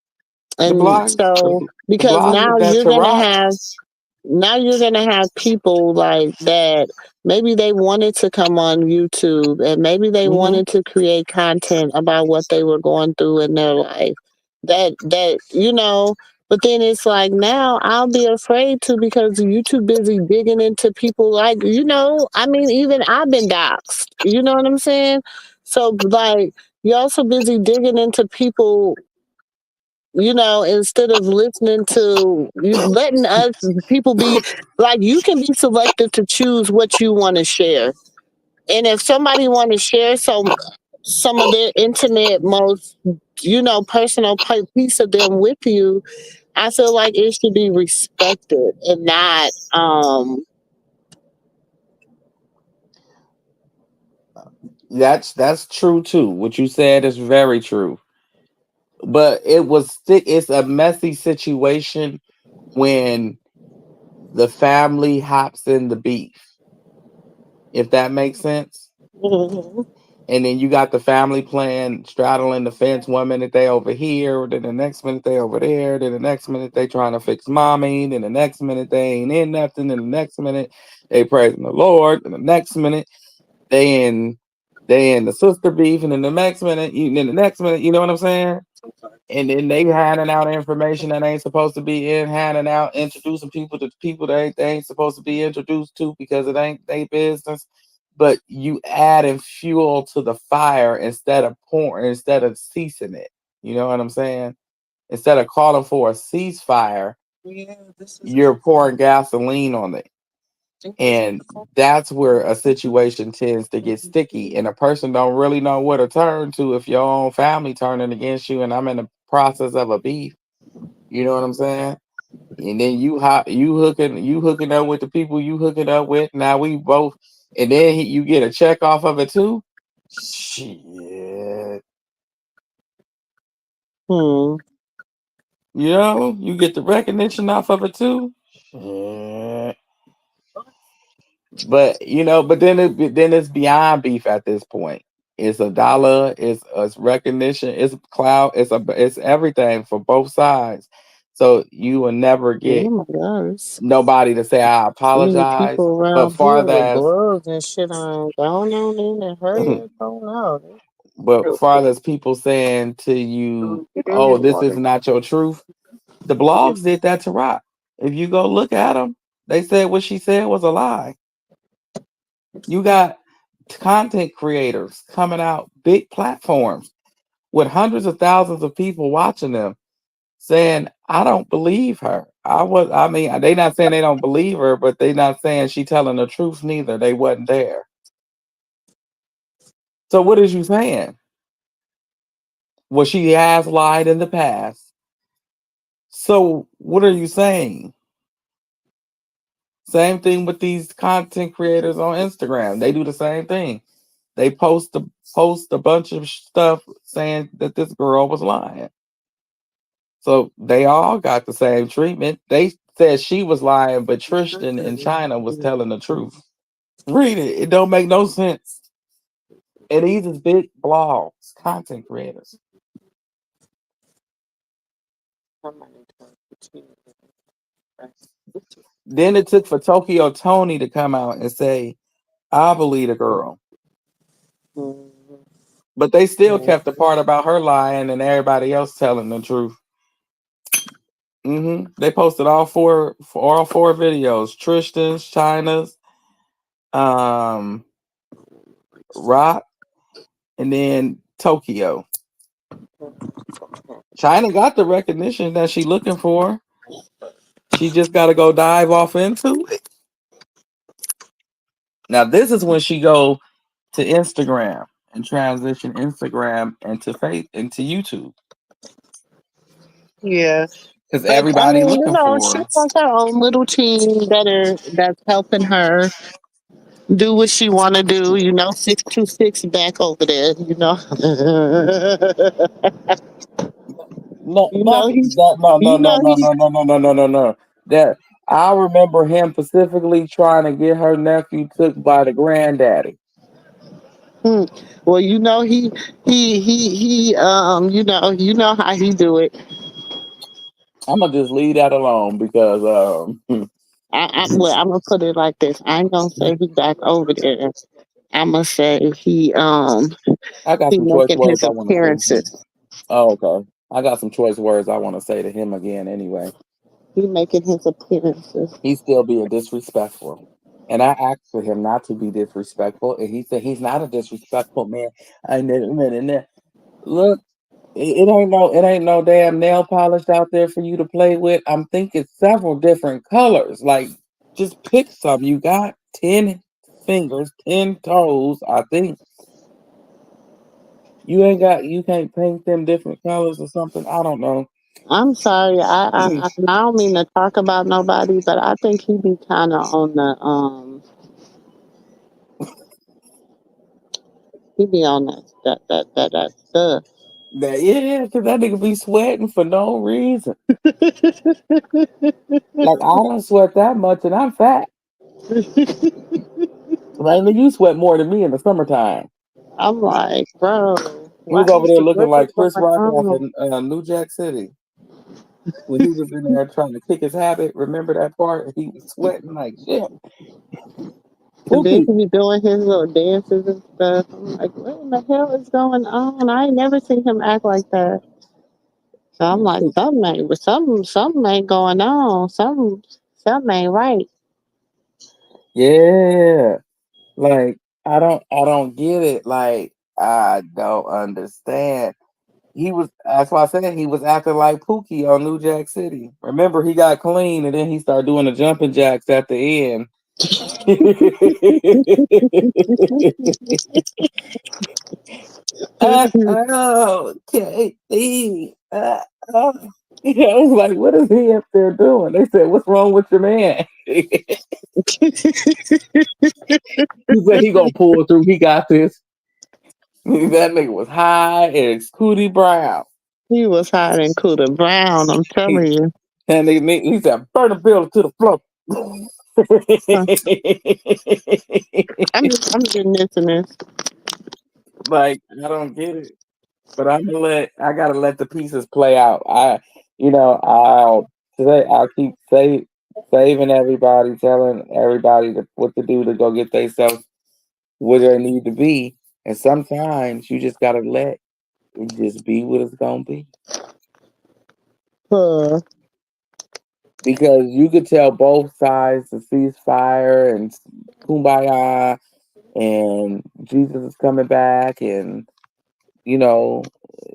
[SPEAKER 3] The
[SPEAKER 2] and
[SPEAKER 3] blogs,
[SPEAKER 2] so
[SPEAKER 3] the
[SPEAKER 2] because
[SPEAKER 3] blogs that
[SPEAKER 2] now you're gonna have people like that. Maybe they wanted to come on YouTube and maybe they
[SPEAKER 3] hmm
[SPEAKER 2] wanted to create content about what they were going through in their life. But then it's like now I'll be afraid to because you too busy digging into people I mean, even I've been doxxed. You know what I'm saying? So like you're also busy digging into people instead of listening to you, letting us people be like, you can be selective to choose what you want to share. And if somebody want to share some of their intimate, most, personal piece of them with you, I feel like it should be respected and not,
[SPEAKER 3] that's true too. What you said is very true. But it's a messy situation when the family hops in the beef, if that makes sense. And then you got the family playing straddling the fence. 1 minute they over here, then the next minute they over there, then the next minute they trying to fix mommy, then the next minute they ain't in nothing, then the next minute they praising the Lord, then the next minute they in they in the sister beef, and then the next minute, you know what I'm saying? And then they handing out information that ain't supposed to be handing out, introducing people to people they ain't supposed to be introduced to because it ain't their business. but you adding fuel to the fire instead of ceasing it. You know what I'm saying? Instead of calling for a ceasefire, you're pouring gasoline on it. And that's where a situation tends to get sticky and a person don't really know where to turn to if your own family turning against you and I'm in the process of a beef. You know what I'm saying? And then you hooking up with the people you hooking up with. Now we both, and then you get a check off of it too. Shit,
[SPEAKER 2] Hmm.
[SPEAKER 3] you know you get the recognition off of it too. Shit. But then it's beyond beef at this point. It's a dollar. It's recognition. It's clout. It's everything for both sides. So you will never
[SPEAKER 2] Oh
[SPEAKER 3] get
[SPEAKER 2] my gosh.
[SPEAKER 3] nobody to say I
[SPEAKER 2] So many
[SPEAKER 3] apologize.
[SPEAKER 2] people
[SPEAKER 3] But
[SPEAKER 2] around
[SPEAKER 3] far
[SPEAKER 2] here with
[SPEAKER 3] as
[SPEAKER 2] gloves and shit on. Going on in and hurry up on out.
[SPEAKER 3] but far as people saying to you, "Oh, this is not your truth," the blogs did that to Rock. If you go look at them, they said what she said was a lie. You got content creators coming out, big platforms with hundreds of thousands of people watching them, saying, "I don't believe her." I mean, they not saying they don't believe her, but they not saying she telling the truth neither. They wasn't there. So what is you saying? Well, she has lied in the past. So what are you saying? Same thing with these content creators on Instagram. They do the same thing. They post a bunch of stuff saying that this girl was lying. So they all got the same treatment. They said she was lying, but Tristan in China was telling the truth. Read it. It don't make no sense. And these is big blogs, content creators. Then it took for Tokyo Tony to come out and say, I believe the girl. But they still kept the part about her lying and everybody else telling the truth. They posted all four videos. Tristan's, China's, um, Rock, and then Tokyo. China got the recognition that she looking for. She just got to go dive off into it. Now this is when she go to Instagram and transition Instagram into YouTube
[SPEAKER 2] Yeah.
[SPEAKER 3] because
[SPEAKER 2] But I
[SPEAKER 3] everybody
[SPEAKER 2] mean,
[SPEAKER 3] looking
[SPEAKER 2] she
[SPEAKER 3] for her.
[SPEAKER 2] has her own little team that's helping her do what she want to do. 626 back over there.
[SPEAKER 3] No,
[SPEAKER 2] You
[SPEAKER 3] not
[SPEAKER 2] know he.
[SPEAKER 3] that. No, no,
[SPEAKER 2] You
[SPEAKER 3] no,
[SPEAKER 2] know
[SPEAKER 3] no,
[SPEAKER 2] he.
[SPEAKER 3] no, no, no, no, no, no, no. That I remember him specifically trying to get her nephew took by the granddaddy.
[SPEAKER 2] Hmm. Well, he. You know how he do it.
[SPEAKER 3] I'm gonna just leave that alone because
[SPEAKER 2] I'm gonna put it like this. I ain't gonna say he back over there. I'm gonna say
[SPEAKER 3] I got
[SPEAKER 2] he
[SPEAKER 3] some choice
[SPEAKER 2] making
[SPEAKER 3] words
[SPEAKER 2] his
[SPEAKER 3] I want to say to him.
[SPEAKER 2] appearances.
[SPEAKER 3] Oh, okay. I got some choice words I want to say to him again. Anyway,
[SPEAKER 2] He making his appearances.
[SPEAKER 3] he's still being disrespectful, and I asked for him not to be disrespectful, and he said he's not a disrespectful man. I never. Look, it ain't no damn nail polish out there for you to play with. I'm thinking several different colors. Like, just pick some. You got 10 fingers, 10 toes. I think you can't paint them different colors or something. I don't know.
[SPEAKER 2] I'm sorry. I don't mean to talk about nobody, but I think he be kind of on the he be on that stuff.
[SPEAKER 3] Yeah, because that nigga be sweating for no reason. Like I don't sweat that much, and I'm fat. Mainly, you sweat more than me in the summertime.
[SPEAKER 2] I'm like, bro,
[SPEAKER 3] He
[SPEAKER 2] why
[SPEAKER 3] was over
[SPEAKER 2] is
[SPEAKER 3] there
[SPEAKER 2] the
[SPEAKER 3] looking
[SPEAKER 2] weather
[SPEAKER 3] like Chris
[SPEAKER 2] going
[SPEAKER 3] Rock off
[SPEAKER 2] on?
[SPEAKER 3] in New Jack City when he was in there trying to kick his habit. Remember that part? He was sweating like shit.
[SPEAKER 2] And
[SPEAKER 3] Who
[SPEAKER 2] then
[SPEAKER 3] keep?
[SPEAKER 2] he be doing his little dances and stuff. I'm like, what in the hell is going on? I ain't never seen him act like that. So I'm like, something ain't going on. Something ain't right.
[SPEAKER 3] Yeah, like I don't get it. Like I don't understand. He was that's why I said he was acting like Pookie on New Jack City. Remember he got clean and then he started doing the jumping jacks at the end. Okay. Oh. Yeah, I was like, what is he up there doing? They said, what's wrong with your man? He said he gonna pull through. He got this. That nigga was high and Scooty Brown.
[SPEAKER 2] He was hiding Cooter Brown, I'm
[SPEAKER 3] He,
[SPEAKER 2] telling you.
[SPEAKER 3] and he said, burn the building to the floor.
[SPEAKER 2] Huh. I'm getting this and this.
[SPEAKER 3] Like, I don't get it. But I gotta let the pieces play out. I'll keep saving everybody, telling everybody what to do to go get themselves where they need to be. And sometimes you just gotta let it just be what it's gonna be.
[SPEAKER 2] Huh.
[SPEAKER 3] Because you could tell both sides to ceasefire and kumbaya and Jesus is coming back and you know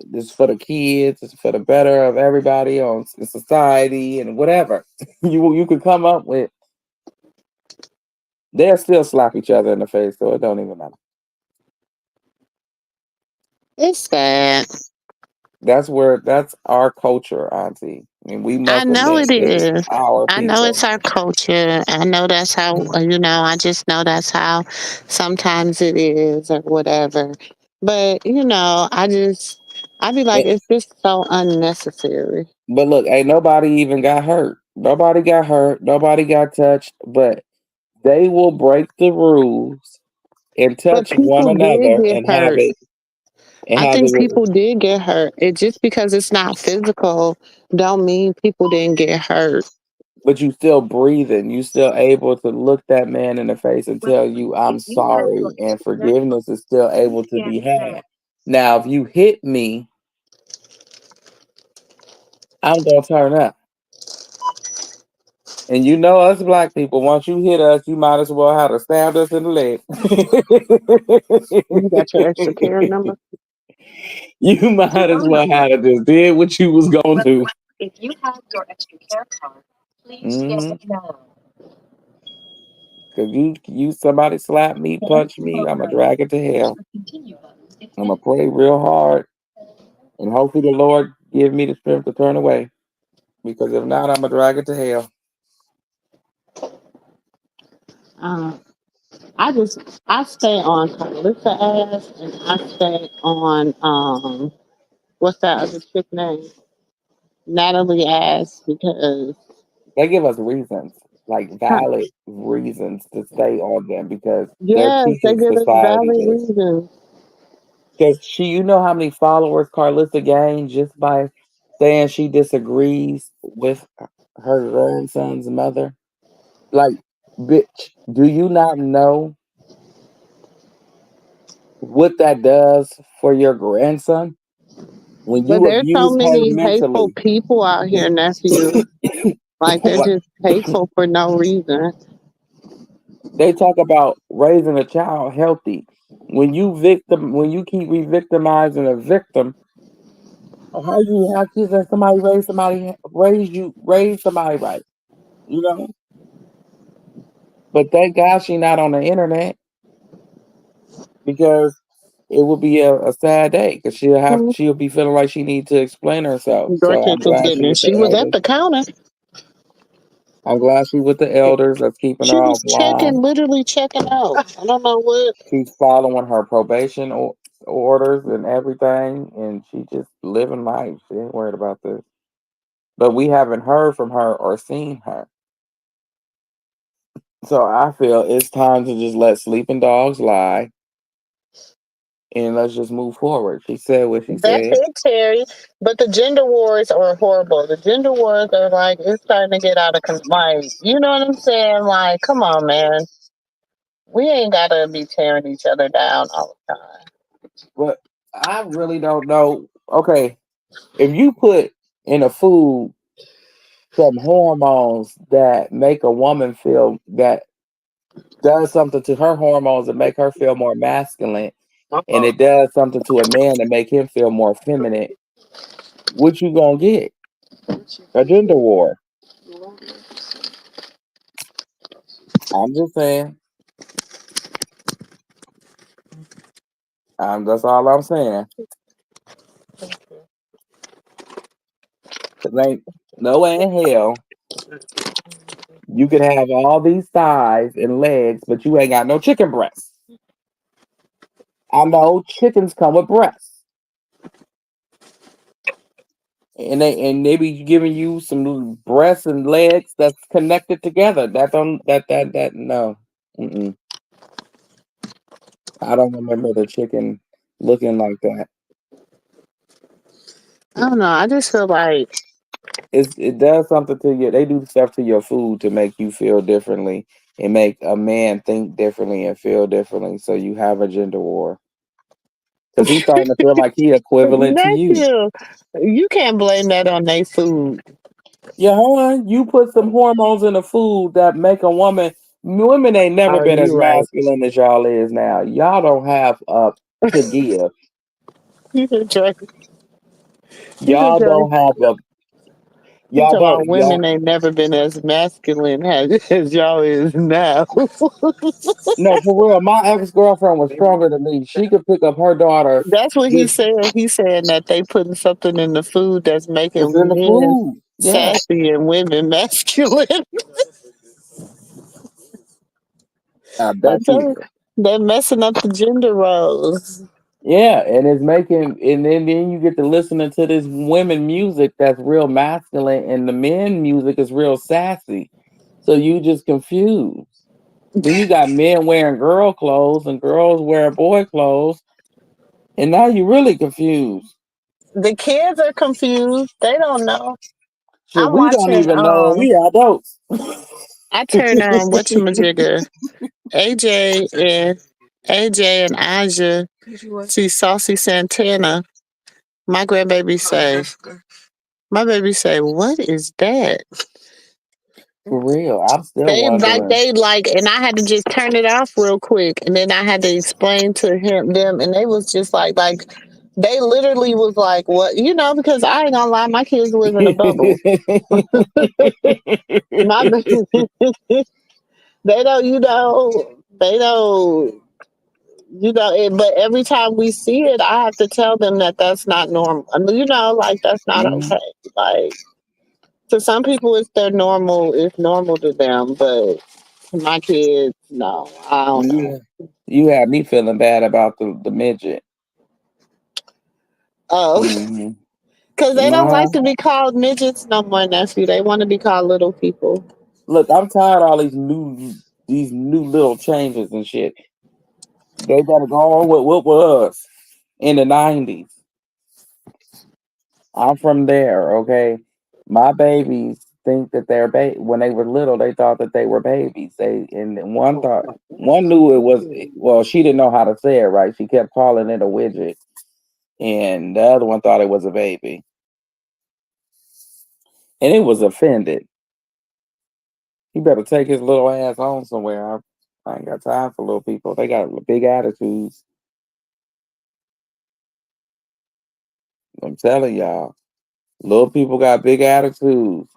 [SPEAKER 3] this is for the kids, it's for the better of everybody on society and whatever. You could come up with they'll still slap each other in the face, so it don't even matter.
[SPEAKER 2] It's sad.
[SPEAKER 3] That's our culture, Auntie. I mean, we
[SPEAKER 2] I
[SPEAKER 3] must
[SPEAKER 2] know
[SPEAKER 3] admit
[SPEAKER 2] it
[SPEAKER 3] this is
[SPEAKER 2] is.
[SPEAKER 3] our
[SPEAKER 2] I know
[SPEAKER 3] people.
[SPEAKER 2] it's our culture. I know that's how, I just know that's how sometimes it is or whatever. But, I be like,
[SPEAKER 3] Eh,
[SPEAKER 2] it's just so unnecessary.
[SPEAKER 3] But look, ain't nobody even got hurt. Nobody got hurt. Nobody got touched. But they will break the rules and
[SPEAKER 2] But
[SPEAKER 3] touch one
[SPEAKER 2] people did
[SPEAKER 3] another
[SPEAKER 2] get
[SPEAKER 3] and have
[SPEAKER 2] hurt.
[SPEAKER 3] it and
[SPEAKER 2] I
[SPEAKER 3] have
[SPEAKER 2] think
[SPEAKER 3] it.
[SPEAKER 2] people did get hurt. It just because it's not physical don't mean people didn't get hurt.
[SPEAKER 3] But you still breathing. You still able to look that man in the face and tell you I'm sorry, and forgiveness is still able to be had. Now, if you hit me, I'm gonna turn up. And you know us black people, once you hit us, you might as well have to stab us in the leg.
[SPEAKER 2] You got your extra care number?
[SPEAKER 3] You might as well have to just did what you was gonna do. Mm-hmm. Cause you somebody slap me, punch me, I'ma drag it to hell. I'ma pray real hard and hopefully the Lord give me the strength to turn away. Because if not, I'ma drag it to hell.
[SPEAKER 2] Uh, I stay on Carissa ass and I stay on what's that other chick name? Natalie ass because
[SPEAKER 3] They give us reasons, like valid reasons to stay on them because they're
[SPEAKER 2] yes, they
[SPEAKER 3] teaching
[SPEAKER 2] give us
[SPEAKER 3] society
[SPEAKER 2] valid
[SPEAKER 3] this.
[SPEAKER 2] reasons.
[SPEAKER 3] Because you know how many followers Carlissa gained just by saying she disagrees with her grandson's mother? Like, bitch, do you not know what that does for your grandson? When
[SPEAKER 2] But
[SPEAKER 3] you
[SPEAKER 2] there's so
[SPEAKER 3] abuse her
[SPEAKER 2] many hateful
[SPEAKER 3] mentally,
[SPEAKER 2] people out here, nephew. Like they're
[SPEAKER 3] like,
[SPEAKER 2] just hateful for no reason.
[SPEAKER 3] they talk about raising a child healthy. When you keep re-victimizing a victim, how you have kids that raise somebody right, you know? But thank God she not on the internet because it would be a sad day because
[SPEAKER 2] Mhm.
[SPEAKER 3] she'll be feeling like she needs to explain herself. So I'm
[SPEAKER 2] Dorcas was
[SPEAKER 3] glad she
[SPEAKER 2] getting it.
[SPEAKER 3] with the
[SPEAKER 2] She was at
[SPEAKER 3] elders.
[SPEAKER 2] the counter.
[SPEAKER 3] I'm glad she with the elders that's keeping her
[SPEAKER 2] She was checking,
[SPEAKER 3] offline.
[SPEAKER 2] literally checking out. I don't know what.
[SPEAKER 3] She's following her probation orders and everything, and she just living life. She ain't worried about this. But we haven't heard from her or seen her. So I feel it's time to just let sleeping dogs lie and let's just move forward. She said what she
[SPEAKER 2] That's
[SPEAKER 3] said.
[SPEAKER 2] it, Terry. But the gender wars are horrible. The gender wars are like it's starting to get out of like you know what I'm saying? Like, come on, man. We ain't gotta be tearing each other down all the time.
[SPEAKER 3] But I really don't know. Okay, if you put in a food some hormones that make a woman feel that does something to her hormones and make her feel more masculine, and it does something to a man to make him feel more feminine, what you gonna get? A gender war. I'm just saying. That's all I'm saying. 'Cause ain't no way in hell you can have all these thighs and legs, but you ain't got no chicken breasts. I know chickens come with breasts, and they be giving you some breasts and legs that's connected together. That don't that no. Mm-mm. I don't remember the chicken looking like that.
[SPEAKER 2] I don't know. I just feel like
[SPEAKER 3] It does something to you. They do stuff to your food to make you feel differently and make a man think differently and feel differently. So you have a gender war because he's starting to feel like he equivalent to you.
[SPEAKER 2] nephew, you can't blame that on their food.
[SPEAKER 3] Yeah, hold on. You put some hormones in the food that make a woman. Women ain't never
[SPEAKER 2] Oh,
[SPEAKER 3] been as
[SPEAKER 2] you right.
[SPEAKER 3] masculine as y'all is now. Y'all don't have to give.
[SPEAKER 2] You can try. You can
[SPEAKER 3] Y'all
[SPEAKER 2] try.
[SPEAKER 3] don't have a.
[SPEAKER 2] You
[SPEAKER 3] Y'all
[SPEAKER 2] talking
[SPEAKER 3] don't.
[SPEAKER 2] about
[SPEAKER 3] Y'all
[SPEAKER 2] women ain't never been as masculine as y'all is now.
[SPEAKER 3] no, for real. My ex girlfriend was stronger than me. She could pick up her daughter.
[SPEAKER 2] That's what he
[SPEAKER 3] Just
[SPEAKER 2] said. He's saying that they putting something in the food that's
[SPEAKER 3] it's in
[SPEAKER 2] making
[SPEAKER 3] the
[SPEAKER 2] men
[SPEAKER 3] food. Yeah,
[SPEAKER 2] sassy and women masculine.
[SPEAKER 3] I
[SPEAKER 2] I
[SPEAKER 3] bet
[SPEAKER 2] tell
[SPEAKER 3] you.
[SPEAKER 2] you, they're messing up the gender roles.
[SPEAKER 3] Yeah, and it's making, and then you get to listening to this women music that's real masculine, and the men music is real sassy. So you just confused. Then you got men wearing girl clothes and girls wearing boy clothes, and now you really confused.
[SPEAKER 2] The kids are confused. They don't know.
[SPEAKER 3] Shit,
[SPEAKER 2] I'm
[SPEAKER 3] we don't
[SPEAKER 2] watching.
[SPEAKER 3] even know we adults.
[SPEAKER 2] I turned on whatchamajigger. AJ and AJ and Aja see Saucy Santana. My grandbaby say, my baby say, what is that?
[SPEAKER 3] For real, I'm still
[SPEAKER 2] They like
[SPEAKER 3] wondering.
[SPEAKER 2] they like, and I had to just turn it off real quick, and then I had to explain to him them, and they was just like they literally was like, what, because I ain't gonna lie, my kids live in a bubble. My they don't, they don't, but every time we see it, I have to tell them that that's not normal. I mean, like that's not
[SPEAKER 3] Mhm.
[SPEAKER 2] okay. Like to some people, it's normal to them, but to my kids, no, I don't know.
[SPEAKER 3] You you had me feeling bad about the midget.
[SPEAKER 2] Oh,
[SPEAKER 3] Hmm.
[SPEAKER 2] because they don't like
[SPEAKER 3] No,
[SPEAKER 2] to be called midgets no more, nephew. They want to be called little people.
[SPEAKER 3] look, I'm tired of all these new little changes and shit. They gotta go on with what was in the '90s. I'm from there, okay. My babies think that they're when they were little, they thought that they were babies. One knew it was, well, she didn't know how to say it right. She kept calling it a widget, and the other one thought it was a baby, and it was offended. He better take his little ass home somewhere. I ain't got time for little people. They got big attitudes. I'm telling y'all, little people got big attitudes.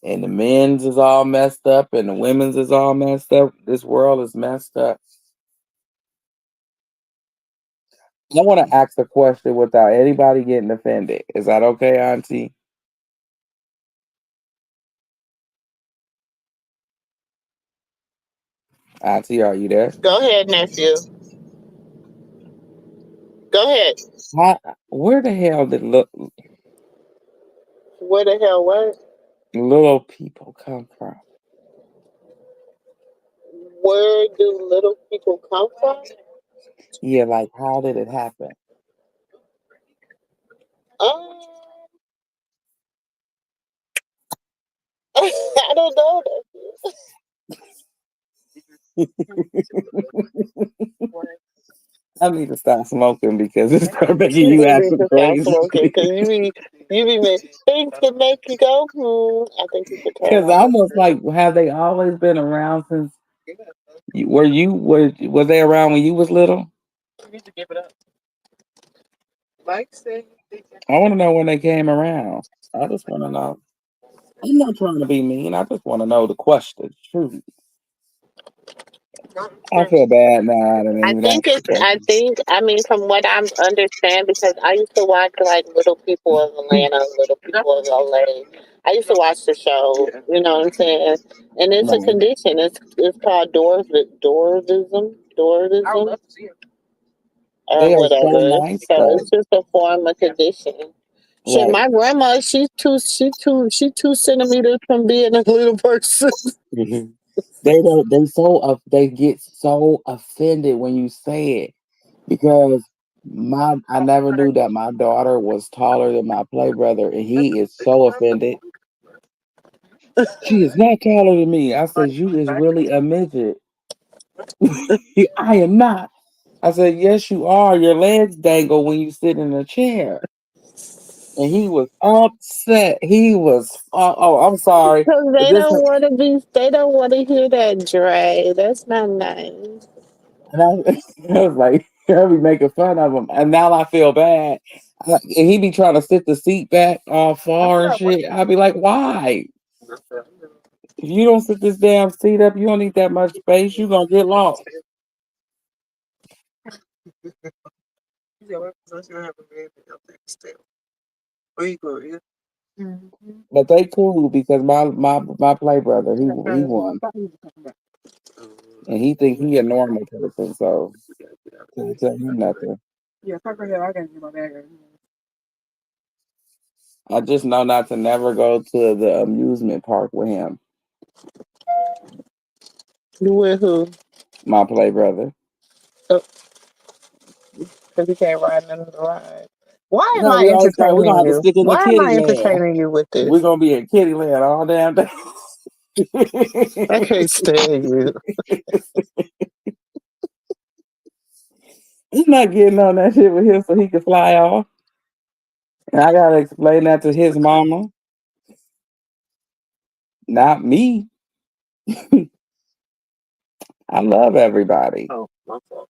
[SPEAKER 3] And the men's is all messed up and the women's is all messed up. This world is messed up. I want to ask a question without anybody getting offended. Is that okay, Auntie? Auntie, are you there?
[SPEAKER 2] Go ahead, nephew. Go ahead.
[SPEAKER 3] Where the hell did
[SPEAKER 2] Where the hell what?
[SPEAKER 3] little people come from?
[SPEAKER 2] Where do little people come from?
[SPEAKER 3] Yeah, like how did it happen?
[SPEAKER 2] Um, I don't know.
[SPEAKER 3] I need to stop smoking because it's making
[SPEAKER 2] You
[SPEAKER 3] you
[SPEAKER 2] do
[SPEAKER 3] act
[SPEAKER 2] need to stop
[SPEAKER 3] crazy.
[SPEAKER 2] smoking because you be making things to make you go, I think you should turn
[SPEAKER 3] Because
[SPEAKER 2] off.
[SPEAKER 3] I almost like, have they always been around since Were you were they around when you was little? I want to know when they came around. I just want to know. I'm not trying to be mean. I just want to know the question. Truly, I feel bad now. I didn't
[SPEAKER 2] I
[SPEAKER 3] even ask
[SPEAKER 2] think
[SPEAKER 3] the
[SPEAKER 2] it's. I
[SPEAKER 3] question.
[SPEAKER 2] think. I mean, from what I understand, because I used to watch like Little People of Atlanta, Little People of LA. I used to watch the show. You know what I'm saying? And it's a
[SPEAKER 3] Right.
[SPEAKER 2] condition. It's called dwarvism, or
[SPEAKER 3] They are so
[SPEAKER 2] whatever.
[SPEAKER 3] nice
[SPEAKER 2] So
[SPEAKER 3] though.
[SPEAKER 2] it's just a form of condition. Shit,
[SPEAKER 3] Right.
[SPEAKER 2] my grandma, she 2 centimeters from being a little person.
[SPEAKER 3] Mhm. They don't. They so they get so offended when you say it because my I never knew that my daughter was taller than my play brother, and he is so offended. She is not taller than me. I said, you is really a midget. I am not. I said, yes, you are. Your legs dangle when you sit in a chair. And he was upset. He was, I'm sorry.
[SPEAKER 2] Because
[SPEAKER 3] But
[SPEAKER 2] they
[SPEAKER 3] this,
[SPEAKER 2] don't want to be, they don't want to hear that Dre. That's not nice.
[SPEAKER 3] and I was like, I be making fun of him. And now I feel bad. And he be trying to sit the seat back all far and shit. I'd be like, why? If you don't sit this damn seat up, you don't need that much space. You're going to get lost. But they cool because my play brother, he won. And he think he a normal person, so can't tell him nothing. I just know not to never go to the amusement park with him,
[SPEAKER 2] You with who?
[SPEAKER 3] my play brother.
[SPEAKER 2] Because you can't ride none of the ride. Why am
[SPEAKER 3] No,
[SPEAKER 2] I
[SPEAKER 3] we always got. We're gonna
[SPEAKER 2] entertaining
[SPEAKER 3] have to
[SPEAKER 2] you?
[SPEAKER 3] stick in the
[SPEAKER 2] Why am
[SPEAKER 3] kitty
[SPEAKER 2] I
[SPEAKER 3] land.
[SPEAKER 2] entertaining you with
[SPEAKER 3] We're
[SPEAKER 2] this?
[SPEAKER 3] gonna be in kitty land all damn day.
[SPEAKER 2] I can't stand you.
[SPEAKER 3] He's not getting on that shit with him so he can fly off. And I gotta explain that to his mama, not me. I love everybody.
[SPEAKER 2] Oh, my fault.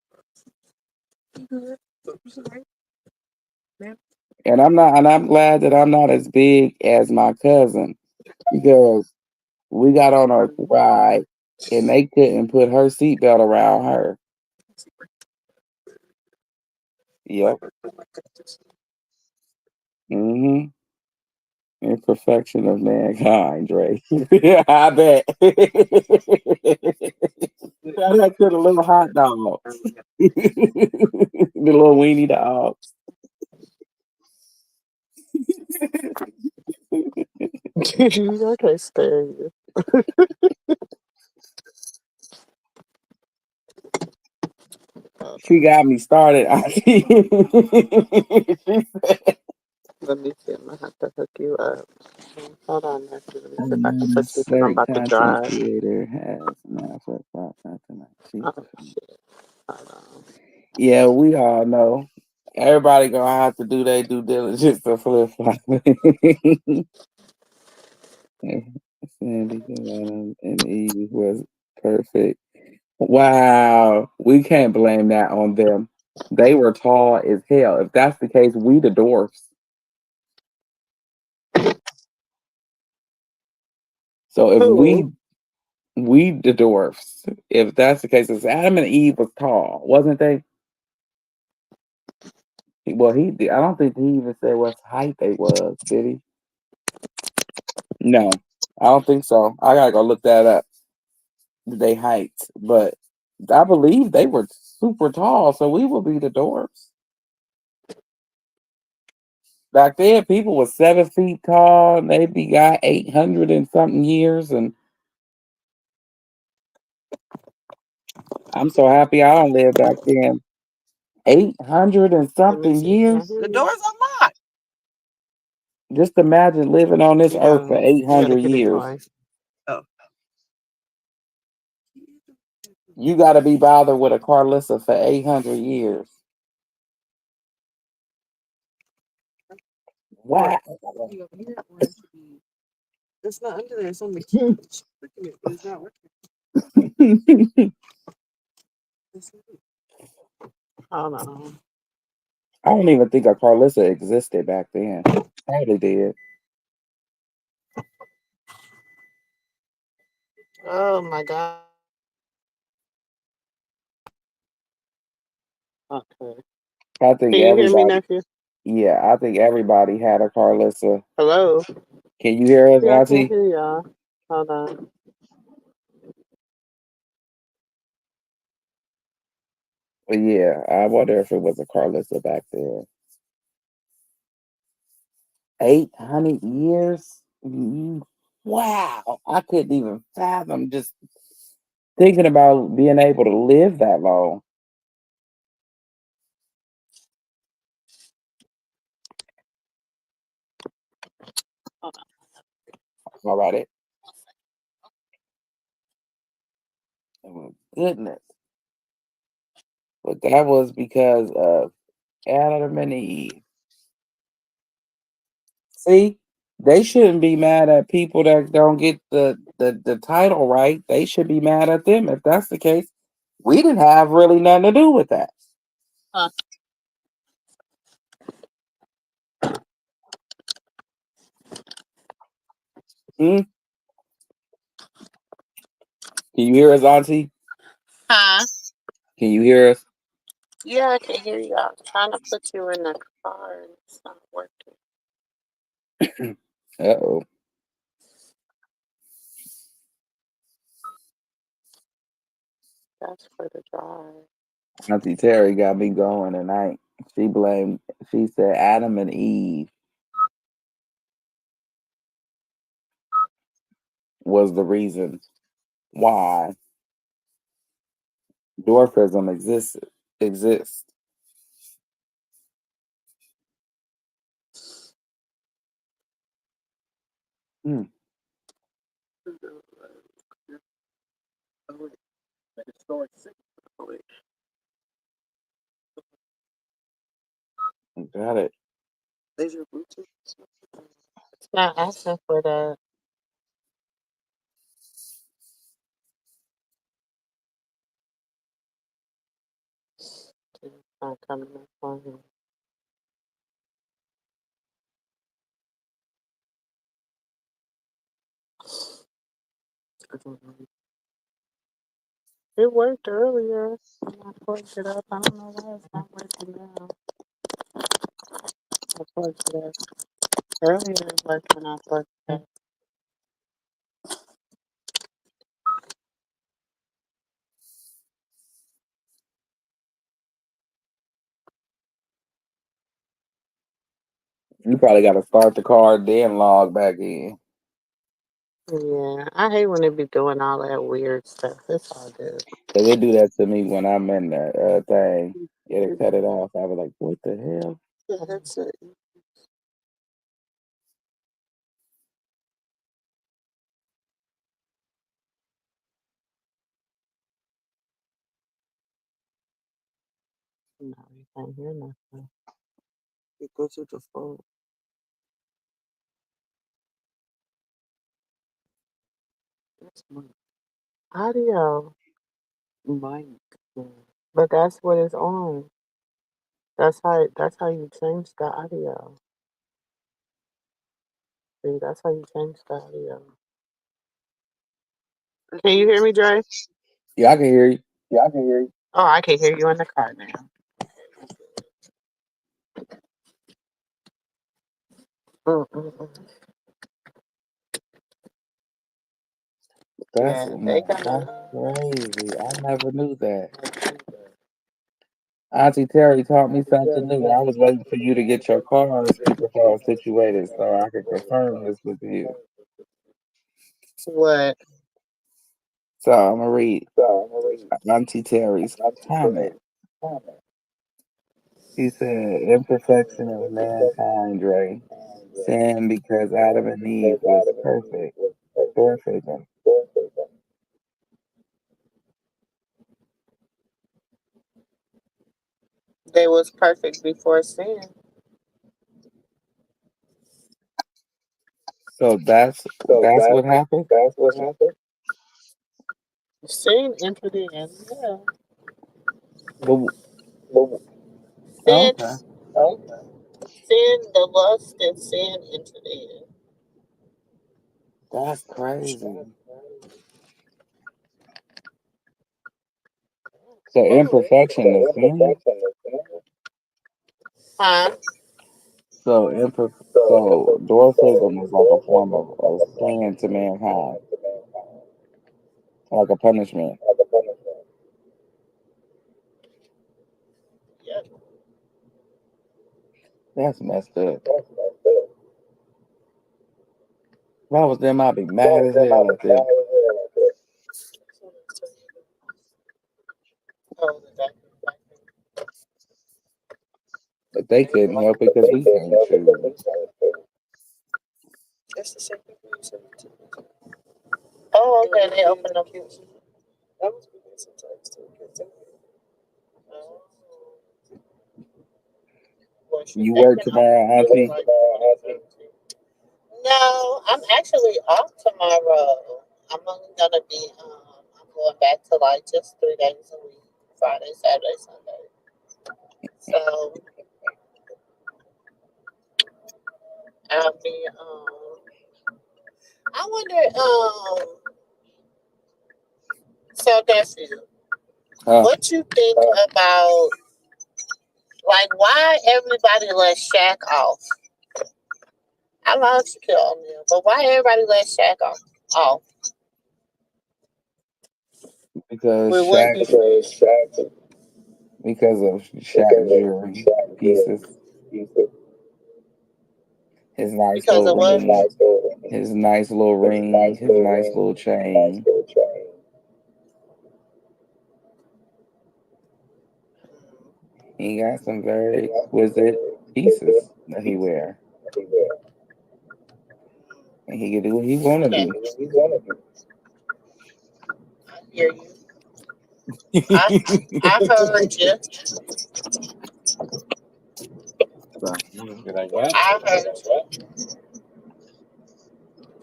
[SPEAKER 3] And I'm glad that I'm not as big as my cousin because we got on a ride and they couldn't put her seatbelt around her. Yep. Mm-hmm. Imperfection of mankind, Dre. Yeah, I bet. That to the little hot dog. The little weenie dog.
[SPEAKER 2] I can't stand you.
[SPEAKER 3] She got me started. She said,
[SPEAKER 2] Let me see. I'm going to have to hook you up. Hold on, Matthew. Let me see if I can put you because I'm
[SPEAKER 3] certain
[SPEAKER 2] about to
[SPEAKER 3] content
[SPEAKER 2] drive.
[SPEAKER 3] creator has manifest tonight.
[SPEAKER 2] Oh, shit. Hold on.
[SPEAKER 3] Yeah, we all know. Everybody gonna have to do their due diligence to flip flop. Sandy and Eve was perfect. Wow, we can't blame that on them. They were tall as hell. If that's the case, we the dwarfs. So if
[SPEAKER 2] Who?
[SPEAKER 3] we the dwarfs, if that's the case, because Adam and Eve was tall, wasn't they? Well, he did. I don't think he even said what height they was, did he? No, I don't think so. I gotta go look that up. They heights, but I believe they were super tall, so we would be the dwarfs. Back then, people were 7 feet tall, and they be got 800 and something years, and I'm so happy I don't live back then. 800 and
[SPEAKER 2] Let me
[SPEAKER 3] something
[SPEAKER 2] see. Can I
[SPEAKER 3] years.
[SPEAKER 2] hear you?
[SPEAKER 3] Just imagine living on this earth for
[SPEAKER 2] You gotta
[SPEAKER 3] 800
[SPEAKER 2] hit it
[SPEAKER 3] years.
[SPEAKER 2] twice.
[SPEAKER 3] You got to be bothered with a Carlissa for 800 years. Wow.
[SPEAKER 2] Hold on.
[SPEAKER 3] I don't even think a Carlissa existed back then. Probably did.
[SPEAKER 2] Oh my God. Okay.
[SPEAKER 3] I think
[SPEAKER 2] Can you hear me,
[SPEAKER 3] everybody.
[SPEAKER 2] nephew?
[SPEAKER 3] Yeah, I think everybody had a Carlissa.
[SPEAKER 2] Hello?
[SPEAKER 3] Can you hear us,
[SPEAKER 2] Yeah, I can't
[SPEAKER 3] Auntie?
[SPEAKER 2] hear y'all. Hold on.
[SPEAKER 3] But yeah, I wonder if it was a Carlissa back then. 800 years? Wow. I couldn't even fathom just thinking about being able to live that long.
[SPEAKER 2] Hold on.
[SPEAKER 3] All right. Oh, goodness. But that was because of Adam and Eve. See, they shouldn't be mad at people that don't get the title right. They should be mad at them if that's the case. We didn't have really nothing to do with that.
[SPEAKER 2] Huh.
[SPEAKER 3] Hmm? Can you hear us, Auntie?
[SPEAKER 2] Huh?
[SPEAKER 3] Can you hear us?
[SPEAKER 2] Yeah, I can hear you. I was trying to put you in the car and it's not working.
[SPEAKER 3] Uh-oh.
[SPEAKER 2] That's for the drive.
[SPEAKER 3] Auntie Terry got me going tonight. She said Adam and Eve was the reason why dwarfism exists. Hmm, got it.
[SPEAKER 2] Is your Bluetooth? It's not asking for that. It's not coming up on here. I don't know. It worked earlier when I plugged it up. I don't know why it's not working now. I plugged it up. Earlier it worked when I plugged it up.
[SPEAKER 3] You probably got to start the car, then log back in.
[SPEAKER 2] Yeah, I hate when they be doing all that weird stuff. It's all good.
[SPEAKER 3] Cause they do that to me when I'm in the thing. It'll cut it off. I was like, what the hell?
[SPEAKER 2] Yeah, that's it. No, you can't hear nothing. It goes to the phone. That's my audio. Mic. Yeah. But that's what it's on. That's how you change the audio. See, that's how you change the audio. Can you hear me, Dre?
[SPEAKER 3] Yeah, I can hear you.
[SPEAKER 2] Yeah, I can hear you. Oh, I can hear you in the car now. Mm-mm-mm.
[SPEAKER 3] That's
[SPEAKER 2] Yeah, they
[SPEAKER 3] that's
[SPEAKER 2] gonna.
[SPEAKER 3] crazy. I never knew that. Auntie Terry taught me something new. I was waiting for you to get your car on speakerphone situated so I could confirm this with you.
[SPEAKER 2] What?
[SPEAKER 3] So I'm gonna read Auntie Terry's comment. He said, "Imperfection of mankind, Dre. Sin because Adam and Eve was perfect. Dwarfism.
[SPEAKER 2] They was perfect before sin.
[SPEAKER 3] So that's what happened.
[SPEAKER 2] Sin entered in. Yeah.
[SPEAKER 3] But,
[SPEAKER 2] Send,
[SPEAKER 3] okay,
[SPEAKER 2] send the lust and sin into the end.
[SPEAKER 3] that's crazy. So imperfection is sin.
[SPEAKER 2] Huh?
[SPEAKER 3] So dwarfism is like a form of sin to mankind, like a punishment.
[SPEAKER 2] Yeah.
[SPEAKER 3] That's messed up. If I was them, I'd be mad as hell at them.
[SPEAKER 2] Oh,
[SPEAKER 3] But they couldn't help it because we can't choose.
[SPEAKER 1] That's the same thing we used to do.
[SPEAKER 2] oh, okay. They open up.
[SPEAKER 1] That was me sometimes too.
[SPEAKER 2] Oh. Well, shoot,
[SPEAKER 3] You
[SPEAKER 2] they
[SPEAKER 3] work
[SPEAKER 2] can open
[SPEAKER 3] tomorrow,
[SPEAKER 2] up
[SPEAKER 3] Auntie?
[SPEAKER 2] like. No, I'm actually off tomorrow. I'm only gonna be. I'm going back to like just 3 days a week: Friday, Saturday, Sunday. So I'll be. I wonder. So nephew,
[SPEAKER 3] Huh?
[SPEAKER 2] what you think about like why everybody let Shaq off? I love Shaquille O'Neal, but why everybody let Shaq off
[SPEAKER 3] Because
[SPEAKER 2] with what
[SPEAKER 3] Shaq,
[SPEAKER 2] he did?
[SPEAKER 3] because of Shaq jewelry pieces, his nice
[SPEAKER 2] Because
[SPEAKER 3] little
[SPEAKER 2] of what?
[SPEAKER 3] ring, his nice little ring, his nice little chain. He got some very exquisite pieces that he wear, and he can do what he want to
[SPEAKER 2] Okay,
[SPEAKER 3] do.
[SPEAKER 2] I hear you. I I heard you.
[SPEAKER 3] So, be like, what?
[SPEAKER 2] I heard you.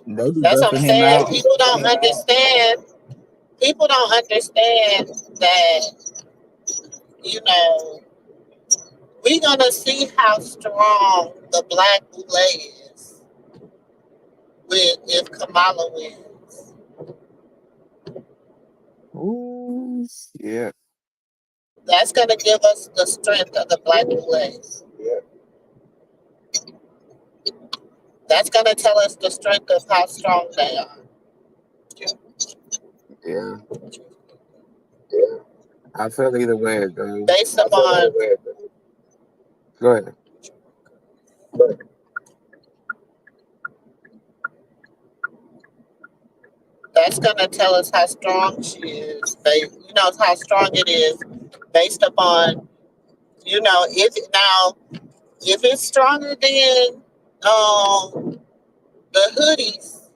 [SPEAKER 3] They be
[SPEAKER 2] That's what I'm
[SPEAKER 3] busting him
[SPEAKER 2] saying.
[SPEAKER 3] out.
[SPEAKER 2] People don't understand. People don't understand that you know we're gonna see how strong the black boule is with if Kamala wins.
[SPEAKER 3] Ooh, yeah,
[SPEAKER 2] That's gonna give us the strength of the black boule. That's gonna tell us the strength of how strong they are.
[SPEAKER 3] yeah. I feel either way it goes.
[SPEAKER 2] Based upon
[SPEAKER 3] Go ahead.
[SPEAKER 2] that's gonna tell us how strong she is. How strong it is based upon if it's stronger than the hoodies,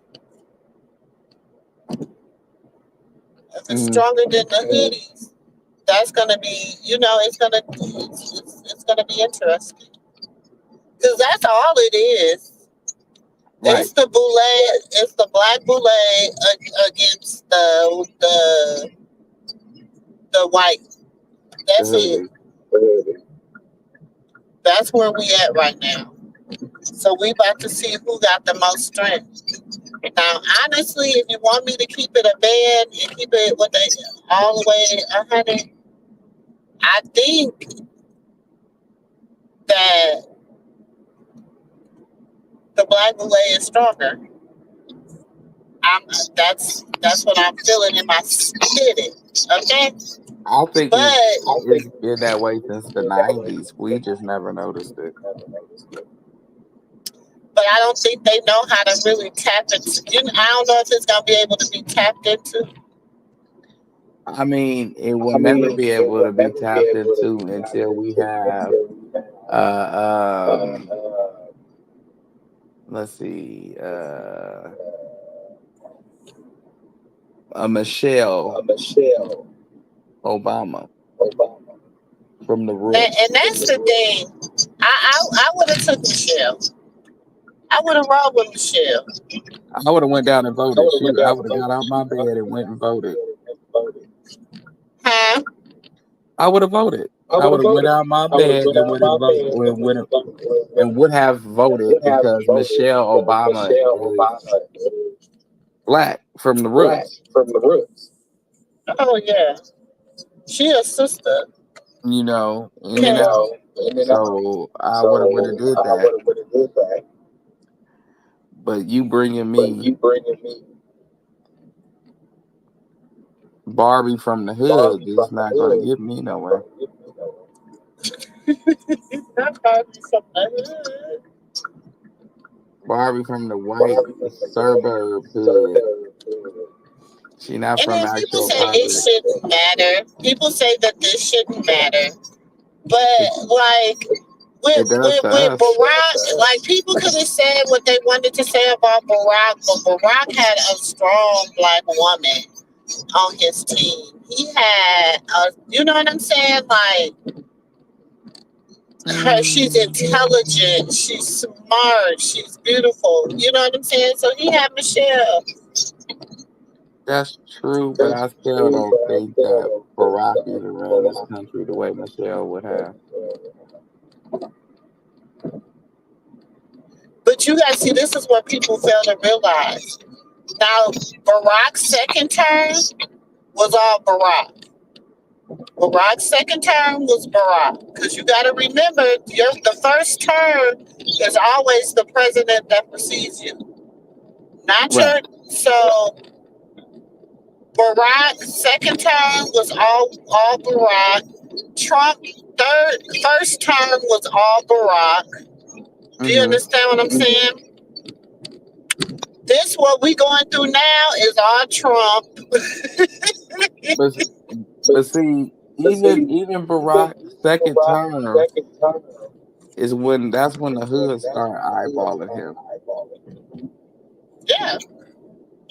[SPEAKER 2] if it's
[SPEAKER 3] Mm,
[SPEAKER 2] stronger than the hoodies, that's gonna be it's gonna be interesting because that's all it is.
[SPEAKER 3] right.
[SPEAKER 2] It's the black boule against the white.
[SPEAKER 3] The
[SPEAKER 2] That's it.
[SPEAKER 3] hoodie.
[SPEAKER 2] That's where we at right now. So we about to see who got the most strength. Now, honestly, if you want me to keep it a band and keep it all the way 100, I think that the black boule is stronger. I'm that's what I'm feeling in my spirit. Okay,
[SPEAKER 3] I think
[SPEAKER 2] but
[SPEAKER 3] it's been that way since the '90s. We just never noticed it.
[SPEAKER 2] I don't think they know how to really tap into. I don't know if it's gonna be able to be tapped into.
[SPEAKER 3] I mean, it will never be able to be tapped into until we have, uh, um, let's see, a Michelle Obama from the
[SPEAKER 2] And
[SPEAKER 3] roots.
[SPEAKER 2] that's the thing. I would have took Michelle. I would have rolled with Michelle.
[SPEAKER 3] I would have went down and voted. I would have got out my bed and went and voted.
[SPEAKER 2] Huh?
[SPEAKER 3] I would have voted.
[SPEAKER 1] I
[SPEAKER 3] I
[SPEAKER 1] would
[SPEAKER 3] would
[SPEAKER 1] have
[SPEAKER 3] have went
[SPEAKER 1] voted.
[SPEAKER 3] out my
[SPEAKER 1] I would have
[SPEAKER 3] bag
[SPEAKER 1] went
[SPEAKER 3] and
[SPEAKER 1] out my bed
[SPEAKER 3] and would have voted
[SPEAKER 1] would have
[SPEAKER 3] because
[SPEAKER 1] voted
[SPEAKER 3] Michelle
[SPEAKER 1] because
[SPEAKER 3] Obama
[SPEAKER 1] Michelle
[SPEAKER 3] is
[SPEAKER 1] Obama is
[SPEAKER 3] black from the
[SPEAKER 1] black
[SPEAKER 3] roots.
[SPEAKER 1] from the roots. Oh yeah, she a sister.
[SPEAKER 3] You know, in
[SPEAKER 1] You
[SPEAKER 3] and out.
[SPEAKER 1] know, in and out.
[SPEAKER 3] So I would have
[SPEAKER 1] So
[SPEAKER 3] did
[SPEAKER 1] I
[SPEAKER 3] that.
[SPEAKER 1] would have did that.
[SPEAKER 3] But you bringing
[SPEAKER 1] But
[SPEAKER 3] me
[SPEAKER 1] you bringing me
[SPEAKER 3] Barbie from the hood
[SPEAKER 1] Barbie
[SPEAKER 3] is
[SPEAKER 1] from the
[SPEAKER 3] not gonna
[SPEAKER 1] hood,
[SPEAKER 3] get me nowhere.
[SPEAKER 1] not Barbie from the hood.
[SPEAKER 3] Barbie from the white
[SPEAKER 1] Barbie from the white
[SPEAKER 3] suburb hood.
[SPEAKER 1] suburb.
[SPEAKER 3] She not
[SPEAKER 1] And
[SPEAKER 3] from
[SPEAKER 1] then people
[SPEAKER 3] actual
[SPEAKER 1] say it
[SPEAKER 3] project.
[SPEAKER 1] shouldn't matter. People say that this shouldn't matter.
[SPEAKER 3] It,
[SPEAKER 1] But like
[SPEAKER 3] it does to
[SPEAKER 1] with
[SPEAKER 3] us.
[SPEAKER 1] Barack, like people could have said what they wanted to say about Barack, but Barack had a strong black woman on his team. He had, you know what I'm saying? Like her, she's
[SPEAKER 3] Mm,
[SPEAKER 1] intelligent, she's smart, she's beautiful. You know what I'm saying? So he had Michelle.
[SPEAKER 3] that's true, but
[SPEAKER 1] That's
[SPEAKER 3] I still
[SPEAKER 1] true,
[SPEAKER 3] don't
[SPEAKER 1] but I
[SPEAKER 3] think
[SPEAKER 1] still
[SPEAKER 3] that
[SPEAKER 1] don't think
[SPEAKER 3] Barack
[SPEAKER 1] that
[SPEAKER 3] even ran this
[SPEAKER 1] Barack
[SPEAKER 3] country the way Michelle would have.
[SPEAKER 1] But you guys see, this is what people fail to realize. Now, Barack's second term was all Barack. Barack's second term was Barack. Because you got to remember, the first term is always the president that precedes you. Not
[SPEAKER 3] Right.
[SPEAKER 1] your. So, Barack's second term was all Barack. Trump first term was all Barack. Do you
[SPEAKER 3] Mm-hmm.
[SPEAKER 1] understand what I'm saying? This what we going through now is all Trump.
[SPEAKER 3] But but see,
[SPEAKER 1] But see,
[SPEAKER 3] even
[SPEAKER 1] even
[SPEAKER 3] Barack's second
[SPEAKER 1] Barack
[SPEAKER 3] term
[SPEAKER 1] second term
[SPEAKER 3] is when that's when the
[SPEAKER 1] is when
[SPEAKER 3] hood
[SPEAKER 1] that's
[SPEAKER 3] start
[SPEAKER 1] when the hood
[SPEAKER 3] eyeballing
[SPEAKER 1] start
[SPEAKER 3] him.
[SPEAKER 1] eyeballing. Yeah,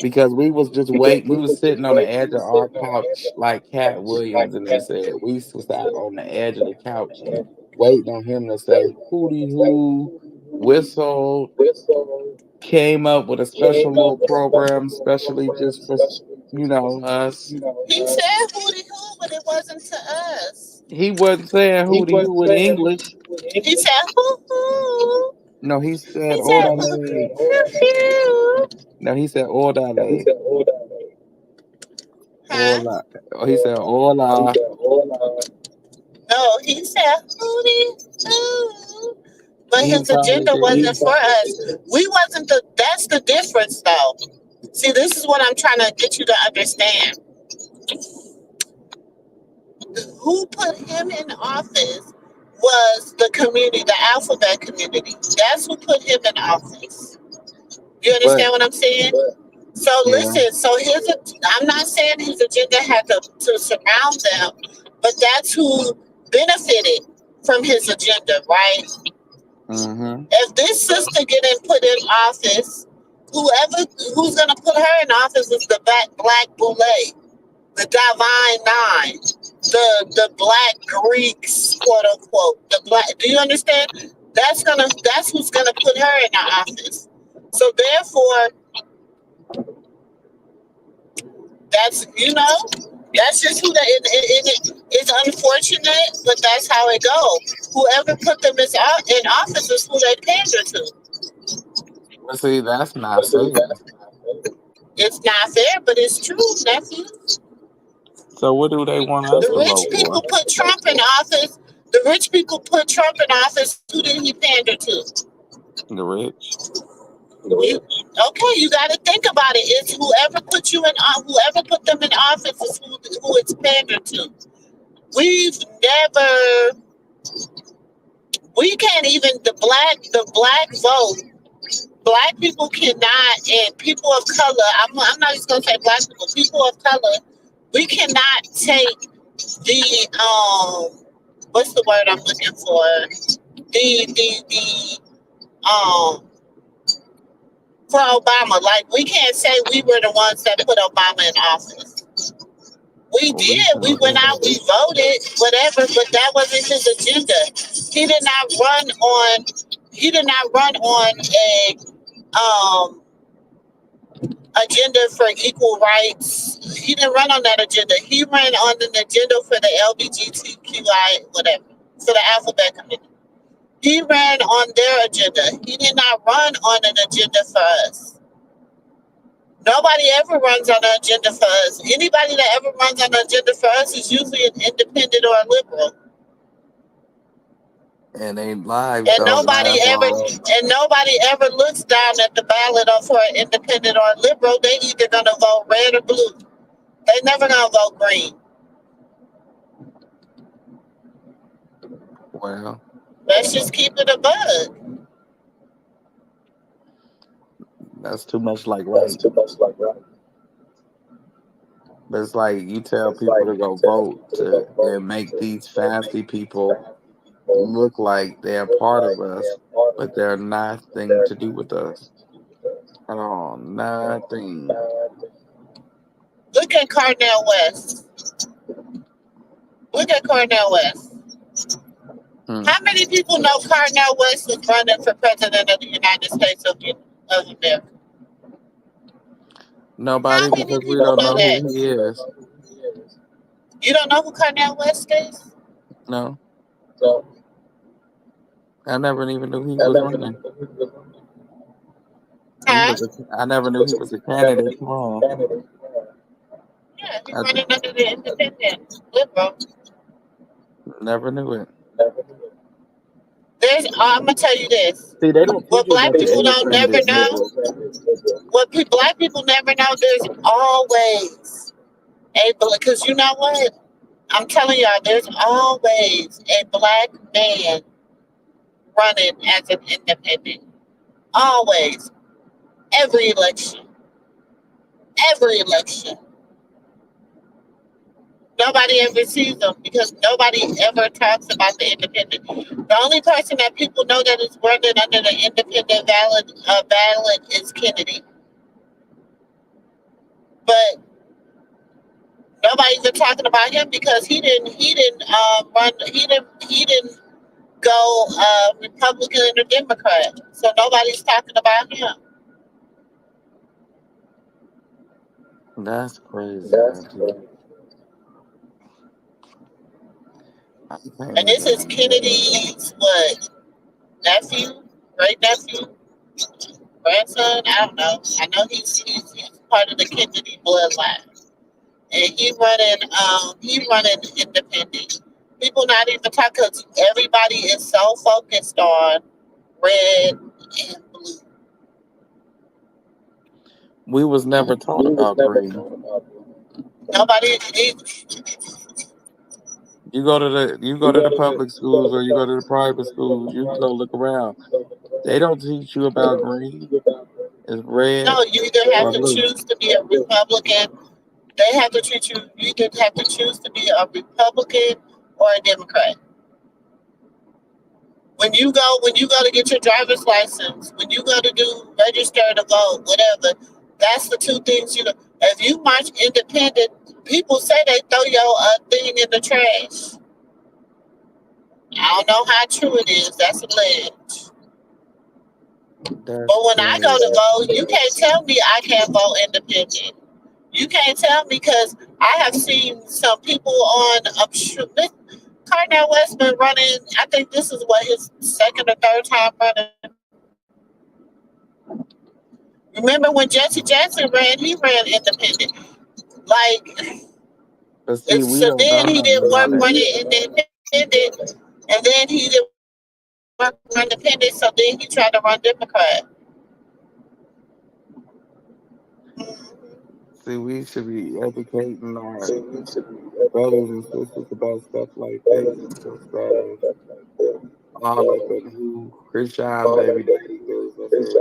[SPEAKER 3] Because we was just
[SPEAKER 1] because
[SPEAKER 3] waiting, we
[SPEAKER 1] we
[SPEAKER 3] was
[SPEAKER 1] was just
[SPEAKER 3] sitting on the
[SPEAKER 1] waiting. We
[SPEAKER 3] edge of
[SPEAKER 1] was
[SPEAKER 3] our
[SPEAKER 1] sitting on the edge
[SPEAKER 3] couch
[SPEAKER 1] of our
[SPEAKER 3] like Cat
[SPEAKER 1] couch, like
[SPEAKER 3] Williams, and they
[SPEAKER 1] that.
[SPEAKER 3] said we used to sat on the edge of the couch
[SPEAKER 1] And
[SPEAKER 3] waiting on him to say hootie
[SPEAKER 1] say,
[SPEAKER 3] hoo, whistled,
[SPEAKER 1] whistle
[SPEAKER 3] came up with a special
[SPEAKER 1] came up
[SPEAKER 3] little
[SPEAKER 1] with a special
[SPEAKER 3] program,
[SPEAKER 1] little
[SPEAKER 3] especially
[SPEAKER 1] program,
[SPEAKER 3] just for
[SPEAKER 1] especially just for
[SPEAKER 3] us.
[SPEAKER 1] he said hootie hoo, but it wasn't to us.
[SPEAKER 3] He wasn't saying
[SPEAKER 1] He
[SPEAKER 3] hootie
[SPEAKER 1] wasn't
[SPEAKER 3] hoo in
[SPEAKER 1] saying
[SPEAKER 3] English.
[SPEAKER 1] he said hoo hoo.
[SPEAKER 3] No, he said
[SPEAKER 1] He said
[SPEAKER 3] orderly.
[SPEAKER 1] hoo hoo.
[SPEAKER 3] No, he said
[SPEAKER 1] He
[SPEAKER 3] orderly.
[SPEAKER 1] said order. Huh?
[SPEAKER 3] Hola. Oh, he said
[SPEAKER 1] He
[SPEAKER 3] hola.
[SPEAKER 1] said hola. No, he said hootie hoo. But
[SPEAKER 3] He
[SPEAKER 1] his
[SPEAKER 3] probably
[SPEAKER 1] agenda
[SPEAKER 3] did.
[SPEAKER 1] wasn't for us. We wasn't the. That's the difference, though. See, this is what I'm trying to get you to understand. Who put him in office was the community, the alphabet community. That's who put him in office. You
[SPEAKER 3] But
[SPEAKER 1] understand what I'm saying? So
[SPEAKER 3] yeah.
[SPEAKER 1] listen, I'm not saying his agenda had to surround them, but that's who benefited from his agenda, right?
[SPEAKER 3] Mm-hmm.
[SPEAKER 1] If this sister getting put in office, who's gonna put her in office is the black boule, the divine nine, the black Greeks, quote unquote. The black. Do you understand? That's who's gonna put her in the office. So therefore, that's that's just who that. It's unfortunate, but that's how it goes. Whoever put them in office is who they pander to.
[SPEAKER 3] But see, that's not fair.
[SPEAKER 1] It's not fair, but it's true, nephew.
[SPEAKER 3] So what do they want us
[SPEAKER 1] The
[SPEAKER 3] to
[SPEAKER 1] rich
[SPEAKER 3] vote for?
[SPEAKER 1] people put Trump in office. The rich people put Trump in office. Who did he pander to?
[SPEAKER 3] The rich.
[SPEAKER 1] Okay, you got to think about it. It's whoever put them in office is who it's pandered to. We've never, we can't even the black vote. Black people cannot, and people of color. I'm not just gonna say black people. People of color, we cannot take the what's the word I'm looking for? The for Obama. Like we can't say we were the ones that put Obama in office. We
[SPEAKER 3] Well, we
[SPEAKER 1] did. We
[SPEAKER 3] sure
[SPEAKER 1] went out.
[SPEAKER 3] did.
[SPEAKER 1] We voted. Whatever. But that wasn't his agenda. He did not run on. He did not run on um
[SPEAKER 2] agenda for equal rights. He didn't run on that agenda. He ran on an agenda for the LGBTQI whatever, for the alphabet community. He ran on their agenda. He did not run on an agenda for us. Nobody ever runs on an agenda for us. Anybody that ever runs on an agenda for us is usually an independent or a liberal.
[SPEAKER 3] And their lives don't last long.
[SPEAKER 2] And nobody ever looks down at the ballot for an independent or a liberal. They either gonna vote red or blue. They never gonna vote green.
[SPEAKER 3] Well,
[SPEAKER 2] let's just keep it a bug.
[SPEAKER 3] That's too much like right. But it's like you tell people to go vote and make these fancy people look like they're part of us, but they're nothing to do with us at all. Nothing.
[SPEAKER 2] Look at Cornel West. How many people know Cornel West is running for president of the United States of America?
[SPEAKER 3] Nobody, because we don't know who he is.
[SPEAKER 2] You don't know who Cornel West is?
[SPEAKER 3] No. I never even knew he was running. I never knew he was a candidate.
[SPEAKER 2] Yeah, he's running under the independent liberal.
[SPEAKER 3] Never knew it.
[SPEAKER 2] I'm gonna tell you this.
[SPEAKER 3] See, they don't
[SPEAKER 2] what black people don't never know. What black people never know. There's always because you know what? I'm telling y'all, there's always a black man running as an independent. Always. Every election. Nobody ever sees them because nobody ever talks about the independent. The only person that people know that is running under the independent ballot is Kennedy. But nobody's been talking about him because he didn't go Republican or Democrat. So nobody's talking about him.
[SPEAKER 3] That's crazy.
[SPEAKER 2] And this is Kennedy's nephew, great nephew, grandson. I don't know. I know he's part of the Kennedy bloodline, and he running independent. People not even talking because everybody is so focused on red and blue.
[SPEAKER 3] We was never taught about green.
[SPEAKER 2] Nobody.
[SPEAKER 3] You go to the public schools or you go to the private schools. You go look around. They don't teach you about green. It's red.
[SPEAKER 2] No, you either have to choose to be a Republican. They have to treat you. You either have to choose to be a Republican or a Democrat. When you go to get your driver's license, when you go to register to vote, whatever, that's the two things you know. If you march independent, people say they throw your thing in the trash. I don't know how true it is. That's alleged. But when I go to vote, you can't tell me I can't vote independent. You can't tell me because I have seen some people on Cornel West been running. I think this is his second or third time running. Remember when Jesse Jackson ran? He ran independent. So then he didn't work running independent, and then he didn't work independent. So then he tried to run Democrat.
[SPEAKER 3] See, we should be educating our brothers and sisters about stuff like this instead of all up in who Christian baby daddy business is.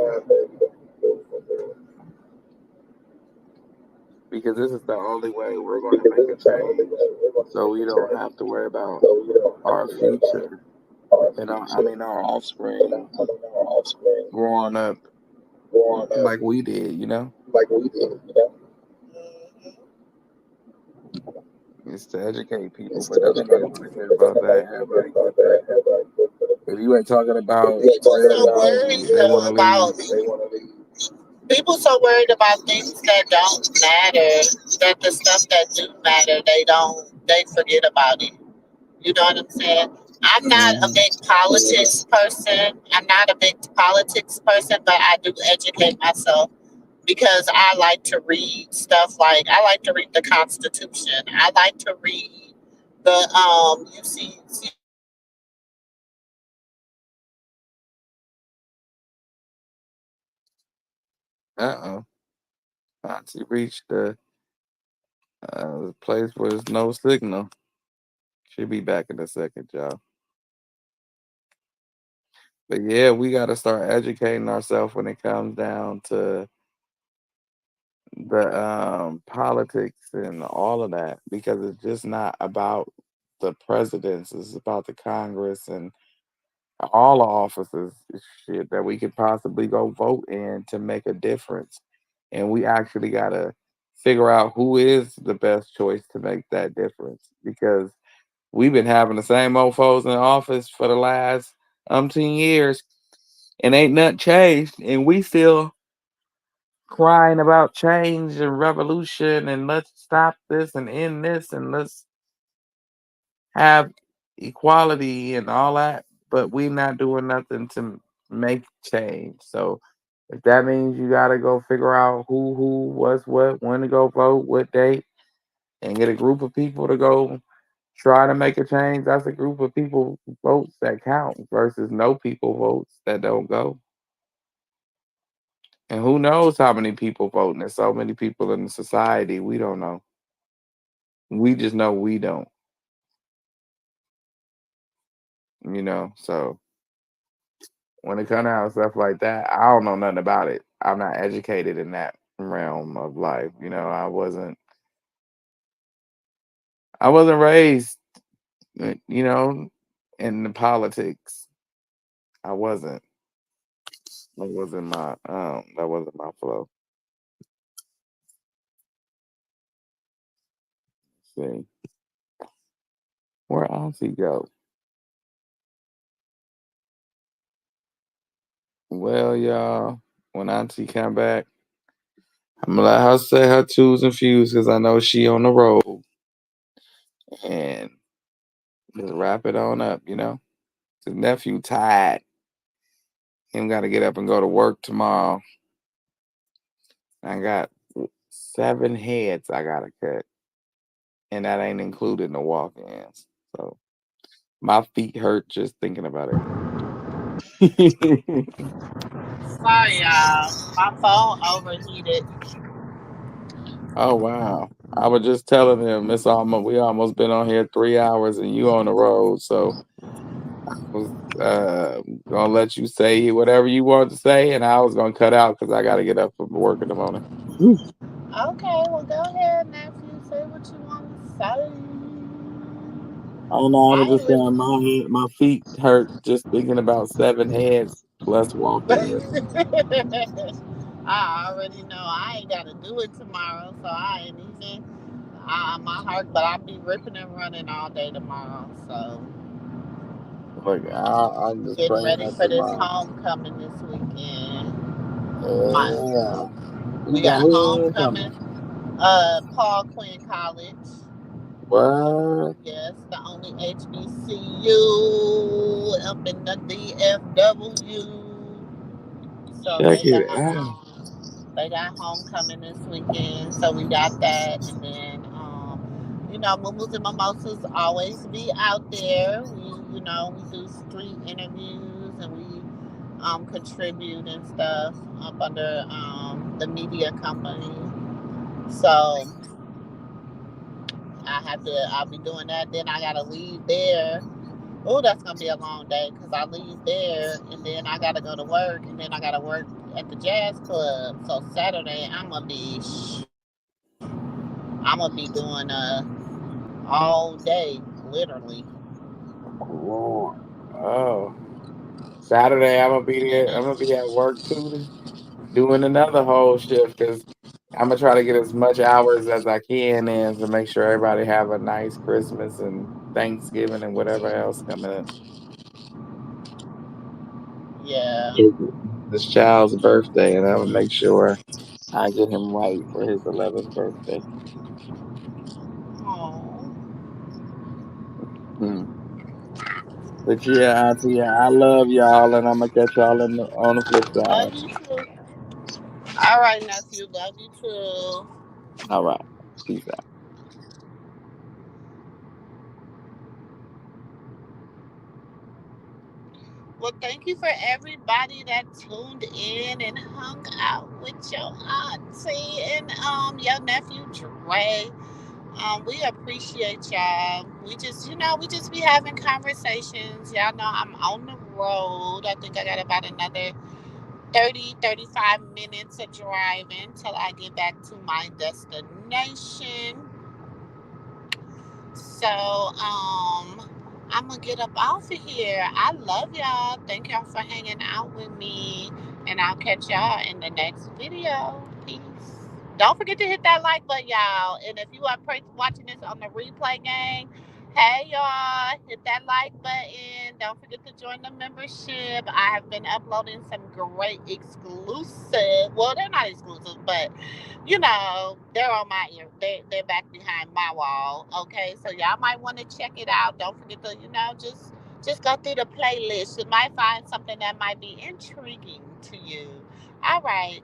[SPEAKER 3] Because this is the only way we're going to make a change. So we don't have to worry about our future and our offspring growing up like we did, you know? It's to educate people, but doesn't nobody want to care about that. If you ain't talking about
[SPEAKER 2] they want to leave. People so worried about things that don't matter that the stuff that do matter, they forget about it. You know what I'm saying? I'm not a
[SPEAKER 3] Hmm.
[SPEAKER 2] big politics person. I'm not a big politics person, but I do educate myself because I like to read stuff like I like to read the Constitution. I like to read the UCC
[SPEAKER 3] Uh-oh. Auntie reached the place where there's no signal. She'll be back in a second, y'all. But yeah, we got to start educating ourselves when it comes down to the politics and all of that because it's just not about the presidents. It's about the Congress and all the offices shit that we could possibly go vote in to make a difference. And we actually got to figure out who is the best choice to make that difference because we've been having the same old foes in office for the last umpteen years and ain't nothing changed. And we still crying about change and revolution and let's stop this and end this and let's have equality and all that, but we not doing nothing to make change. So if that means you gotta go figure out who, what's what, when to go vote, what date, and get a group of people to go try to make a change, that's a group of people votes that count versus no people votes that don't go. And who knows how many people voting? There's so many people in the society, we don't know. We just know we don't, So when it comes down to stuff like that, I don't know nothing about it. I'm not educated in that realm of life. I wasn't raised, uh, you know, in the politics. I wasn't. That wasn't my flow. See, where Auntie go? Well, y'all, when Auntie come back, I'm gonna let her say her twos and fews because I know she on the road and just wrap it on up. His nephew tired. Him got to get up and go to work tomorrow. I got 7 heads I gotta cut, and that ain't including the walk-ins. So my feet hurt just thinking about it.
[SPEAKER 2] Sorry, y'all. My phone overheated.
[SPEAKER 3] Oh wow! I was just telling him we almost been on here 3 hours, and you on the road. So I was gonna let you say whatever you want to say, and I was gonna cut out because I got to get up for work in the morning.
[SPEAKER 2] Okay, well, go ahead, nephew. Say what you want to say.
[SPEAKER 3] Oh no, I was
[SPEAKER 2] I
[SPEAKER 3] just
[SPEAKER 2] ain't
[SPEAKER 3] saying
[SPEAKER 2] really.
[SPEAKER 3] my feet hurt just thinking about 7 heads plus walk-ins.
[SPEAKER 2] I already know I ain't got to do it tomorrow, so I ain't even. My heart, but I'll be ripping and running all day tomorrow. So
[SPEAKER 3] Look, I'm just
[SPEAKER 2] getting
[SPEAKER 3] praying
[SPEAKER 2] ready
[SPEAKER 3] that
[SPEAKER 2] for this
[SPEAKER 3] tomorrow.
[SPEAKER 2] homecoming this weekend. My,
[SPEAKER 3] Yeah.
[SPEAKER 2] we
[SPEAKER 3] You got
[SPEAKER 2] got a
[SPEAKER 3] who coming?
[SPEAKER 2] homecoming. Paul Quinn College.
[SPEAKER 3] What?
[SPEAKER 2] Yes, the only HBCU up in the DFW. So
[SPEAKER 3] Check it out.
[SPEAKER 2] they got homecoming this weekend. So we got that, and then Moo and Mimosas always be out there. We do street interviews and we contribute and stuff up under the media company. So I'll be doing that. Then I gotta leave there. Oh, that's gonna be a long day because I leave there and then I gotta go to work and then I gotta work at the jazz club. So Saturday I'm gonna be doing all day, literally.
[SPEAKER 3] Lord. Oh. Saturday I'm gonna be there. I'm gonna be at work too, doing another whole shift because I'm gonna try to get as much hours as I can in to make sure everybody have a nice Christmas and Thanksgiving and whatever else coming up.
[SPEAKER 2] Yeah.
[SPEAKER 3] this child's birthday, and I'm gonna make sure I get him right for his 11th birthday.
[SPEAKER 2] Oh,
[SPEAKER 3] Hmm. But yeah, Auntie, I love y'all, and I'm gonna catch y'all on the flip
[SPEAKER 2] love
[SPEAKER 3] side.
[SPEAKER 2] you too. All right, nephew. Love you too.
[SPEAKER 3] All right, peace out.
[SPEAKER 2] Well, thank you for everybody that tuned in and hung out with your auntie and your nephew Dre. We appreciate y'all. We just be having conversations. Y'all know I'm on the road. I think I got about another 35 minutes of driving till I get back to my destination. So, I'm gonna get up off of here. I love y'all. Thank y'all for hanging out with me. And I'll catch y'all in the next video. Peace. Don't forget to hit that like button, y'all. And if you are watching this on the replay, gang, hey, y'all, hit that like button. Don't forget to join the membership. I have been uploading some great exclusive. Well, they're not exclusive, but they're on my ear. They're back behind my wall. Okay, so y'all might want to check it out. Don't forget to, just go through the playlist. You might find something that might be intriguing to you. All right,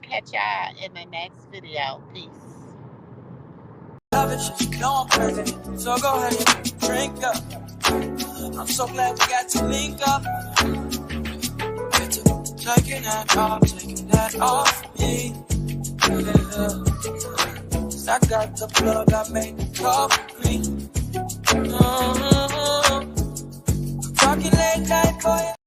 [SPEAKER 2] catch y'all in the next video. Peace.
[SPEAKER 1] Love it, you know I'm perfect. So go ahead and drink up. I'm so glad we got to link up. Get to taking that off me. Yeah. I got the plug, I made the coffee. Talking late night for you.